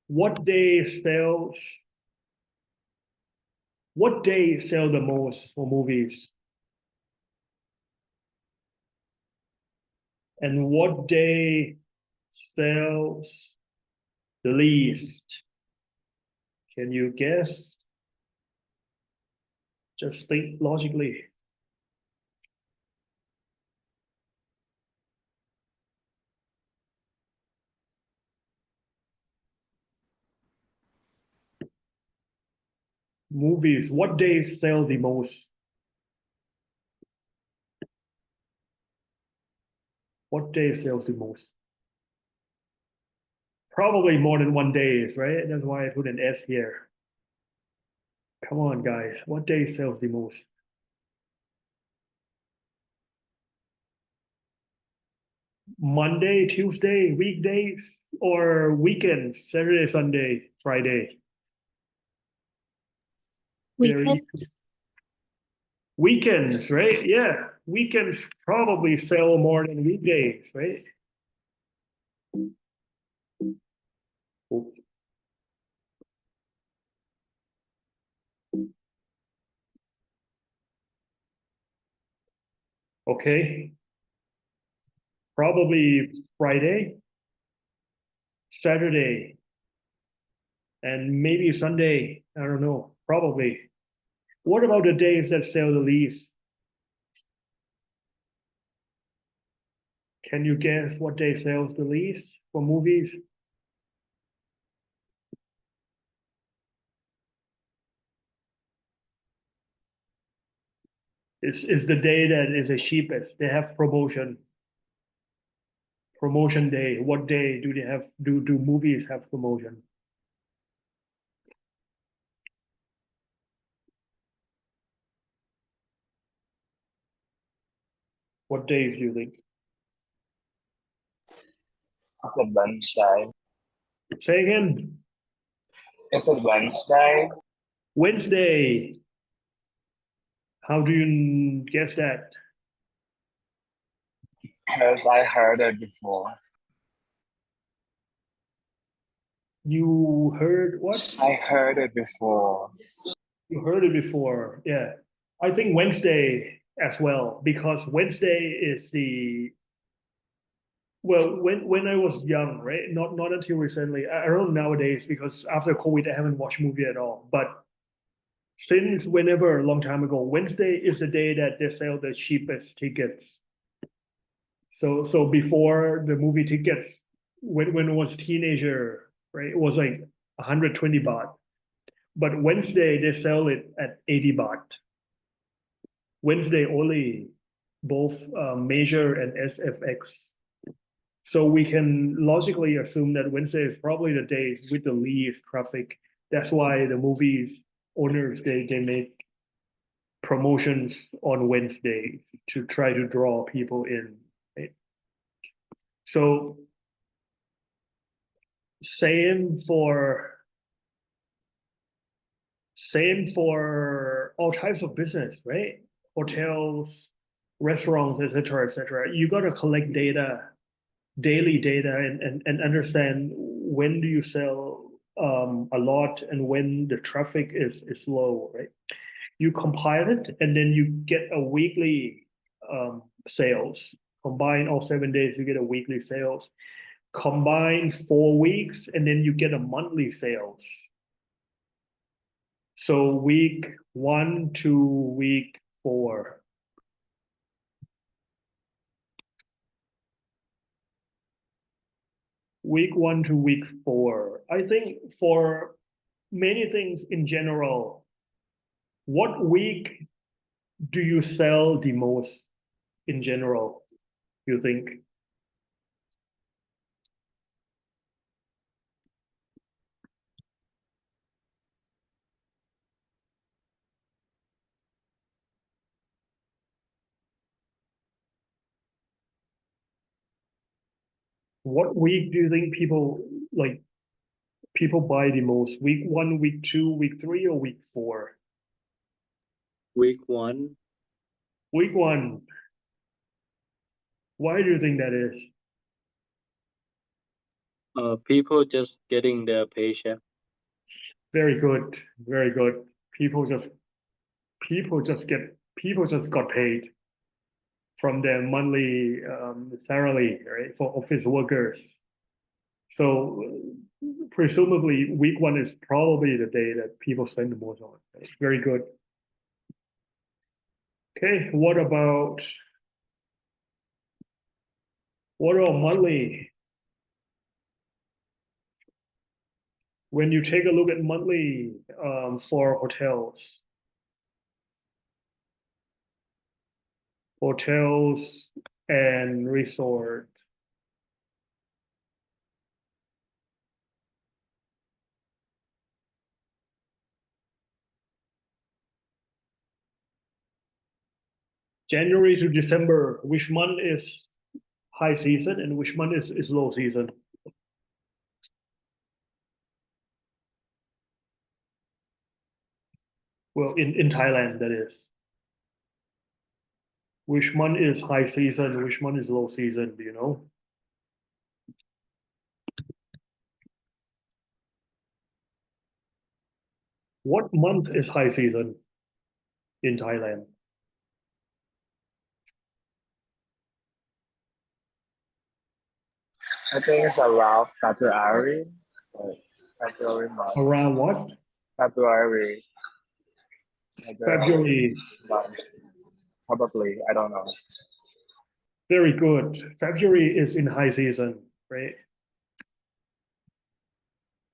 what day sells? What day sell the most for movies? And what day sells the least? Can you guess? Just think logically. Movies, what day sell the most? What day sells the most? Probably more than one day, right? That's why I put an S here. Come on, guys. What day sells the most? Monday, Tuesday, weekdays, or weekends, Saturday, Sunday, Friday? Very Weekend. Weekends, right? Yeah. Weekends probably sell more than weekdays, right? Oh, okay. Probably Friday, Saturday, and maybe Sunday. I don't know. Probably. What about the days that sell the least? Can you guess what day sells the least for movies? It's the day that is the cheapest. They have promotion. Promotion day. What day do they have? Do movies have promotion? What days do you think? It's a Wednesday. Say again. It's a Wednesday. Wednesday. How do you guess that? Because I heard it before. You heard what? I heard it before. You heard it before. Yeah. I think Wednesday as well, because Wednesday is the well, when I was young, right? Not until recently. I don't know nowadays because after COVID I haven't watched movie at all. But since whenever a long time ago, Wednesday is the day that they sell the cheapest tickets. So before the movie tickets, when it was teenager, right, it was like 120 baht. But Wednesday they sell it at 80 baht. Wednesday only, both major and SFX. So we can logically assume that Wednesday is probably the day with the least traffic. That's why the movies owners they make promotions on Wednesdays to try to draw people in. Right? So same for all types of business, right? Hotels, restaurants, etc., etc. You got to collect data, daily data, and understand when do you sell a lot and when the traffic is low, right? You compile it and then you get a weekly sales. Combine all 7 days, you get a weekly sales. Combine 4 weeks and then you get a monthly sales. So week 1 to week 4. Week 1 to week 4. I think for many things in general, what week do you sell the most in general, you think? What week do you think people buy the most? Week 1, week 2, week 3, or week 4? Week 1, Week 1. Why do you think that is? people just getting their paycheck. Very good. Very good. People just got paid from their monthly salary, right? For office workers. So presumably week 1 is probably the day that people spend the most on. Right? Very good. Okay, what about monthly? When you take a look at monthly for hotels and resort. January to December, which month is high season and which month is low season? Well, in Thailand, that is. Which month is high season? Which month is low season? Do you know? What month is high season in Thailand? I think it's around February. February month. Around what? February. February. month. Probably. I don't know. Very good. February is in high season, right?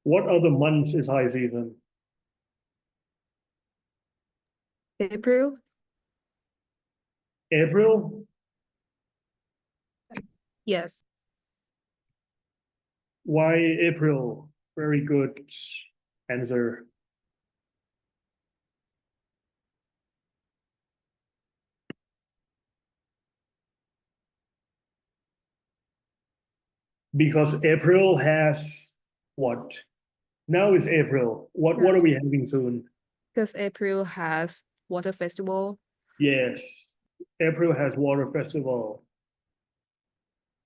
What other months is high season? April, April? yes, Why April? Very good answer. Because April has what? Now is April. What are we having soon? because April has water festival. Yes, April has water festival.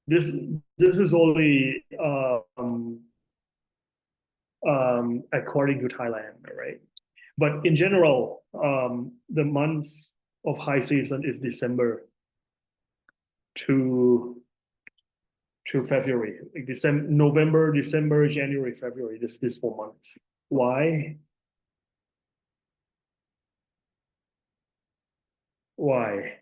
This is only according to Thailand, right? But in general, the month of high season is December to February. Like December, November, December, January, February. This 4 months. Why? Why?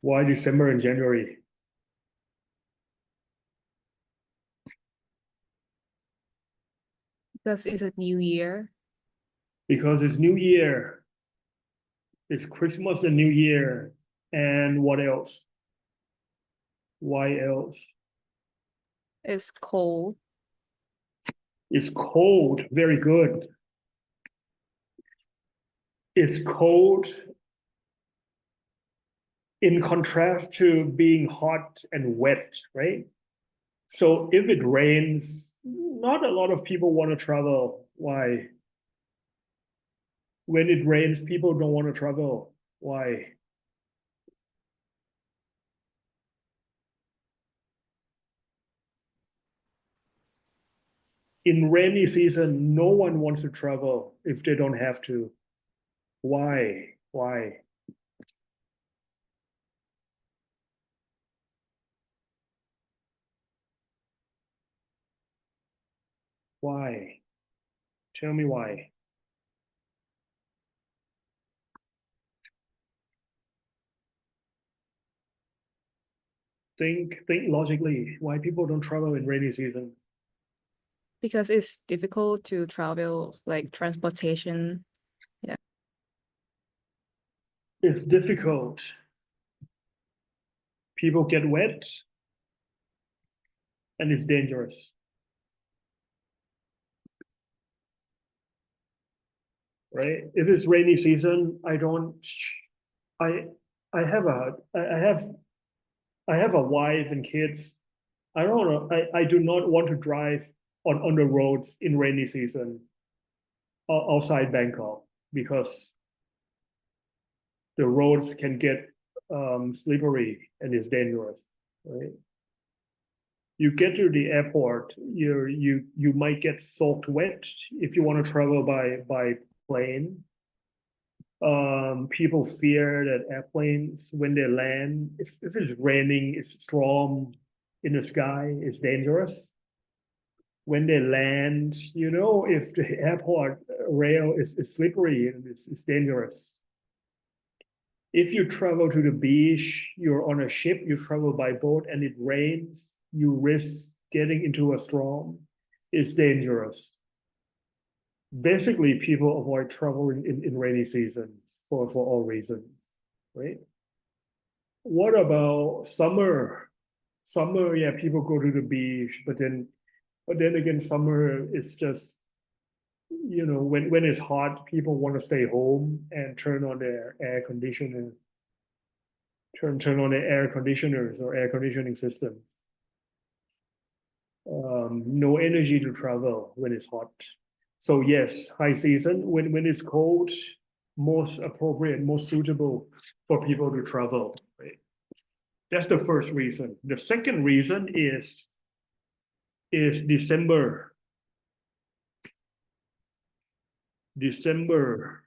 Why December and January? Because it's a new year. Because it's New Year. It's Christmas and New Year. And what else? Why else? It's cold. It's cold. Very good. It's cold in contrast to being hot and wet, right? So if it rains, not a lot of people want to travel. Why? When it rains, people don't want to travel. Why? In rainy season, no one wants to travel if they don't have to. Why? Why? Why? Tell me why. Think logically. Why people don't travel in rainy season? Because it's difficult to travel, like transportation. It's difficult. People get wet and it's dangerous. right? If it's rainy season, I don't, I, I have a, I have a wife and kids. I don't know, I do not want to drive on the roads in rainy season outside Bangkok because the roads can get slippery and it's dangerous, right? You get to the airport, you might get soaked wet if you want to travel by plane. People fear that airplanes when they land, if it's raining, it's storm in the sky, it's dangerous. When they land, you know, if the airport rail is slippery and it's dangerous. If you travel to the beach, you're on a ship, you travel by boat and it rains, you risk getting into a storm. It's dangerous. Basically, people avoid traveling in rainy season for all reasons, right? What about summer? Summer, yeah, people go to the beach, but then again, summer is just, you know, when it's hot, people want to stay home and turn on their air conditioner, turn on their air conditioners or air conditioning system. No energy to travel when it's hot. So yes, high season, when it's cold, most appropriate, most suitable for people to travel, right? That's the first reason. The second reason is December. December.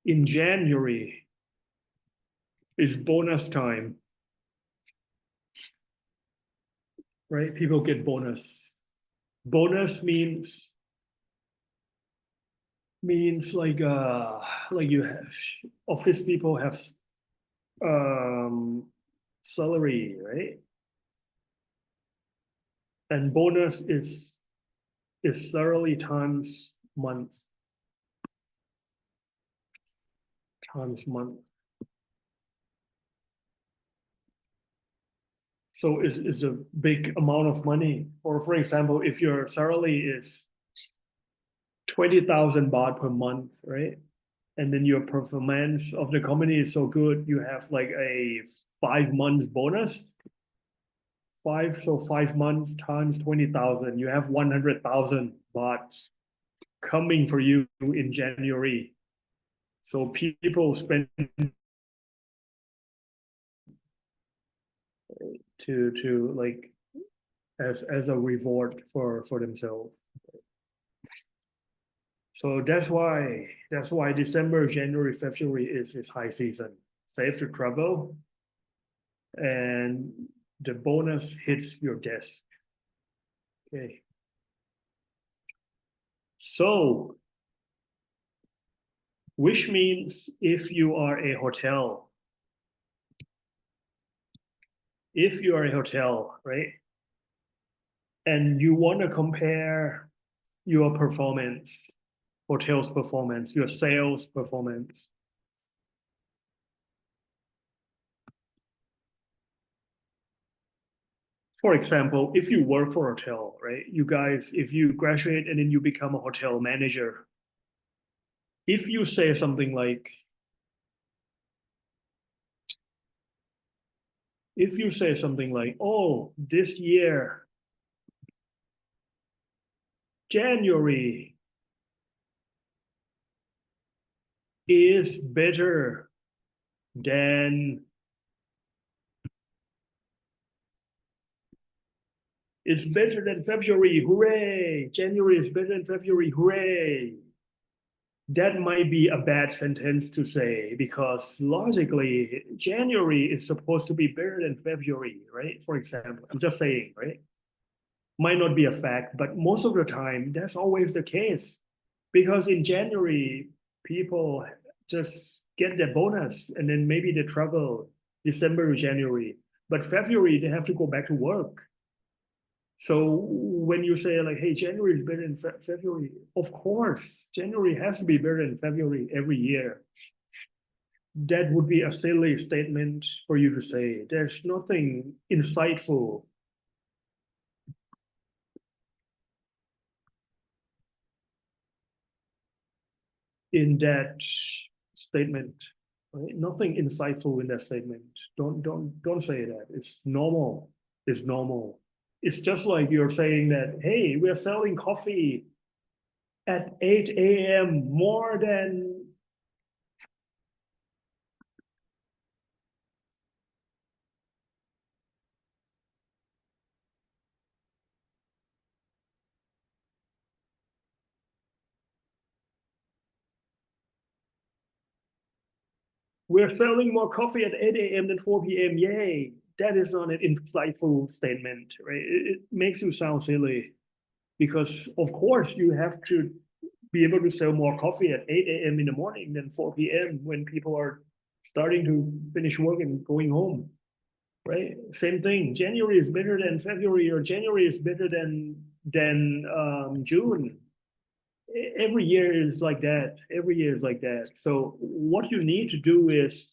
In January is bonus time, right? People get bonus. Bonus means like you have office people have salary, right? And bonus is salary times month. Times month. So it's a big amount of money. Or for example, if your salary is 20,000 baht per month, right? And then your performance of the company is so good, you have like a 5 months bonus. 5 months times 20,000, you have 100,000 baht coming for you in January. So people spend to like as a reward for themselves. So that's why December, January, February is high season, safe to travel, and the bonus hits your desk. Okay. So, which means if you are a hotel, right, and you want to compare your performance, hotel's performance, your sales performance. For example, if you work for a hotel, right, you guys, if you graduate and then you become a hotel manager, if you say something like, oh, this year, January is better than February, hooray! January is better than February, hooray! That might be a bad sentence to say because logically, January is supposed to be better than February, right? For example, I'm just saying, right? Might not be a fact, but most of the time, that's always the case. Because in January, people just get their bonus and then maybe they travel December to January. But February, they have to go back to work. So when you say like, hey, January is better than February, of course, January has to be better than February every year. That would be a silly statement for you to say. There's nothing insightful in that statement. Right? Nothing insightful in that statement. Don't say that. It's normal. It's normal. It's just like you're saying that, hey, we're selling coffee at 8 a.m. more than we're selling more coffee at 8 a.m. than 4 p.m. Yay. That is not an insightful statement, right? It makes you sound silly because, of course, you have to be able to sell more coffee at 8 a.m. in the morning than 4 p.m. when people are starting to finish work and going home, right? Same thing. January is better than February, or January is better than June. Every year is like that. Every year is like that. So what you need to do is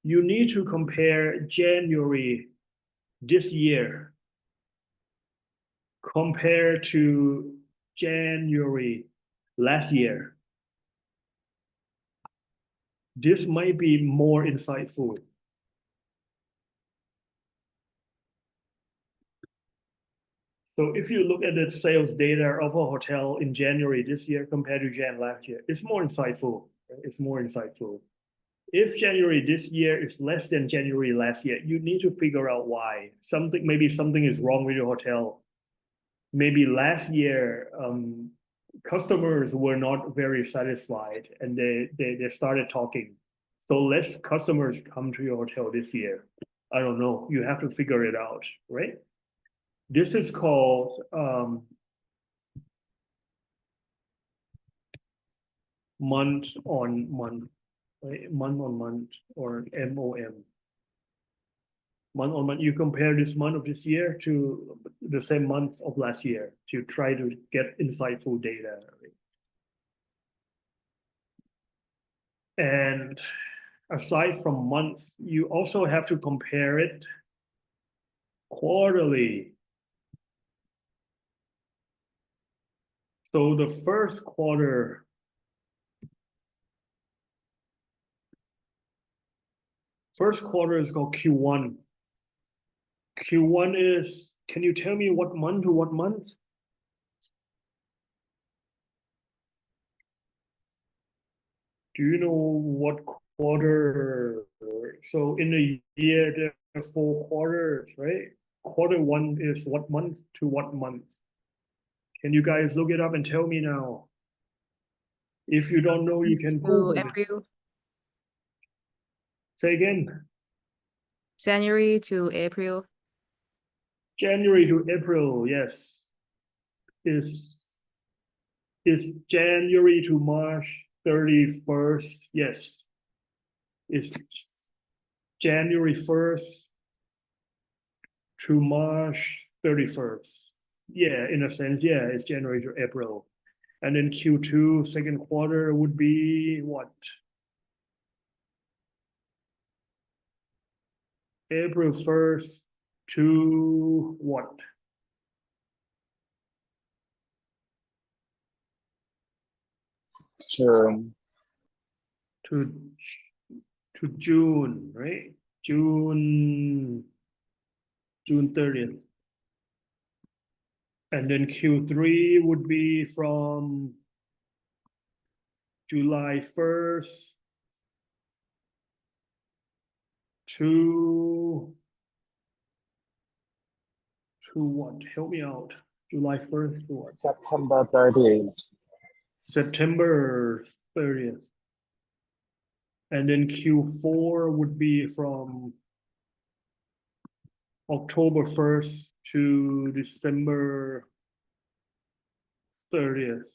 you need to compare January this year compared to January last year. This might be more insightful. So if you look at the sales data of a hotel in January this year compared to Jan last year, it's more insightful. It's more insightful. If January this year is less than January last year, you need to figure out why. Maybe something is wrong with your hotel. Maybe last year, customers were not very satisfied and they started talking. So less customers come to your hotel this year. I don't know. You have to figure it out, right? This is called month on month, right? Month on month, or MOM. Month on month. You compare this month of this year to the same month of last year to try to get insightful data. Right? And aside from months, you also have to compare it quarterly. So the first quarter is called Q1. Q1 is, can you tell me what month to what month? Do you know what quarter? So in a year, there are 4 quarters, right? Quarter 1 is what month to what month? Can you guys look it up and tell me now? If you don't know, you can To Google it. April, Say again. January to April. January to April, yes. Is January to March 31st? Yes. Is January 1st to March 31st. Yeah, in a sense, yeah, it's January to April. And then Q2, second quarter would be what? April 1st to what? June. To June, right? June 30th. And then Q3 would be from July 1st to what? Help me out. July 1st to what? September 30th. September 30th. And then Q4 would be from October 1st to December 30th.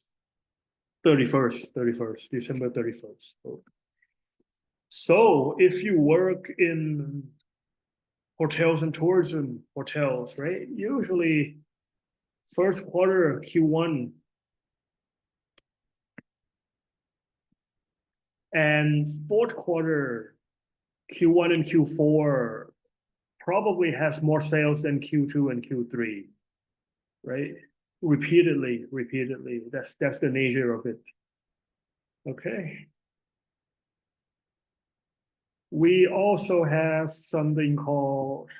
31st, December 31st. So if you work in hotels and tourism hotels, right? Usually first quarter Q1 and fourth quarter Q1 and Q4 probably has more sales than Q2 and Q3, right? Repeatedly. That's the nature of it. Okay. We also have something called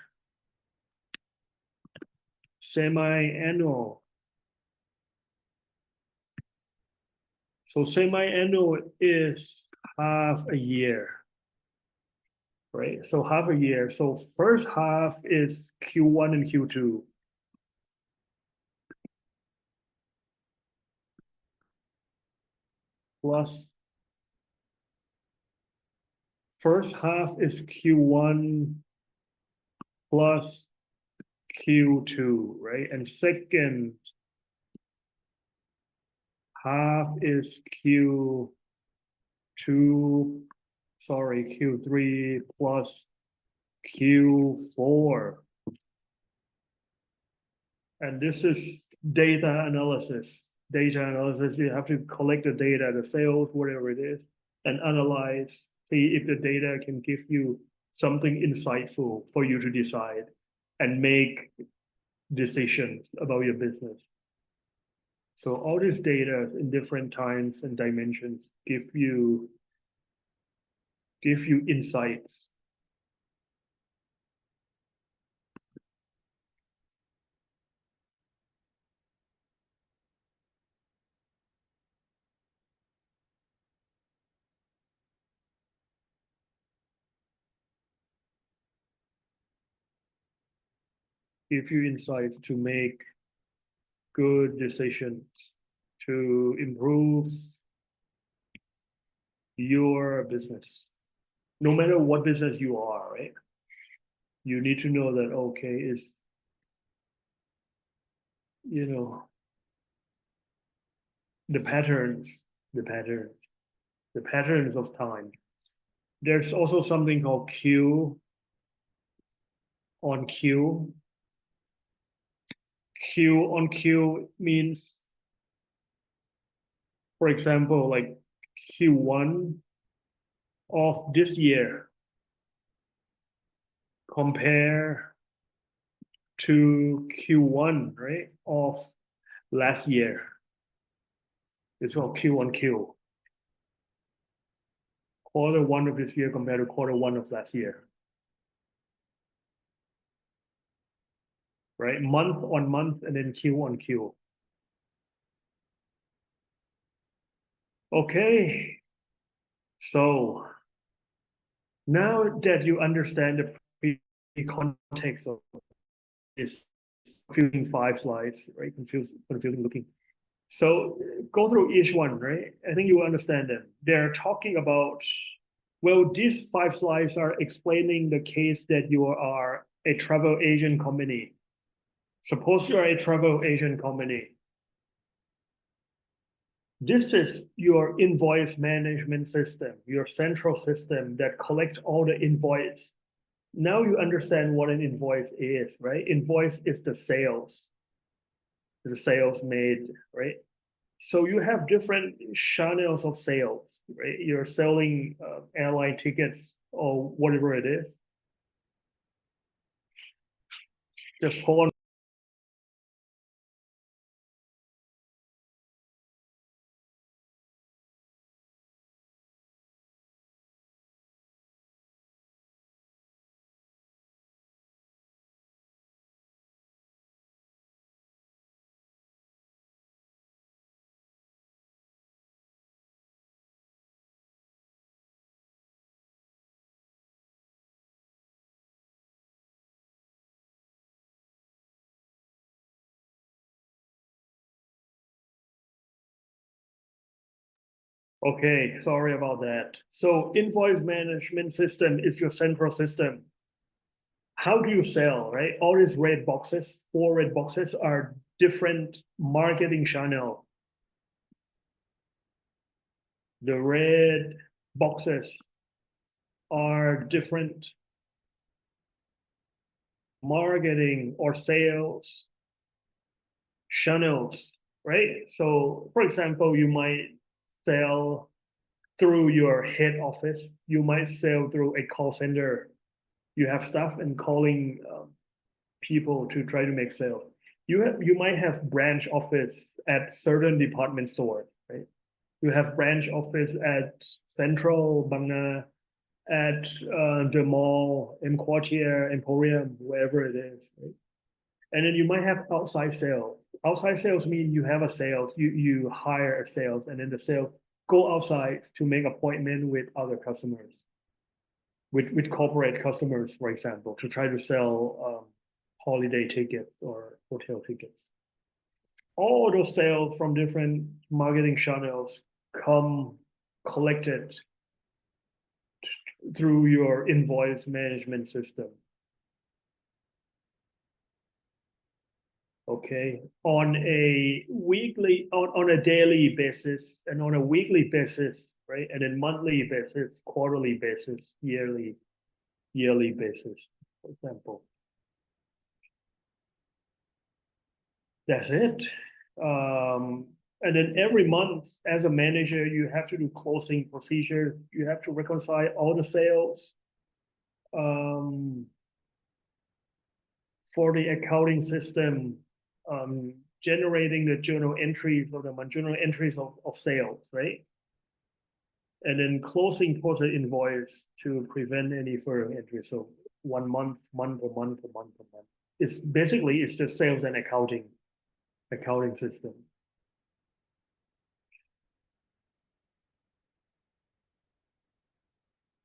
semi-annual. So semi-annual is half a year, right? So half a year. So first half is Q1 and Q2. Plus first half is Q1 plus Q2, right? And second half is Q2, Q3 plus Q4. And this is data analysis. Data analysis, you have to collect the data, the sales, whatever it is, and analyze, see if the data can give you something insightful for you to decide and make decisions about your business. So all this data in different times and dimensions give you insights. Give you insights to make good decisions, to improve your business. No matter what business you are, right? You need to know that, okay, is, the patterns of time. There's also something called Q on Q. Q on Q means, for example, like Q1 of this year compare to Q1, right, of last year. It's called Q on Q. Q1 of this year compared to Q1 of last year. Right? Month on month and then Q on Q. Okay. So now that you understand the context of this confusing 5 slides, right? Confusing looking. So go through each one, right? I think you will understand them. They're talking about, well, these 5 slides are explaining the case that you are a travel agent company. Suppose you're a travel agent company. This is your invoice management system, your central system that collects all the invoice. Now you understand what an invoice is, right? Invoice is the sales made, right? So you have different channels of sales, right? You're selling airline tickets or whatever it is. Just hold on. Okay, sorry about that. So invoice management system is your central system. How do you sell, right? All these red boxes, 4 red boxes are different marketing channel. The red boxes are different marketing or sales channels, right? So for example, you might sell through your head office. You might sell through a call center. You have staff and calling people to try to make sales. You might have branch office at certain department stores, right? You have branch office at Central, Bang Na, at the mall, M Quartier, Emporium, wherever it is. Right? And then you might have outside sales. Outside sales mean you have a sales, you hire a sales, and then the sales go outside to make appointment with other customers, with corporate customers, for example, to try to sell holiday tickets or hotel tickets. All those sales from different marketing channels come collected through your invoice management system. Okay, on a daily basis and on a weekly basis, right? And then monthly basis, quarterly basis, yearly basis, for example. That's it. And then every month as a manager, you have to do closing procedure. You have to reconcile all the sales. For the accounting system, generating the journal entries or the journal entries of sales, right? And then closing post invoice to prevent any further entry. So 1 month, month per month. It's basically just sales and accounting system.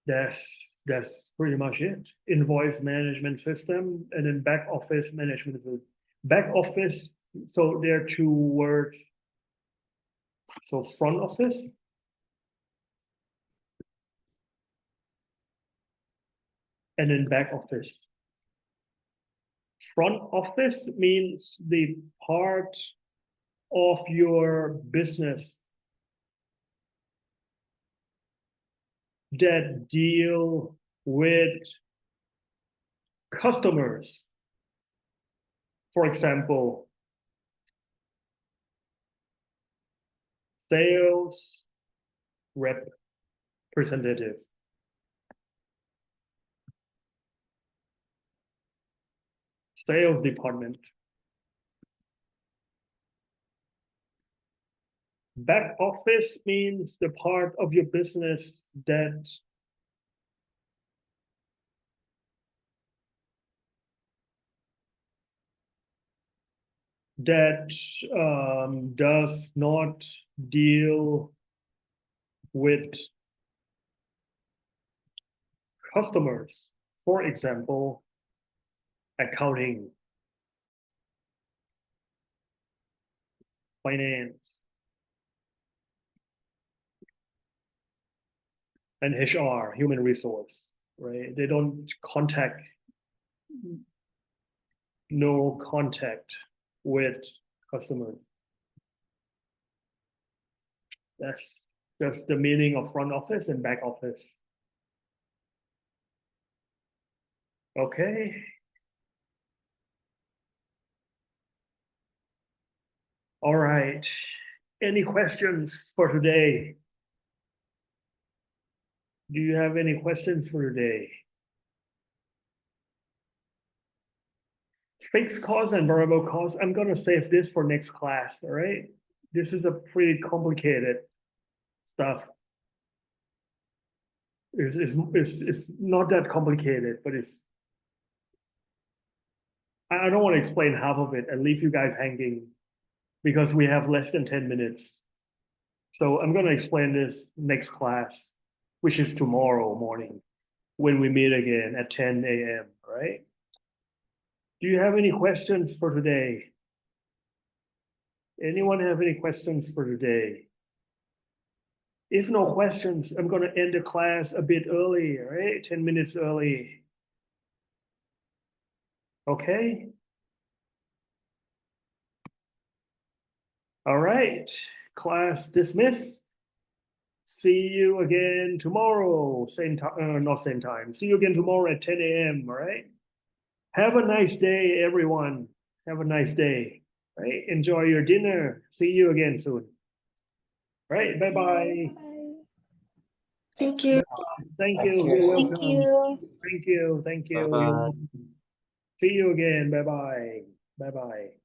That's pretty much it. Invoice management system and then back office management. Back office, so there are two words. So front office and then back office. Front office means the part of your business that deal with customers. For example, sales representative. Sales department. Back office means the part of your business that does not deal with customers. For example, accounting, finance, and HR, human resource, right? They don't no contact with customers. That's just the meaning of front office and back office. Okay. All right. Any questions for today? Do you have any questions for today? Fixed costs and variable costs, I'm going to save this for next class, all right? This is a pretty complicated stuff. It's not that complicated, but I don't want to explain half of it and leave you guys hanging because we have less than 10 minutes. So I'm going to explain this next class, which is tomorrow morning when we meet again at 10 a.m., right? Do you have any questions for today? Anyone have any questions for today? If no questions, I'm going to end the class a bit early, right? 10 minutes early. Okay. All right. Class dismissed. See you again tomorrow. Same time, not same time. See you again tomorrow at 10 a.m. All right. Have a nice day, everyone. Have a nice day. Right? Enjoy your dinner. See you again soon. Right? Bye-bye. Thank you. Thank you. You're Thank welcome. you. Thank you. Thank you. Bye-bye. See you again. Bye-bye. Bye-bye.